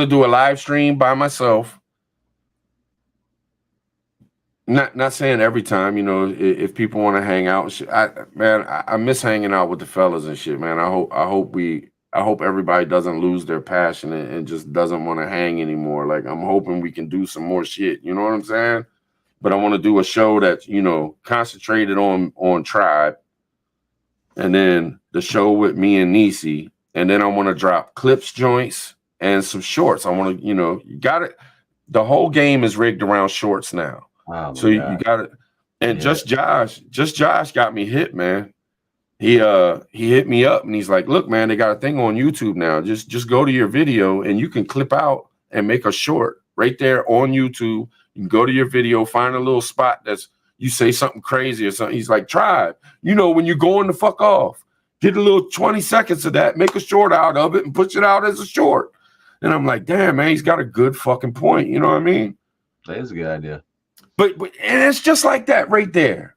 do a live stream by myself. Not saying every time, you know, if people want to hang out and shit. I miss hanging out with the fellas and shit, man. I hope everybody doesn't lose their passion and just doesn't want to hang anymore. Like I'm hoping we can do some more shit. You know what I'm saying? But I want to do a show that's, you know, concentrated on Tribe, and then the show with me and Nisi, and then I want to drop clips, joints, and some shorts. I want to, you know, you got it. The whole game is rigged around shorts now. Oh, so you got it. And just Josh got me hit, man. He hit me up and he's like, look, man, they got a thing on YouTube now. Just go to your video and you can clip out and make a short right there on YouTube. You can go to your video, find a little spot that's you say something crazy or something. He's like, Tribe, you know, when you're going the fuck off, get a little 20 seconds of that, make a short out of it and push it out as a short. And I'm like, damn, man, he's got a good fucking point. You know what I mean? That is a good idea. But and it's just like that right there.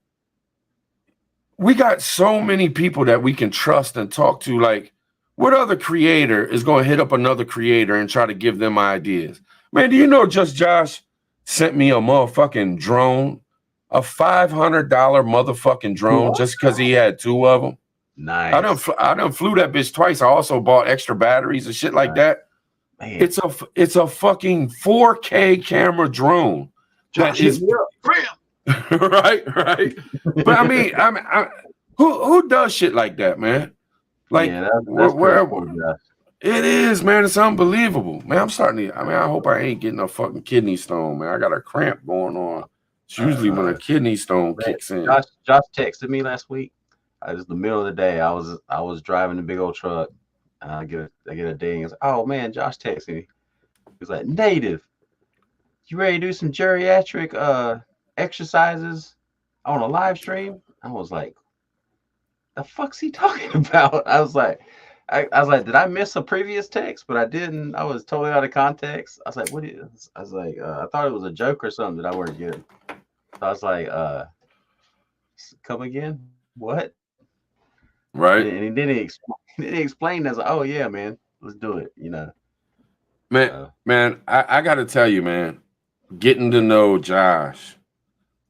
We got so many people that we can trust and talk to. Like, what other creator is going to hit up another creator and try to give them ideas? Man, do you know Just Josh sent me a motherfucking drone, a $500 motherfucking drone, just because he had two of them? Nice. I done flew that bitch twice. I also bought extra batteries and shit like that. Man. It's a fucking 4K camera drone. That is right. But I mean, who does shit like that, man? Like, where it is, man. It's unbelievable, man. I'm starting to. I mean, I hope I ain't getting a fucking kidney stone, man. I got a cramp going on. It's usually when a kidney stone kicks in. Josh texted me last week. It was the middle of the day. I was driving a big old truck, and I get a ding. It's like, oh man, Josh texted me. He was like, Native, you ready to do some geriatric exercises on a live stream? I was like, the fuck's he talking about? I was like, did I miss a previous text? But I didn't. I was totally out of context. I was like, what is? I was like, I thought it was a joke or something that I weren't getting. So I was like, come again? What? Right. And he didn't explain. I was like, oh yeah, man, let's do it. You know, man, I got to tell you, man. Getting to know Josh,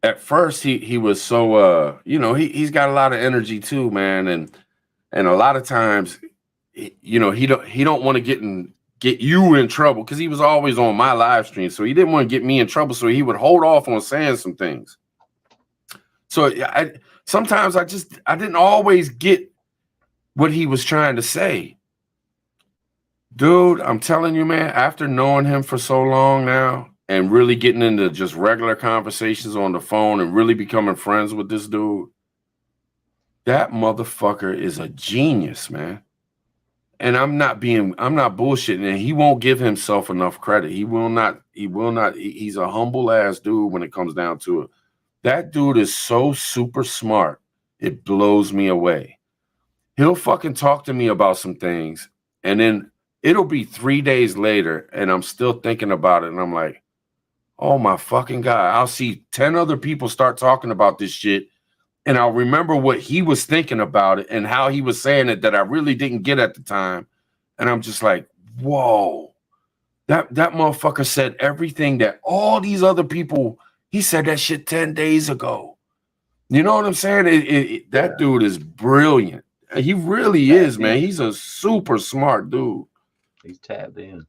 at first he was so you know, he's got a lot of energy too, man, and a lot of times, you know, he don't want to get you in trouble because he was always on my live stream, so he didn't want to get me in trouble, so he would hold off on saying some things. So sometimes I didn't always get what he was trying to say. Dude, I'm telling you, man, after knowing him for so long now, and really getting into just regular conversations on the phone and really becoming friends with this dude, that motherfucker is a genius, man. And I'm not bullshitting, and he won't give himself enough credit. He will not. He's a humble ass dude when it comes down to it. That dude is so super smart. It blows me away. He'll fucking talk to me about some things, and then it'll be 3 days later, and I'm still thinking about it, and I'm like, oh my fucking God. I'll see 10 other people start talking about this shit, and I'll remember what he was thinking about it and how he was saying it that I really didn't get at the time. And I'm just like, whoa, that motherfucker said everything that all these other people, he said that shit 10 days ago. You know what I'm saying? That dude is brilliant. He really is, man. He's a super smart dude. He's tapped in.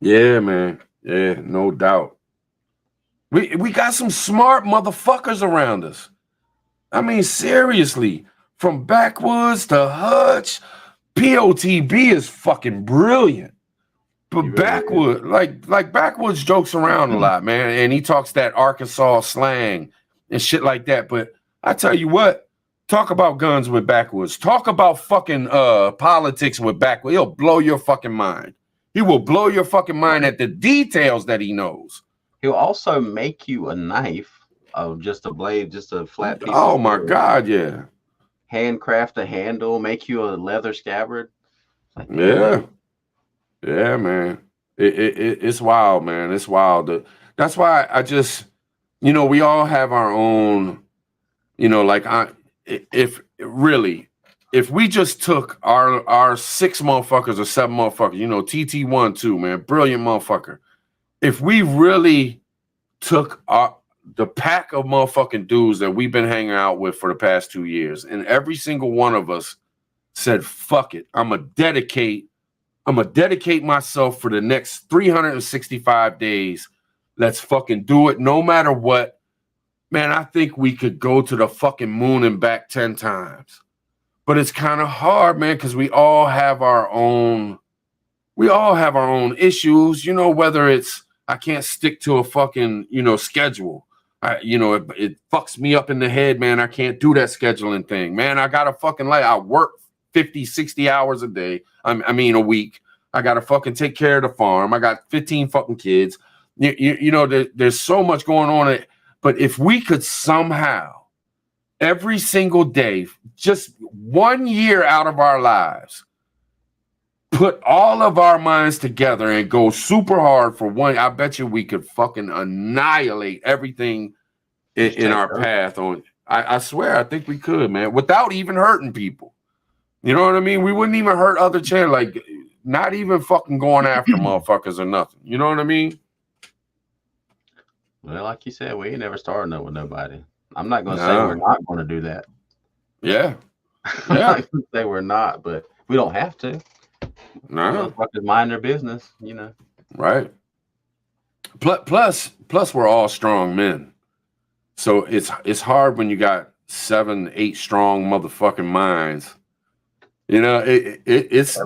Yeah, man. Yeah, no doubt. We got some smart motherfuckers around us. I mean, seriously, from Backwoods to Hutch, POTB is fucking brilliant. But really Backwoods, like Backwoods jokes around a lot, man, and he talks that Arkansas slang and shit like that. But I tell you what, talk about guns with Backwoods. Talk about fucking politics with Backwoods. He'll blow your fucking mind. He will blow your fucking mind at the details that he knows. He'll also make you a knife. Oh, just a blade, just a flat piece. Oh my God, yeah. Handcraft a handle, make you a leather scabbard. Like, Yeah, man. It's wild, man. It's wild. That's why I just, we all have our own, like if we just took our 6 motherfuckers or 7 motherfuckers, TT1, 2, man, brilliant motherfucker. If we really took the pack of motherfucking dudes that we've been hanging out with for the past 2 years, and every single one of us said, fuck it, I'm gonna dedicate myself for the next 365 days. Let's fucking do it no matter what. Man, I think we could go to the fucking moon and back 10 times. But it's kind of hard, man, because we all have our own issues, whether it's I can't stick to a fucking, schedule. It fucks me up in the head, man. I can't do that scheduling thing, man. I got to fucking I work 50, 60 hours a day. A week. I got to fucking take care of the farm. I got 15 fucking kids. There's so much going on. But if we could somehow every single day, just 1 year out of our lives, put all of our minds together and go super hard for one, I bet you we could fucking annihilate everything in our path. I swear, I think we could, man, without even hurting people. You know what I mean? We wouldn't even hurt other channels, like not even fucking going after motherfuckers or nothing. You know what I mean? Well, like you said, we ain't never started no with nobody. I'm not going to say we're not going to do that. Yeah. I'm not going to say we're not, but we don't have to. No. Fuckers mind their business, Right. Plus, we're all strong men. So it's hard when you got 7, 8 strong motherfucking minds. It's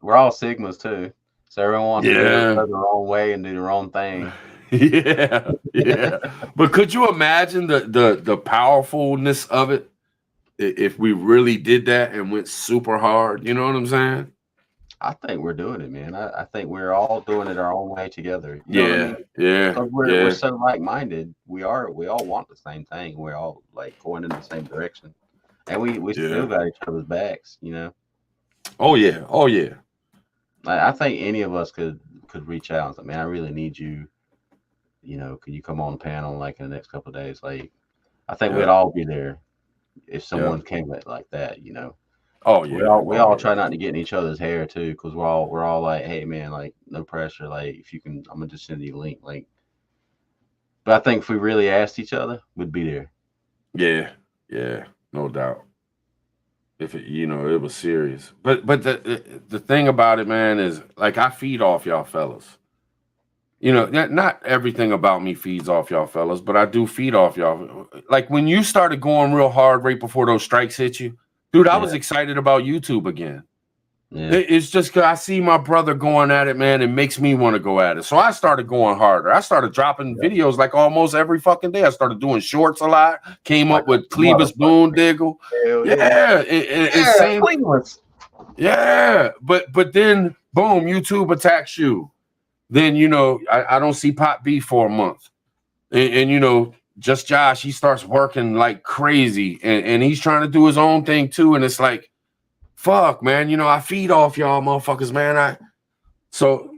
we're all Sigmas too. So everyone wants to go their own way and do their own thing. Yeah. But could you imagine the powerfulness of it if we really did that and went super hard? You know what I'm saying? I think we're doing it, man. I think we're all doing it our own way together. Yeah. We're so like-minded. We all want the same thing. We're all like going in the same direction, and we still got each other's backs. Oh yeah. I think any of us could reach out and say, man, I really need you. Could you come on the panel like in the next couple of days? Like, I think we'd all be there if someone came like that. Oh yeah. We all try not to get in each other's hair too, because we're all like, hey man, like no pressure. Like if you can, I'm gonna just send you a link. Like, but I think if we really asked each other, we'd be there. Yeah, no doubt. If it was serious. But the thing about it, man, is like I feed off y'all fellas. Not everything about me feeds off y'all fellas, but I do feed off y'all. Like when you started going real hard right before those strikes hit you, dude, I was excited about YouTube again. Yeah. It's just because I see my brother going at it, man. It makes me want to go at it. So I started going harder. I started dropping videos like almost every fucking day. I started doing shorts a lot. Came up with Clevis Boondoggle. Yeah, it's same. Yeah, but then boom, YouTube attacks you. Then I don't see Pop B for a month, and Just Josh, he starts working like crazy, and he's trying to do his own thing too. And it's like, fuck, man, I feed off y'all motherfuckers, man. So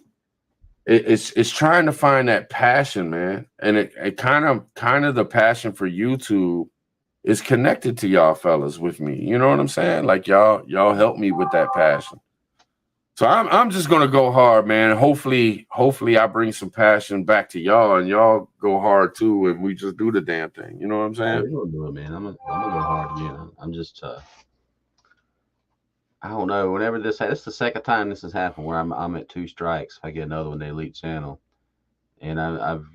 it's trying to find that passion, man, and it kind of the passion for YouTube is connected to y'all fellas with me. You know what I'm saying? Like y'all help me with that passion. So I'm just gonna go hard, man. Hopefully I bring some passion back to y'all, and y'all go hard too, and we just do the damn thing. You know what I'm saying? We're gonna do it, man. I'm gonna go hard again. I'm just I don't know. Whenever this is the second time this has happened where I'm at 2 strikes. If I get another one, they delete channel, and I've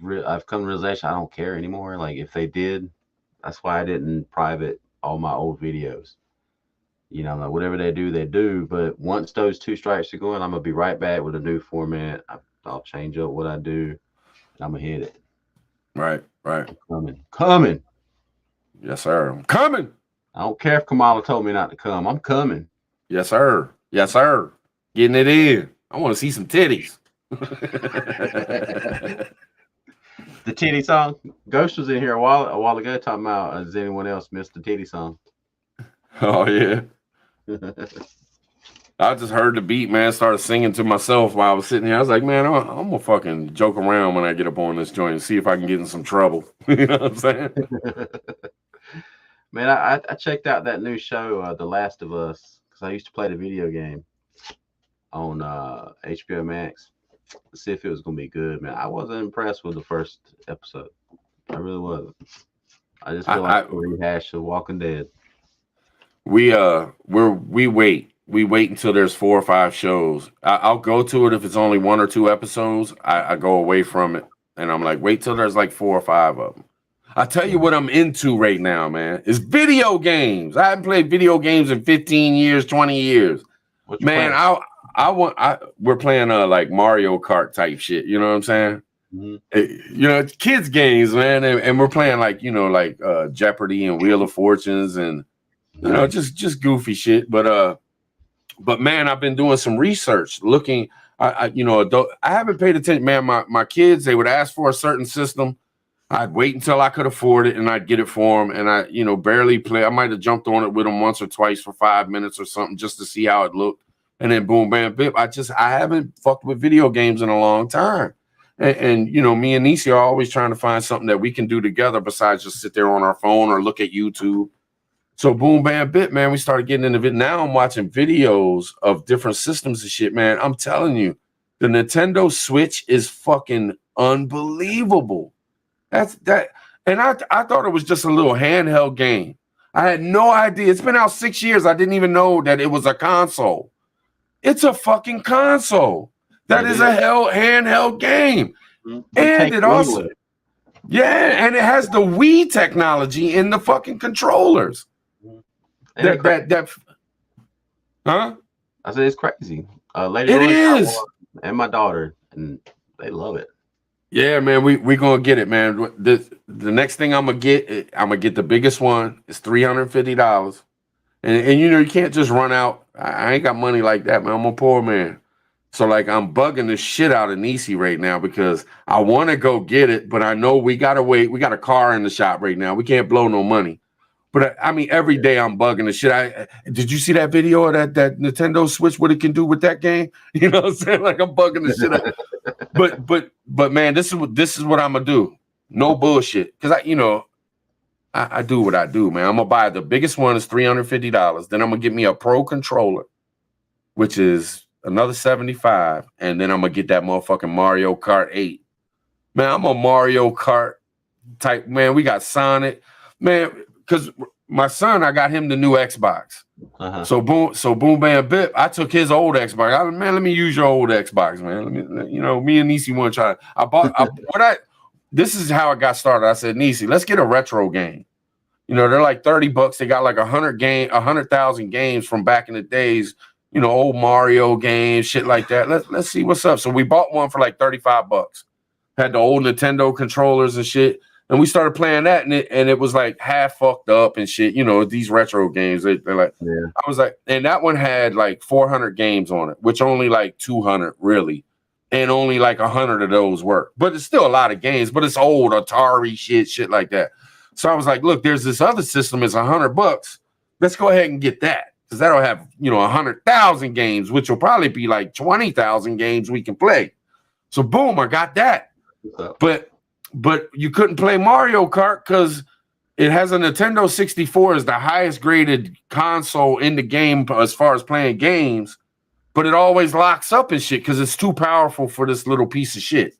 come to the realization I don't care anymore. Like if they did, that's why I didn't private all my old videos. Like whatever they do. But once those 2 strikes are going, I'm gonna be right back with a new format. I'll change up what I do, and I'm gonna hit it. Right. I'm coming. Yes, sir. I'm coming. I don't care if Kamala told me not to come. I'm coming. Yes, sir. Getting it in. I want to see some titties. The titty song. Ghost was in here a while ago talking about does anyone else miss the titty song? Oh yeah. I just heard the beat, man. Started singing to myself while I was sitting here. I was like, man, I'm gonna fucking joke around when I get up on this joint and see if I can get in some trouble. You know what I'm saying? Man, I checked out that new show, The Last of Us, because I used to play the video game on HBO Max to see if it was gonna be good. Man, I wasn't impressed with the first episode. I really wasn't. I just feel like a rehash of Walking Dead. We wait until there's 4 or 5 shows. I'll go to it if it's only 1 or 2 episodes. I go away from it, and I'm like, wait till there's like 4 or 5 of them. I tell you what I'm into right now, man, is video games. I haven't played video games in 15 years, 20 years. Man, we're playing like Mario Kart type shit. You know what I'm saying? Mm-hmm. It's kids games, man, and we're playing like Jeopardy and Wheel of Fortunes and just goofy shit. But man, I've been doing some research, looking. I haven't paid attention, man. My kids, they would ask for a certain system. I'd wait until I could afford it, and I'd get it for them. And I, barely play. I might have jumped on it with them once or twice for 5 minutes or something just to see how it looked. And then boom, bam, bip. I haven't fucked with video games in a long time. And me and Nisi are always trying to find something that we can do together besides just sit there on our phone or look at YouTube. So boom, bam, bip, man, we started getting into it. Now I'm watching videos of different systems and shit, man. I'm telling you, the Nintendo Switch is fucking unbelievable. And I thought it was just a little handheld game. I had no idea. It's been out 6 years. I didn't even know that it was a console. It's a fucking console. That is a handheld game. And it also, and it has the Wii technology in the fucking controllers. Huh? I said it's crazy. Lady it is, and my daughter, and they love it. Yeah, man, we gonna get it, man. The next thing I'm gonna get the biggest one. It's $350, and you can't just run out. I ain't got money like that, man. I'm a poor man, so like I'm bugging the shit out of Nisi right now because I want to go get it, but I know we gotta wait. We got a car in the shop right now. We can't blow no money. But I mean, every day I'm bugging the shit. Did you see that video of that Nintendo Switch? What it can do with that game? You know what I'm saying? Like I'm bugging the shit out. But man, this is what I'm gonna do. No bullshit. Because I do what I do, man. I'm gonna buy the biggest one is $350. Then I'm gonna get me a Pro controller, which is another $75, and then I'm gonna get that motherfucking Mario Kart 8. Man, I'm a Mario Kart type man. We got Sonic, man. Because my son, I got him the new Xbox. Uh-huh. So boom, bam, bip. I took his old Xbox. Man, let me use your old Xbox, man. Me and Nisi want to try. This is how it got started. I said, Nisi, let's get a retro game. They're like $30. They got like 100,000 games from back in the days. old Mario games, shit like that. Let's see what's up. So we bought one for like $35. Had the old Nintendo controllers and shit. And we started playing that, and it was like half fucked up and shit. These retro games. They're like, Yeah. I was like, and that one had like 400 games on it, which only like 200 really, and only like 100 of those work. But it's still a lot of games. But it's old Atari shit like that. So I was like, look, there's this other system. It's $100. Let's go ahead and get that, because that'll have 100,000 games, which will probably be like 20,000 games we can play. So boom, I got that. But you couldn't play Mario Kart because it has a Nintendo 64 as the highest graded console in the game as far as playing games, but it always locks up and shit because it's too powerful for this little piece of shit.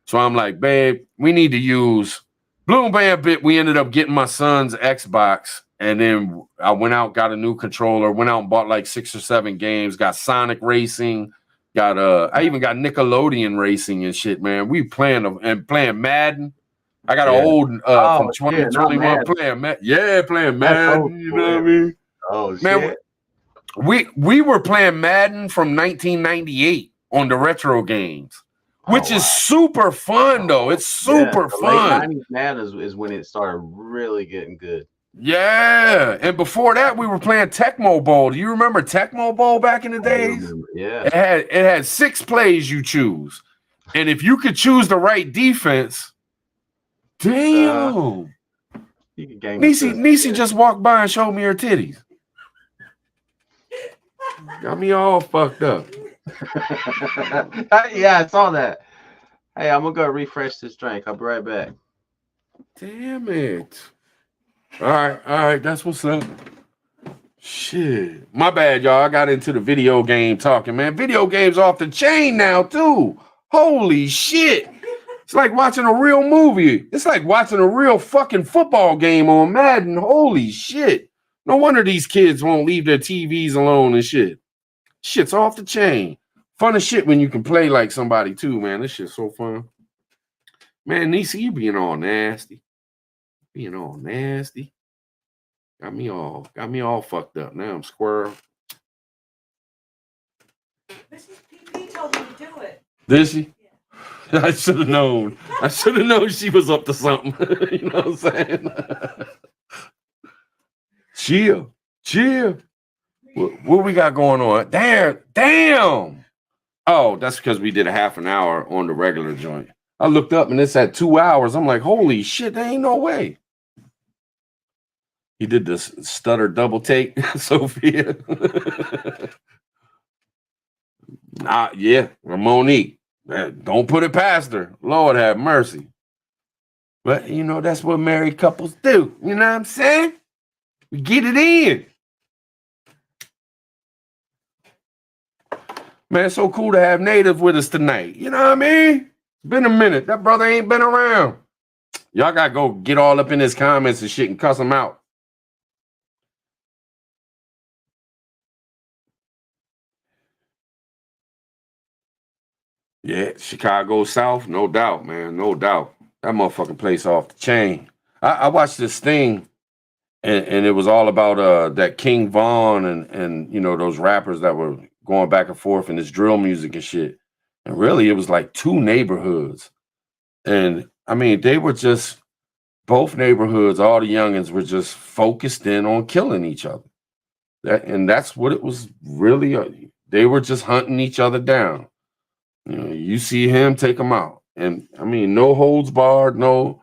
So I'm like, babe, we need to use Bloom Bit. We ended up getting my son's Xbox, and then I went out, got a new controller, went out and bought like 6 or 7 games, got Sonic Racing. I even got Nickelodeon Racing and shit, man. We playing Madden. I got an old from 2021 playing Madden. Yeah, playing Madden. You know what I mean? Oh, man, shit. we were playing Madden from 1998 on the retro games, which is super fun though. It's super fun. Late 90s Madden is when it started really getting good. Yeah, and before that, we were playing Tecmo Bowl. Do you remember Tecmo Bowl back in the days? Yeah, it had 6 plays you choose, and if you could choose the right defense, damn. Nisi just walked by and showed me her titties. Got me all fucked up. Yeah, I saw that. Hey, I'm gonna go refresh this drink. I'll be right back. Damn it. All right, that's what's up. Shit. My bad, y'all. I got into the video game talking, man. Video games off the chain now, too. Holy shit. It's like watching a real movie. It's like watching a real fucking football game on Madden. Holy shit. No wonder these kids won't leave their TVs alone and shit. Shit's off the chain. Fun as shit when you can play like somebody, too, man. This shit's so fun. Man, Nisi, you being all nasty. Being all nasty. Got me all fucked up. Now I'm squirrel. Mrs. PP told me to do it. Did she? Yeah. I should have known. I should have known she was up to something. You know what I'm saying? Chill. What we got going on? Damn. Oh, that's because we did a half an hour on the regular joint. I looked up and it's at 2 hours. I'm like, holy shit, there ain't no way. He did this stutter double take, Sophia. Yeah, Monique. Don't put it past her. Lord have mercy. But, that's what married couples do. You know what I'm saying? We get it in. Man, it's so cool to have Native with us tonight. You know what I mean? It's been a minute. That brother ain't been around. Y'all got to go get all up in his comments and shit and cuss him out. Yeah, Chicago South, no doubt, man, no doubt. That motherfucking place off the chain. I watched this thing, and it was all about that King Von and those rappers that were going back and forth in this drill music and shit. And really, it was like 2 neighborhoods. And, I mean, they were just, both neighborhoods, all the youngins were just focused in on killing each other. And that's what it was really. They were just hunting each other down. You see him, take him out. And I mean, no holds barred, no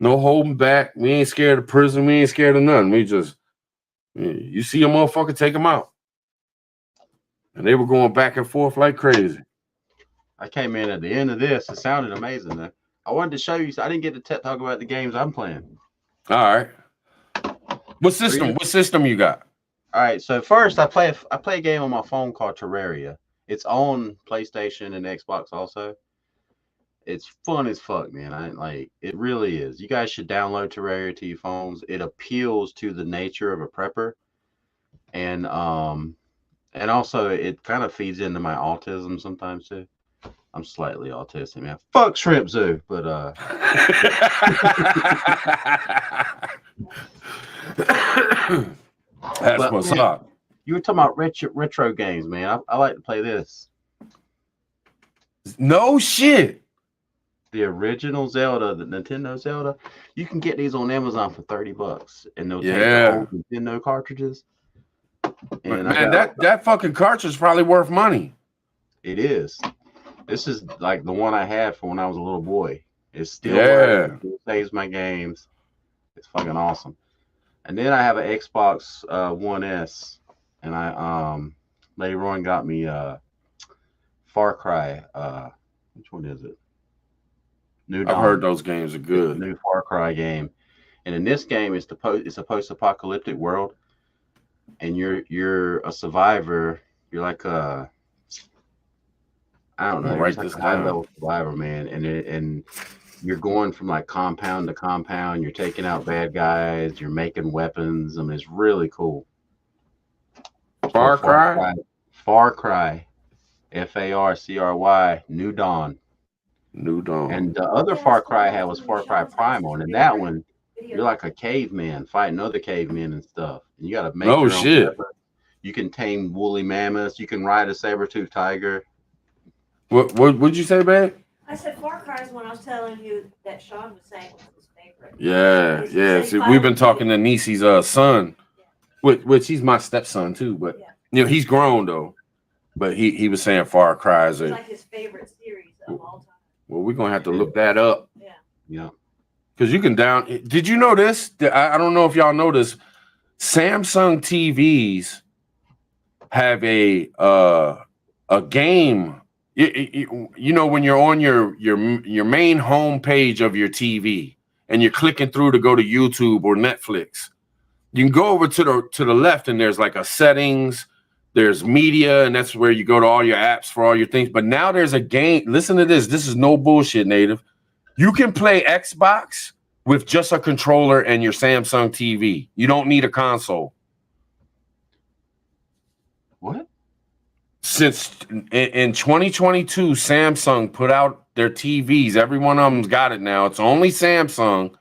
holding back. We ain't scared of prison. We ain't scared of nothing. We just, you see a motherfucker, take him out. And they were going back and forth like crazy. I came in at the end of this. It sounded amazing, though. I wanted to show you. I didn't get to talk about the games I'm playing. All right. What system you got? All right. So first, I play a game on my phone called Terraria. It's on PlayStation and Xbox also. It's fun as fuck, man. It really is. You guys should download Terraria to your phones. It appeals to the nature of a prepper, and also it kind of feeds into my autism sometimes too. I'm slightly autistic, man. Fuck Shrimp Zoo, but that's what's up. You were talking about retro games, man. I like to play this. No shit. The original Zelda, the Nintendo Zelda. You can get these on Amazon for $30, and they'll take the old Nintendo cartridges. And man, that fucking cartridge is probably worth money. It is. This is like the one I had from when I was a little boy. It's still works. It saves my games. It's fucking awesome. And then I have an Xbox One S, and I later on got me Far Cry. Which one is it? New Dawn. I've heard those games are good. New Far Cry game, and in this game, it's a post-apocalyptic world, and you're a survivor. You're like a I don't know, write like this a high down. level survivor, man, and you're going from like compound to compound. You're taking out bad guys. You're making weapons. I mean, it's really cool. Far Cry? Far Cry. FARCRY. New Dawn. New Dawn. And the other Far Cry I had was Far Cry Primal. And in that one, you're like a caveman fighting other cavemen and stuff. And you got to make your own weapons. You can tame woolly mammoths. You can ride a saber-toothed tiger. What'd you say, babe? I said Far Cry is when I was telling you that Sean was saying was his favorite. Yeah. See, we've been talking to Nisi's son, which he's my stepson too, but you know he's grown though. But he was saying Far Cry is like his favorite series of all time. Well, we're gonna have to look that up. Yeah. Because you can Did you know this? I don't know if y'all know this. Samsung TVs have a game. You know, when you're on your main home page of your TV and you're clicking through to go to YouTube or Netflix, you can go over to the left and there's like a settings, there's media, and that's where you go to all your apps for all your things. But now there's a game. Listen to this. This is no bullshit, Native. You can play Xbox with just a controller and your Samsung TV. You don't need a console. What? Since in 2022, Samsung put out their TVs. Every one of them's got it now. It's only Samsung.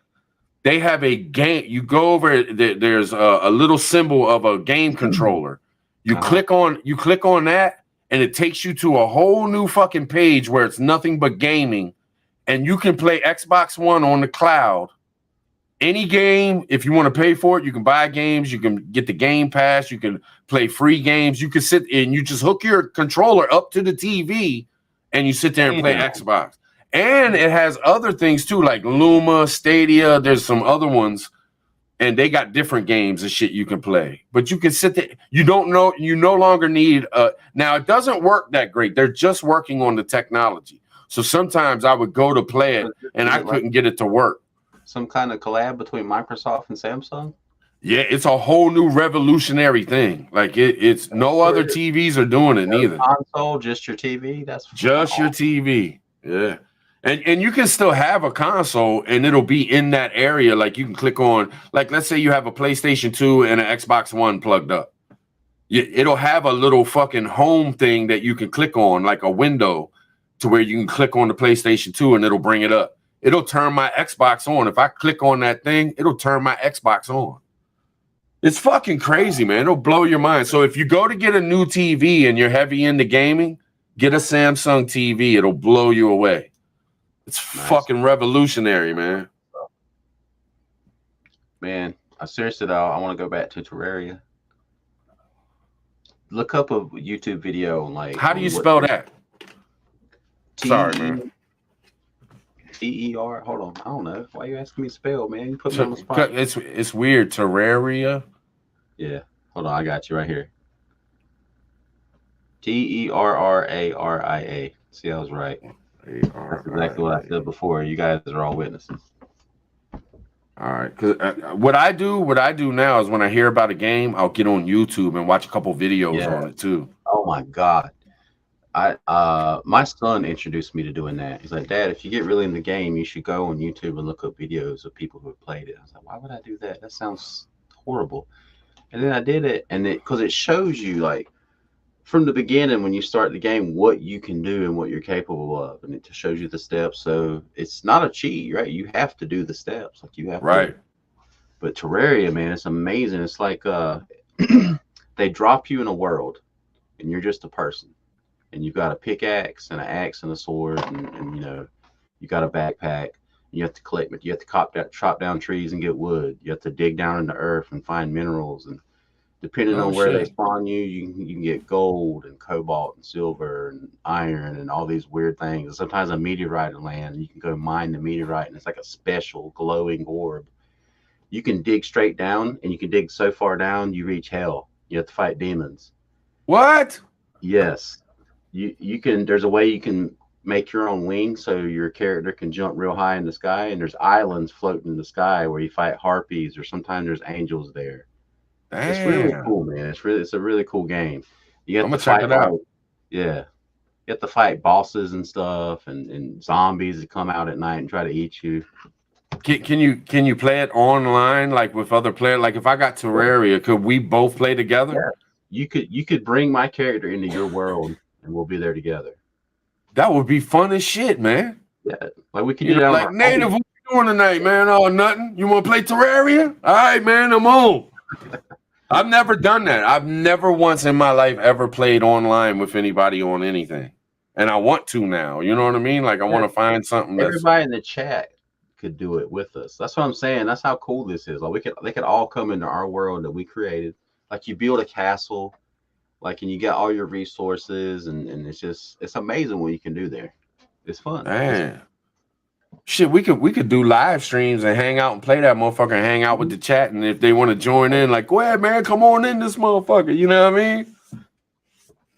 They have a game. You go over there's a little symbol of a game controller. You click on that, and it takes you to a whole new fucking page where it's nothing but gaming, and you can play Xbox One on the cloud. Any game, if you want to pay for it, you can buy games. You can get the Game Pass. You can play free games. You can sit and you just hook your controller up to the TV, and you sit there and play Xbox. And it has other things too, like Luma, Stadia. There's some other ones, and they got different games and shit you can play. But you can sit there. You no longer need. Now it doesn't work that great. They're just working on the technology. So sometimes I would go to play it, and I couldn't get it to work. Some kind of collab between Microsoft and Samsung? Yeah, it's a whole new revolutionary thing. Like it's no other TVs are doing it neither. Console, just your TV. That's just your TV. Yeah, and you can still have a console, and it'll be in that area. Like you can click on, like let's say you have a PlayStation 2 and an Xbox One plugged up. It'll have a little fucking home thing that you can click on, like a window, to where you can click on the PlayStation 2 and it'll bring it up. It'll turn my Xbox on. If I click on that thing, it'll turn my Xbox on. It's fucking crazy, man. It'll blow your mind. So if you go to get a new TV and you're heavy into gaming, get a Samsung TV. It'll blow you away. It's fucking revolutionary, man. Man, seriously though, I want to go back to Terraria. Look up a YouTube video like. How do you spell that? Sorry, man. TER. Hold on. I don't know. Why are you asking me to spell, man? You put me on the spot. It's weird. Terraria. Yeah. Hold on. I got you right here. TERRARIA. See, I was right. That's exactly what I said before. You guys are all witnesses. All right. Because what I do now is when I hear about a game, I'll get on YouTube and watch a couple videos on it too. Oh my God. My son introduced me to doing that. He's like, Dad, if you get really in the game, you should go on YouTube and look up videos of people who have played it. I was like, why would I do that? That sounds horrible. And then I did it, and because it shows you like from the beginning when you start the game what you can do and what you're capable of, and it just shows you the steps. So it's not a cheat, right? You have to do the steps, like you have right. to. But Terraria, man, it's amazing. It's like they they drop you in a world, and you're just a person, and you've got a pickaxe and an axe and a sword, and you know, you got a backpack. You have to collect, you have to chop down trees and get wood. You have to dig down in the earth and find minerals, and depending Oh, on where they shit. spawn you, you can get gold and cobalt and silver and iron and all these weird things. And sometimes a meteorite will land, and you can go mine the meteorite, and it's like a special glowing orb. You can dig straight down, and you can dig so far down you reach hell. You have to fight demons. What? Yes, you can. There's a way you can make your own wings so your character can jump real high in the sky. And there's islands floating in the sky where you fight harpies, or sometimes there's angels there. Damn. It's really cool, man. It's a really cool game. You have I'm to gonna check fight it out. yeah. You have to fight bosses and stuff, and zombies that come out at night and try to eat you. Can you play it online like with other players? Like if I got Terraria, could we both play together? You could bring my character into your world, and we'll be there together. That would be fun as shit, man. Yeah, like we can You do that. know, on like our Native, phone. what you doing tonight, man? Oh, nothing. You want to play Terraria? All right, man, I'm on. I've never done that. I've never once in my life ever played online with anybody on anything, and I want to now. You know what I mean? Like I want to find something that's Everybody in the chat could do it with us. That's what I'm saying. That's how cool this is. Like they could all come into our world that we created. Like you build a castle, like, and you get all your resources, and it's amazing what you can do there. It's fun. man. Shit, we could do live streams and hang out and play that motherfucker and hang out with the chat. And if they want to join in, like, go ahead, man, come on in this motherfucker. You know what I mean?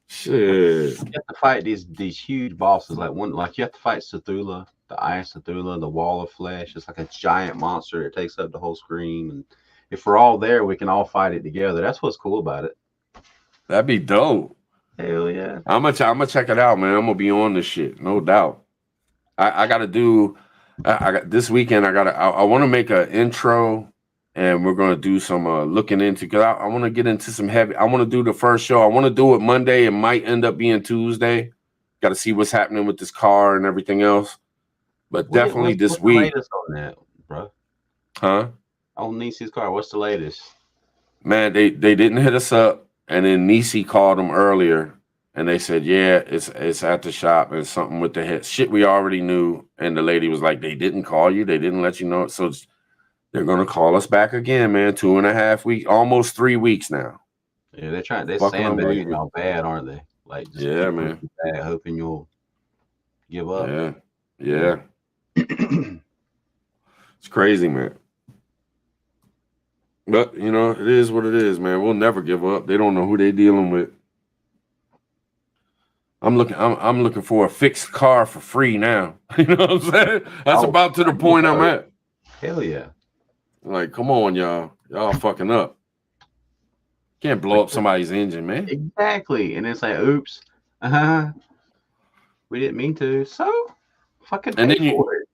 Shit. You have to fight these huge bosses. Like you have to fight Cthulhu, the Ice Cthulhu, the Wall of Flesh. It's like a giant monster that takes up the whole screen. And if we're all there, we can all fight it together. That's what's cool about it. That'd be dope. Hell yeah. I'm gonna check it out, man. I'm gonna be on this shit, no doubt. I gotta do. I got this weekend. I want to make an intro, and we're gonna do some looking into, because I want to get into some heavy. I want to do the first show. I want to do it Monday. It might end up being Tuesday. Got to see what's happening with this car and everything else. But definitely this what's week. the latest on that, bro? Huh? On Nisi's car, what's the latest? Man, they didn't hit us up, and then Nisi called them earlier, and they said, yeah, it's at the shop, and something with the head. Shit we already knew, and the lady was like, they didn't call you, they didn't let you know. So they're gonna call us back again, man. 2.5 weeks, almost 3 weeks now. Yeah, they're Fucking sandbagging unbelievable. y'all bad, aren't they? Like, just Yeah, keep man. pushing back, hoping you'll give up. Yeah. It's crazy, man. But you know, it is what it is, man. We'll never give up. They don't know who they dealing with. I'm looking for a fixed car for free now. You know what I'm saying? That's about to the point I'm at. Hell yeah. Like, come on, y'all. Y'all fucking up. Can't blow up somebody's engine, man. Exactly. And it's like, oops. We didn't mean to. So fucking pay And then for it.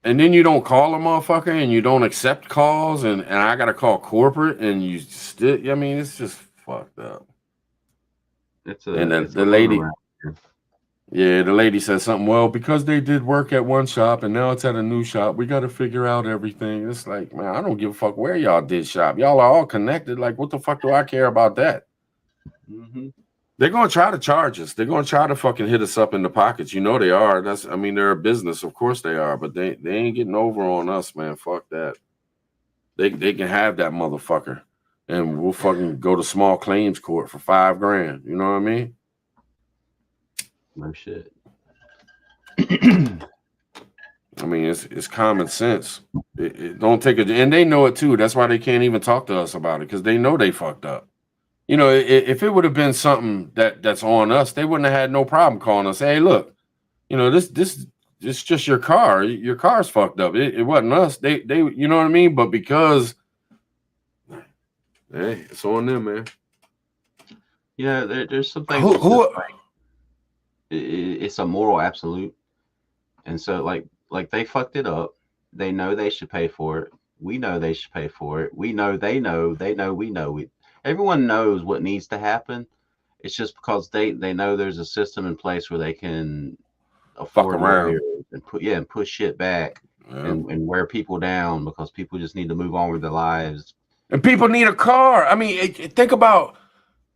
And then you don't call a motherfucker, and you don't accept calls, and I gotta call corporate, and you still. I mean, it's just fucked up. And the lady, yeah, the lady said something. Well, because they did work at one shop and now it's at a new shop, we got to figure out everything. It's like, man, I don't give a fuck where y'all did shop. Y'all are all connected. Like, what the fuck do I care about that? Mm-hmm. They're gonna try to charge us. They're gonna try to fucking hit us up in the pockets. You know they are. I mean, they're a business, of course they are, but they ain't getting over on us, man. Fuck that. They can have that motherfucker, and we'll fucking go to small claims court for $5,000. You know what I mean? No shit. I mean, it's common sense. It don't take and they know it too. That's why they can't even talk to us about it, because they know they fucked up. You know, if it would have been something that's on us, they wouldn't have had no problem calling us. Hey, look, you know, this it's just your car. Your car's fucked up. It wasn't us. They you know what I mean? But because hey, it's on them, man. You know, there's some things. It's a moral absolute, and so like they fucked it up. They know they should pay for it. We know they should pay for it. We know they know. They know we know. Everyone knows what needs to happen. It's just because they know there's a system in place where they can afford lawyers and push shit back and wear people down, because people just need to move on with their lives. And people need a car. I mean, think about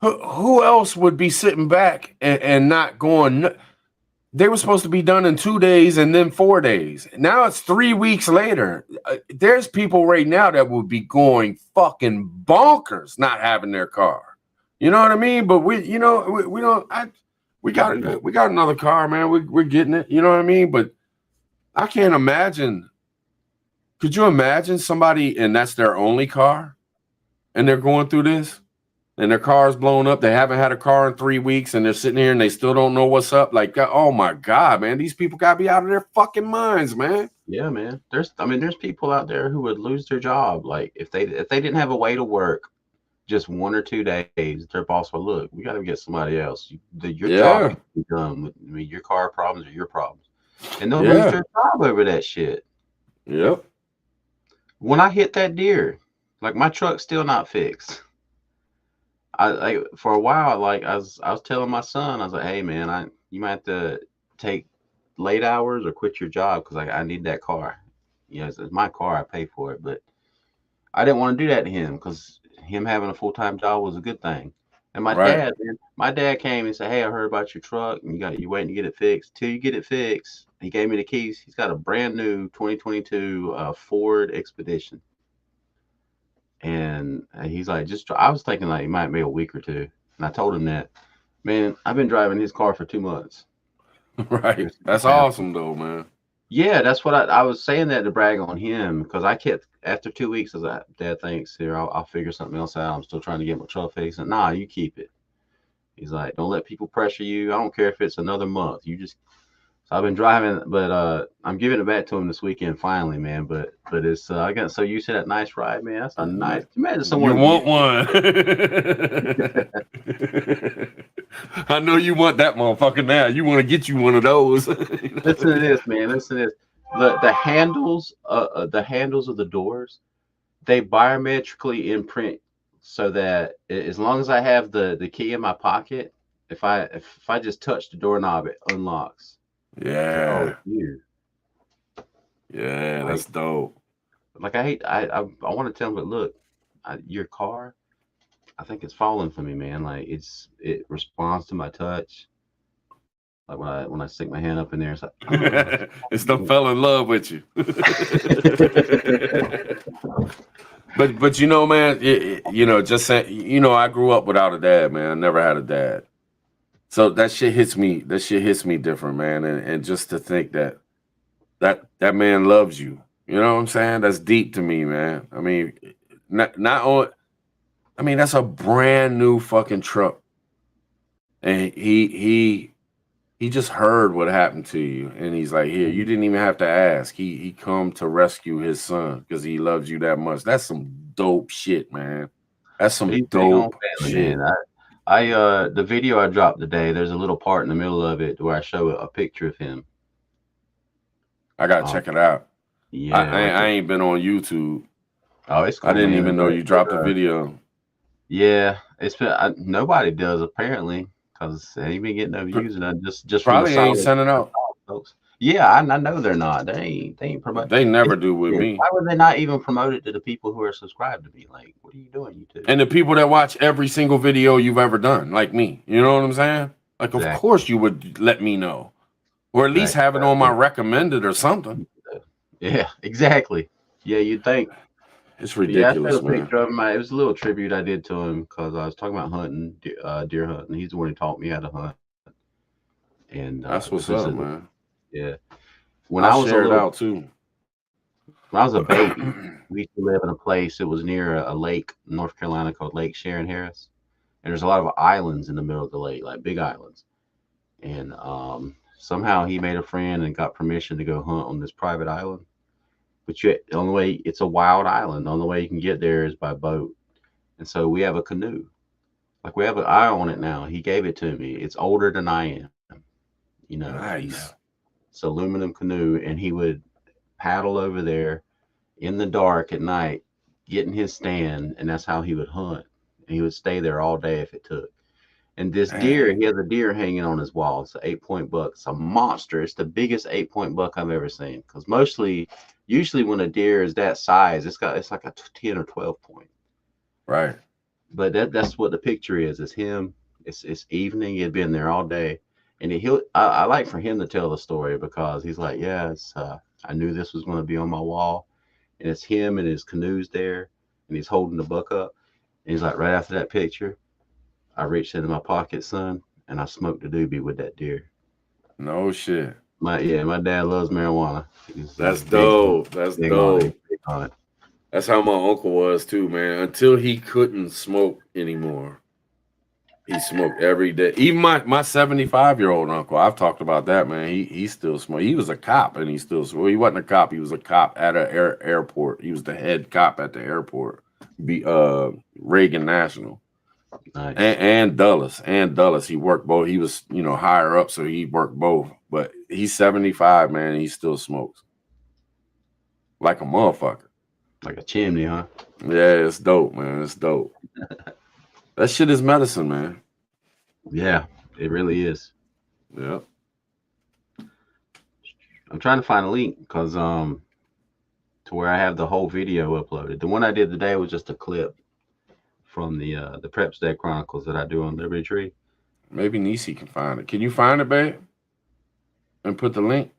Who else would be sitting back and not going? They were supposed to be done in 2 days and then 4 days. Now it's 3 weeks later. There's people right now that would be going fucking bonkers not having their car. You know what I mean? But we don't. We got another car, man. We're getting it. You know what I mean? But I can't imagine. Could you imagine somebody and that's their only car, and they're going through this? And their car's blown up. They haven't had a car in 3 weeks, and they're sitting here and they still don't know what's up. Like, oh my God, man, these people gotta be out of their fucking minds, man. Yeah, man. There's people out there who would lose their job. Like if they didn't have a way to work just 1 or 2 days, their boss would look. We got to get somebody else. Your job can be done. Your car problems are your problems, and they'll lose their job over that shit. Yep. When I hit that deer, like my truck's still not fixed. For a while, like I was telling my son, I was like, hey man, you might have to take late hours or quit your job because I need that car. You know, it's my car, I pay for it, but I didn't want to do that to him because him having a full-time job was a good thing. And my dad came and said, hey, I heard about your truck and you waiting to get it fixed. Till you get it fixed, he gave me the keys. He's got a brand new 2022 Ford Expedition. And he's like, I was thinking like it might be a week or two. And I told him that, man, I've been driving his car for 2 months. Right. That's awesome though, man. Yeah, that's what I was saying that to brag on him because I kept after 2 weeks. I was like, Dad, thanks. Here, I'll figure something else out. I'm still trying to get my truck fixed. And nah, you keep it. He's like, don't let people pressure you. I don't care if it's another month. You just. So I've been driving, but I'm giving it back to him this weekend finally, man. But it's I got so used to that nice ride, man. That's a nice. Imagine someone. You want one? I know you want that motherfucker now. You want to get you one of those. Listen to this, man. Listen to this. The handles of the doors, they biometrically imprint so that as long as I have the key in my pocket, if I just touch the doorknob, it unlocks. Yeah. Oh, yeah, that's dope. Like I want to tell him, but look, your car, I think it's falling for me, man. Like it responds to my touch. Like when I stick my hand up in there, it's like it's done fell in love with you. but you know, man, just saying, I grew up without a dad, man. I never had a dad. So that shit hits me. That shit hits me different, man. And just to think that man loves you. You know what I'm saying? That's deep to me, man. I mean, that's a brand new fucking truck. And he just heard what happened to you. And he's like, here, you didn't even have to ask. He come to rescue his son because he loves you that much. That's some dope shit, man. That's some dope shit. Man. The video I dropped today, there's a little part in the middle of it where I show a picture of him. I gotta check it out. Yeah, I ain't been on YouTube. Oh, it's cool, I didn't even know you dropped a video. Yeah, it's been nobody does apparently because they ain't been getting no views, and I just probably ain't sending out. Folks. Yeah, I know they're not. They ain't promoting. They never do with me. Why would they not even promote it to the people who are subscribed to me? Like, what are you doing, YouTube? And the people that watch every single video you've ever done, like me. You know what I'm saying? Like, exactly. Of course you would let me know, or at least have it on my recommended or something. Yeah, exactly. Yeah, you'd think. It's ridiculous, yeah, I man. Picture of him. It was a little tribute I did to him because I was talking about hunting, deer hunting. He's the one who taught me how to hunt. And that's what's up, man. Yeah. When I was shared out too. When I was a baby, we used to live in a place. It was near a lake in North Carolina called Lake Sharon Harris, and there's a lot of islands in the middle of the lake, like big islands. And somehow he made a friend and got permission to go hunt on this private island. But the only way, it's a wild island. The only way you can get there is by boat. And so we have a canoe. Like we have an eye on it now. He gave it to me. It's older than I am. You know, nice. It's an aluminum canoe, and he would paddle over there in the dark at night, get in his stand, and that's how he would hunt. And he would stay there all day if it took. And this deer, he has a deer hanging on his wall. It's an 8-point buck. It's a monster. It's the biggest 8-point buck I've ever seen. Because usually when a deer is that size, it's like a 10 or 12 point. Right. But that's what the picture is. It's him. It's evening. He'd been there all day, and I like for him to tell the story because he's like, yeah, I knew this was going to be on my wall, and it's him and his canoes there, and he's holding the buck up, and he's like, right after that picture, I reached into my pocket, son, and I smoked a doobie with that deer. No shit. My dad loves marijuana. That's dope. That's dope. Big on it. That's how my uncle was too, man. Until he couldn't smoke anymore. He smoked every day. Even my 75-year-old uncle, I've talked about that, man. He still smoked. He was a cop and he still smoked. He wasn't a cop. He was a cop at an airport. He was the head cop at the airport. Reagan National. Nice. And Dulles. He worked both. He was, higher up, so he worked both. But he's 75, man, and he still smokes. Like a motherfucker. Like a chimney, huh? Yeah, it's dope, man. It's dope. That shit is medicine, man. Yeah, it really is. Yeah. I'm trying to find a link because to where I have the whole video uploaded. The one I did today was just a clip from the Prep State Chronicles that I do on Liberty Tree. Maybe Nisi can find it. Can you find it, babe? And put the link?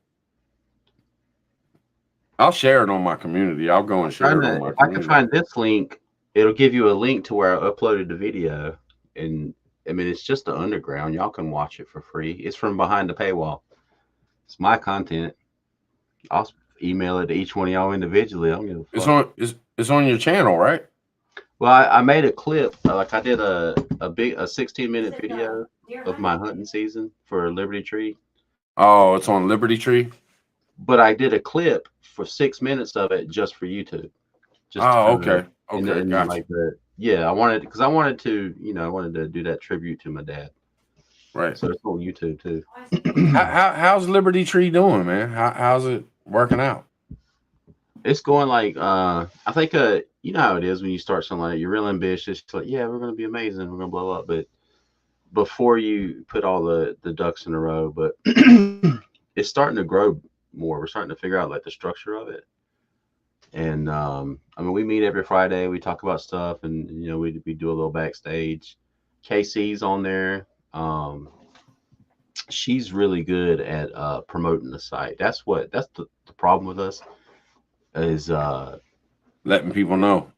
I'll share it on my community. I'll go and share it on my community. I can find this link. It'll give you a link to where I uploaded the video. And I mean, it's just the underground. Y'all can watch it for free. It's from behind the paywall. It's my content. I'll email it to each one of y'all individually. I don't give a fuck. It's on your channel, right? Well, I made a clip. Like I did a 16-minute video of my hunting season for Liberty Tree. Oh, it's on Liberty Tree? But I did a clip for 6 minutes of it just for YouTube. Okay. Okay, and gotcha. Like I wanted to do that tribute to my dad. Right. So it's on YouTube too. How's Liberty Tree doing, man? How's it working out? It's going like I think you know how it is when you start something like that. You're real ambitious. It's like, yeah, we're gonna be amazing. We're gonna blow up. But before you put all the ducks in a row, but it's starting to grow more. We're starting to figure out like the structure of it. And I mean, we meet every Friday. We talk about stuff, and we do a little backstage. KC's on there. She's really good at promoting the site. That's the problem with us is letting people know.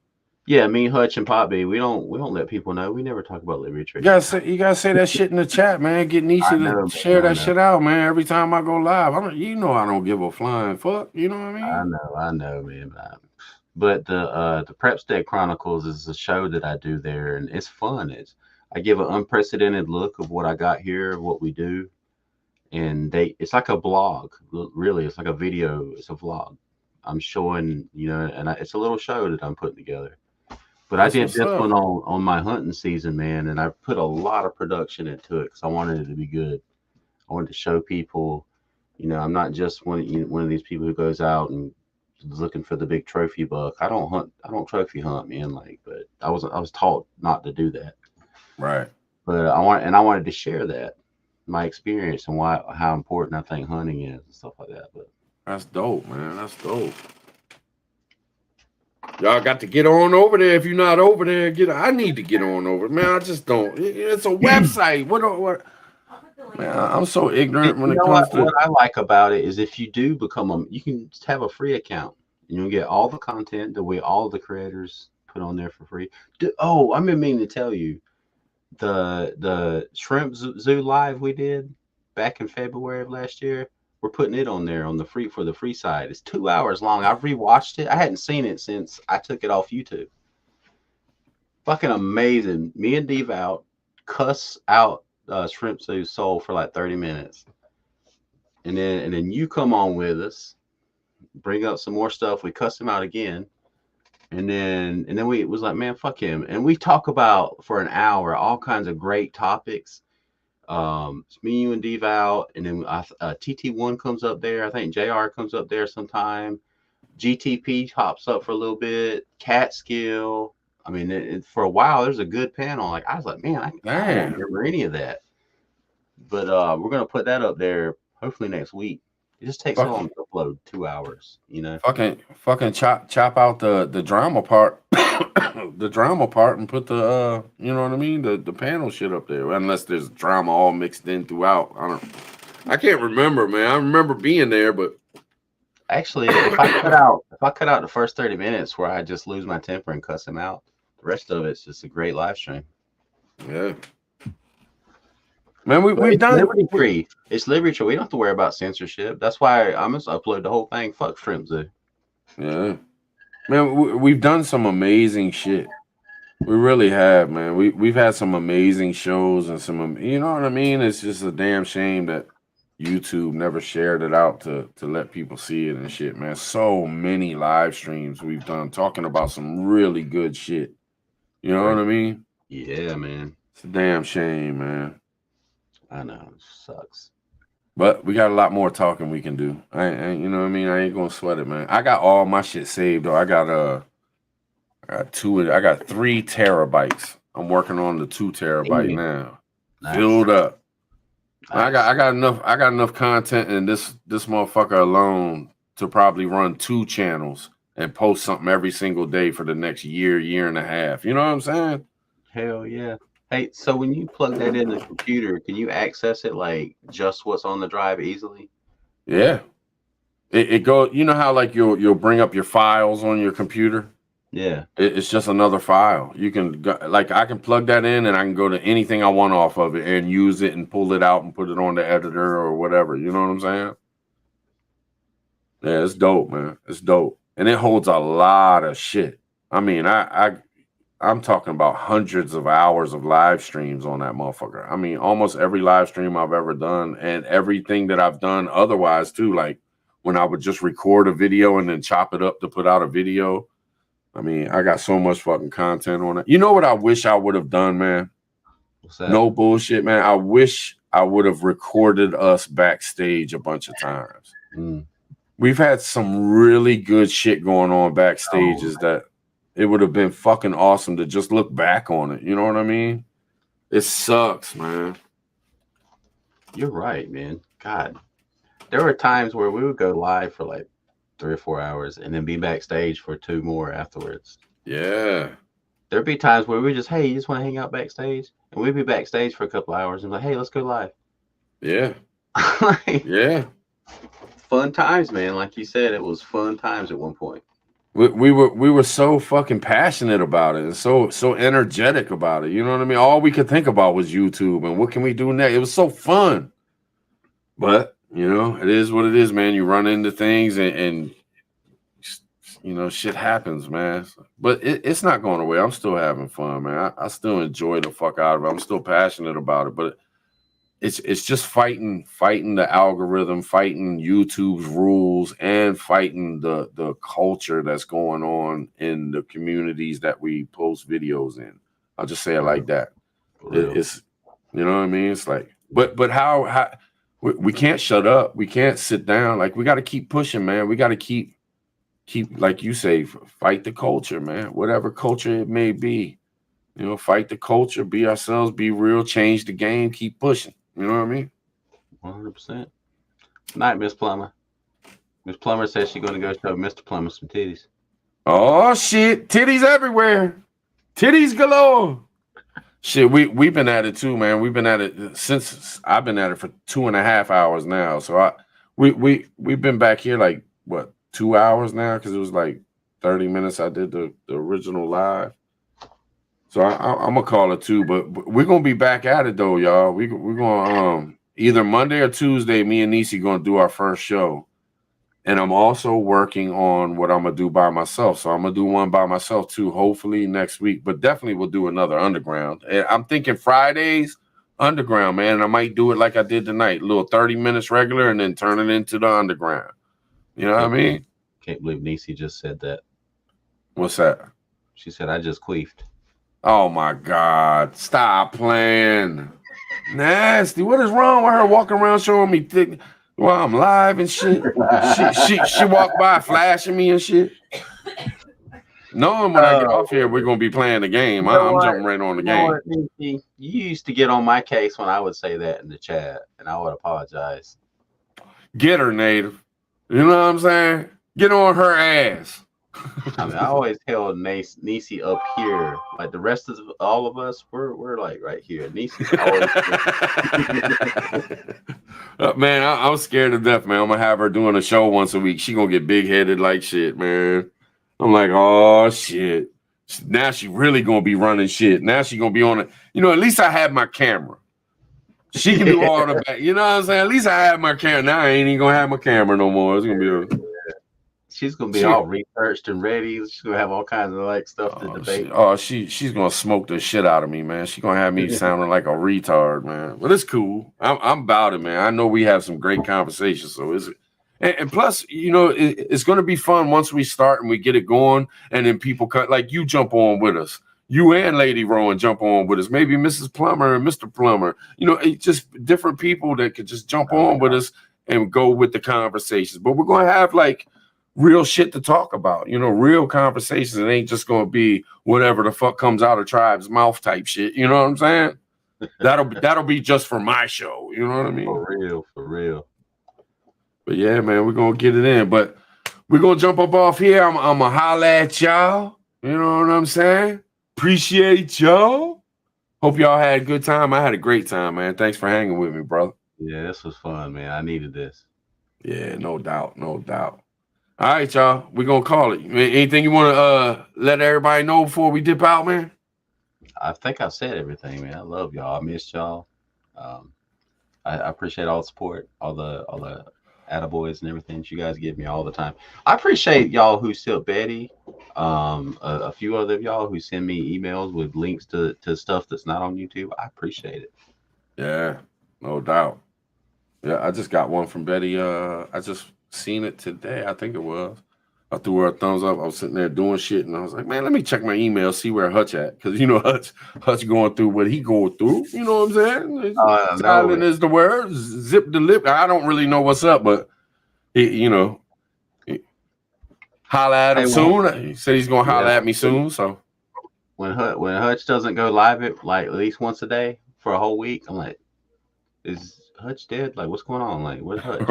Yeah, me, Hutch, and Poppy, we don't let people know. We never talk about Liberty Tree. You gotta say that shit in the chat, man. Get Nisi to share that shit out, man. Every time I go live, I don't give a flying fuck. You know what I mean? I know, man. But the Prep State Chronicles is a show that I do there, and it's fun. I give an unprecedented look of what I got here, what we do, and it's like a blog. Really, it's like a video. It's a vlog. I'm showing, and it's a little show that I'm putting together. But I did this one on my hunting season, man, and I put a lot of production into it because I wanted it to be good. I wanted to show people, I'm not just one of these people who goes out and is looking for the big trophy buck. I don't trophy hunt, man. But I was taught not to do that. Right. But I wanted to share that, my experience and how important I think hunting is and stuff like that. But that's dope, man. That's dope. Y'all got to get on over there. If you're not over there, I need to get on over, man. I just don't. It's a website. What? Man, I'm so ignorant when it comes to. What I like about it is if you do become you can just have a free account. And you'll get all the content the way all the creators put on there for free. I've been meaning to tell you, the Shrimp Zoo live we did back in February of last year. We're putting it on there for the free side. It's 2 hours long. I've rewatched it. I hadn't seen it since I took it off YouTube. Fucking amazing. Me and Devout cuss out Shrimp Zoo's soul for like 30 minutes. And then you come on with us, bring up some more stuff. We cuss him out again. And then we was like, man, fuck him. And we talk about for an hour all kinds of great topics. It's me, you, and Devout, and then TT1 comes up there. I think JR comes up there sometime. GTP hops up for a little bit. Catskill. I mean, for a while, there's a good panel. Like I was like, man, I don't remember any of that. But we're gonna put that up there hopefully next week. It just takes so Fuck. long to upload. 2 hours, you know. Fucking chop out the drama part, the drama part, and put the you know what I mean, the panel shit up there. Unless there's drama all mixed in throughout. I can't remember, man. I remember being there, but Actually, if I cut out the first 30 minutes where I just lose my temper and cuss him out, the rest of it's just a great live stream. yeah, man, But we've it's done liberty free. It's liberty free. We don't have to worry about censorship. That's why I'm just upload the whole thing. Fuck Shrimp Zoo. Yeah, man, we've done some amazing shit. We really have, man. We've had some amazing shows and some, you know what I mean. It's just a damn shame that YouTube never shared it out to let people see it and shit, man. So many live streams we've done talking about some really good shit. You know what I mean? Yeah, man. It's a damn shame, man. I know. It sucks. But we got a lot more talking we can do. I you know what I mean? I ain't gonna sweat it, man. I got all my shit saved though. I got 3 terabytes. I'm working on the 2 terabyte now. Nice. Filled up. Nice. I got enough content in this motherfucker alone to probably run 2 channels and post something every single day for the next year and a half. You know what I'm saying? Hell yeah. Hey, so when you plug that in the computer, can you access it like just what's on the drive easily? Yeah. It go. You know how like you'll bring up your files on your computer. Yeah. It's just another file. You can like I can plug that in and I can go to anything I want off of it and use it and pull it out and put it on the editor or whatever. You know what I'm saying? Yeah, it's dope, man. It's dope, and it holds a lot of shit. I mean, I'm talking about hundreds of hours of live streams on that motherfucker. I mean, almost every live stream I've ever done and everything that I've done otherwise too. Like when I would just record a video and then chop it up to put out a video. I mean, I got so much fucking content on it. You know what I wish I would have done, man? What's that? No bullshit, man. I wish I would have recorded us backstage a bunch of times. Mm. We've had some really good shit going on backstages that it would have been fucking awesome to just look back on it. You know what I mean? It sucks, man. You're right, man. God. There were times where we would go live for like 3 or 4 hours and then be backstage for 2 more afterwards. Yeah. There'd be times where we just, hey, you just want to hang out backstage? And we'd be backstage for a couple hours and like, hey, let's go live. Yeah. Like, Yeah. fun times, man. Like you said, it was fun times at one point. We were so fucking passionate about it and so energetic about it. You know what I mean? All we could think about was YouTube and what can we do next? It was so fun. But, you know, it is what it is, man. You run into things and you know, shit happens, man. But it's not going away. I'm still having fun, man. I still enjoy the fuck out of it. I'm still passionate about it. But it's just fighting the algorithm, fighting YouTube's rules, and fighting the culture that's going on in the communities that we post videos in. I'll just say it like that. It's, you know what I mean? It's like, but how we can't shut up. We can't sit down. Like we got to keep pushing, man. We got to keep like you say, fight the culture, man. Whatever culture it may be, you know, fight the culture, be ourselves, be real, change the game, keep pushing. You know what I mean? 100%. Night, Miss Plummer. Miss Plummer says she's going to go show Mr. Plummer some titties. Oh shit, titties everywhere, titties galore. Shit, we've been at it too, man. We've been at it since I've been at it for 2.5 hours now. So we've been back here like what 2 hours now because it was like 30 minutes. I did the original live. So I'm gonna call it 2, but we're gonna be back at it though, y'all. We're gonna either Monday or Tuesday. Me and Nisi gonna do our first show, and I'm also working on what I'm gonna do by myself. So I'm gonna do one by myself too. Hopefully next week, but definitely we'll do another underground. And I'm thinking Fridays underground, man. And I might do it like I did tonight, a little 30 minutes regular, and then turn it into the underground. You know what I mean? Can't believe Nisi just said that. What's that? She said, I just queefed. Oh my God! Stop playing. Nasty. What is wrong with her walking around showing me thick while I'm live and shit? She walked by flashing me and shit. Knowing when I get off here, we're gonna be playing the game. I'm jumping right on the game. You used to get on my case when I would say that in the chat, and I would apologize. Get her, Native. You know what I'm saying? Get on her ass. I mean, I always held Niecy up here. Like the rest of all of us, we're like right here. Niecy's always. Man, I'm scared to death, man. I'm gonna have her doing a show once a week. She gonna get big headed like shit, man. I'm like, oh shit. Now she really gonna be running shit. Now she gonna be on it. You know, at least I have my camera. She can do all the back. You know what I'm saying? At least I have my camera. Now I ain't even gonna have my camera no more. It's gonna be She's gonna be all researched and ready. She's gonna have all kinds of like stuff to debate. She's gonna smoke the shit out of me, man. She's gonna have me sounding like a retard, man. But it's cool. I'm about it, man. I know we have some great conversations. So is it? And plus, you know, it's gonna be fun once we start and we get it going, and then people cut like you jump on with us. You and Lady Rowan jump on with us. Maybe Mrs. Plummer and Mr. Plummer. You know, it's just different people that could just jump on with us and go with the conversations. But we're gonna have like real shit to talk about, you know, real conversations. It ain't just gonna be whatever the fuck comes out of Tribe's mouth type shit. You know what I'm saying? That'll be just for my show. You know what I mean? For real. But yeah, man, we're gonna get it in. But we're gonna jump up off here. I'm gonna holler at y'all. You know what I'm saying? Appreciate y'all. Hope y'all had a good time. I had a great time, man. Thanks for hanging with me, brother. Yeah, this was fun, man. I needed this. Yeah, no doubt. All right, y'all. We're gonna call it. Anything you want to let everybody know before we dip out, man? I think I've said everything, man. I love y'all. I missed y'all. I appreciate all the support, all the attaboys and everything that you guys give me all the time. I appreciate y'all who still Betty, a few other of y'all who send me emails with links to stuff that's not on YouTube. I appreciate it. Yeah, no doubt. Yeah, I just got one from Betty. I just seen it today. I think it was. I threw her a thumbs up. I was sitting there doing shit, and I was like, man, let me check my email, see where Hutch at. Because, you know, Hutch going through what he going through. You know what I'm saying? Silent is the word. Zip the lip. I don't really know what's up, but, holla at him soon. He said he's going to holla at me soon. So when Hutch doesn't go live at least once a day for a whole week, I'm like, is Hutch dead? Like, what's going on? Like, where's Hutch?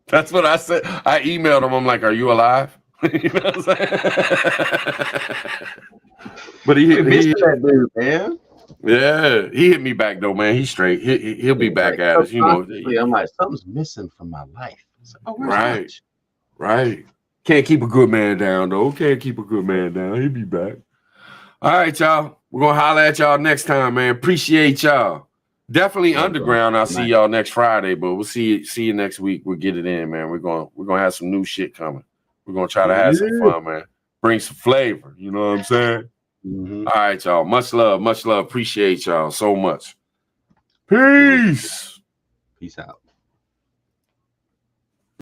That's what I said. I emailed him. I'm like, are you alive? You know what I'm saying? But he that dude, man. Yeah, he hit me back though, man. He's straight. He'll be back at us. You know, I'm like, something's missing from my life. Like, oh, right. Can't keep a good man down though. Can't keep a good man down. He'll be back. All right, y'all. We're gonna holler at y'all next time, man. Appreciate y'all. Definitely underground. I'll see y'all next Friday, but we'll see you next week. We'll get it in, man. We're gonna have some new shit coming. We're gonna try to have some fun, man. Bring some flavor. You know what I'm saying? Mm-hmm. All right, y'all. Much love. Appreciate y'all so much. Peace. Peace out.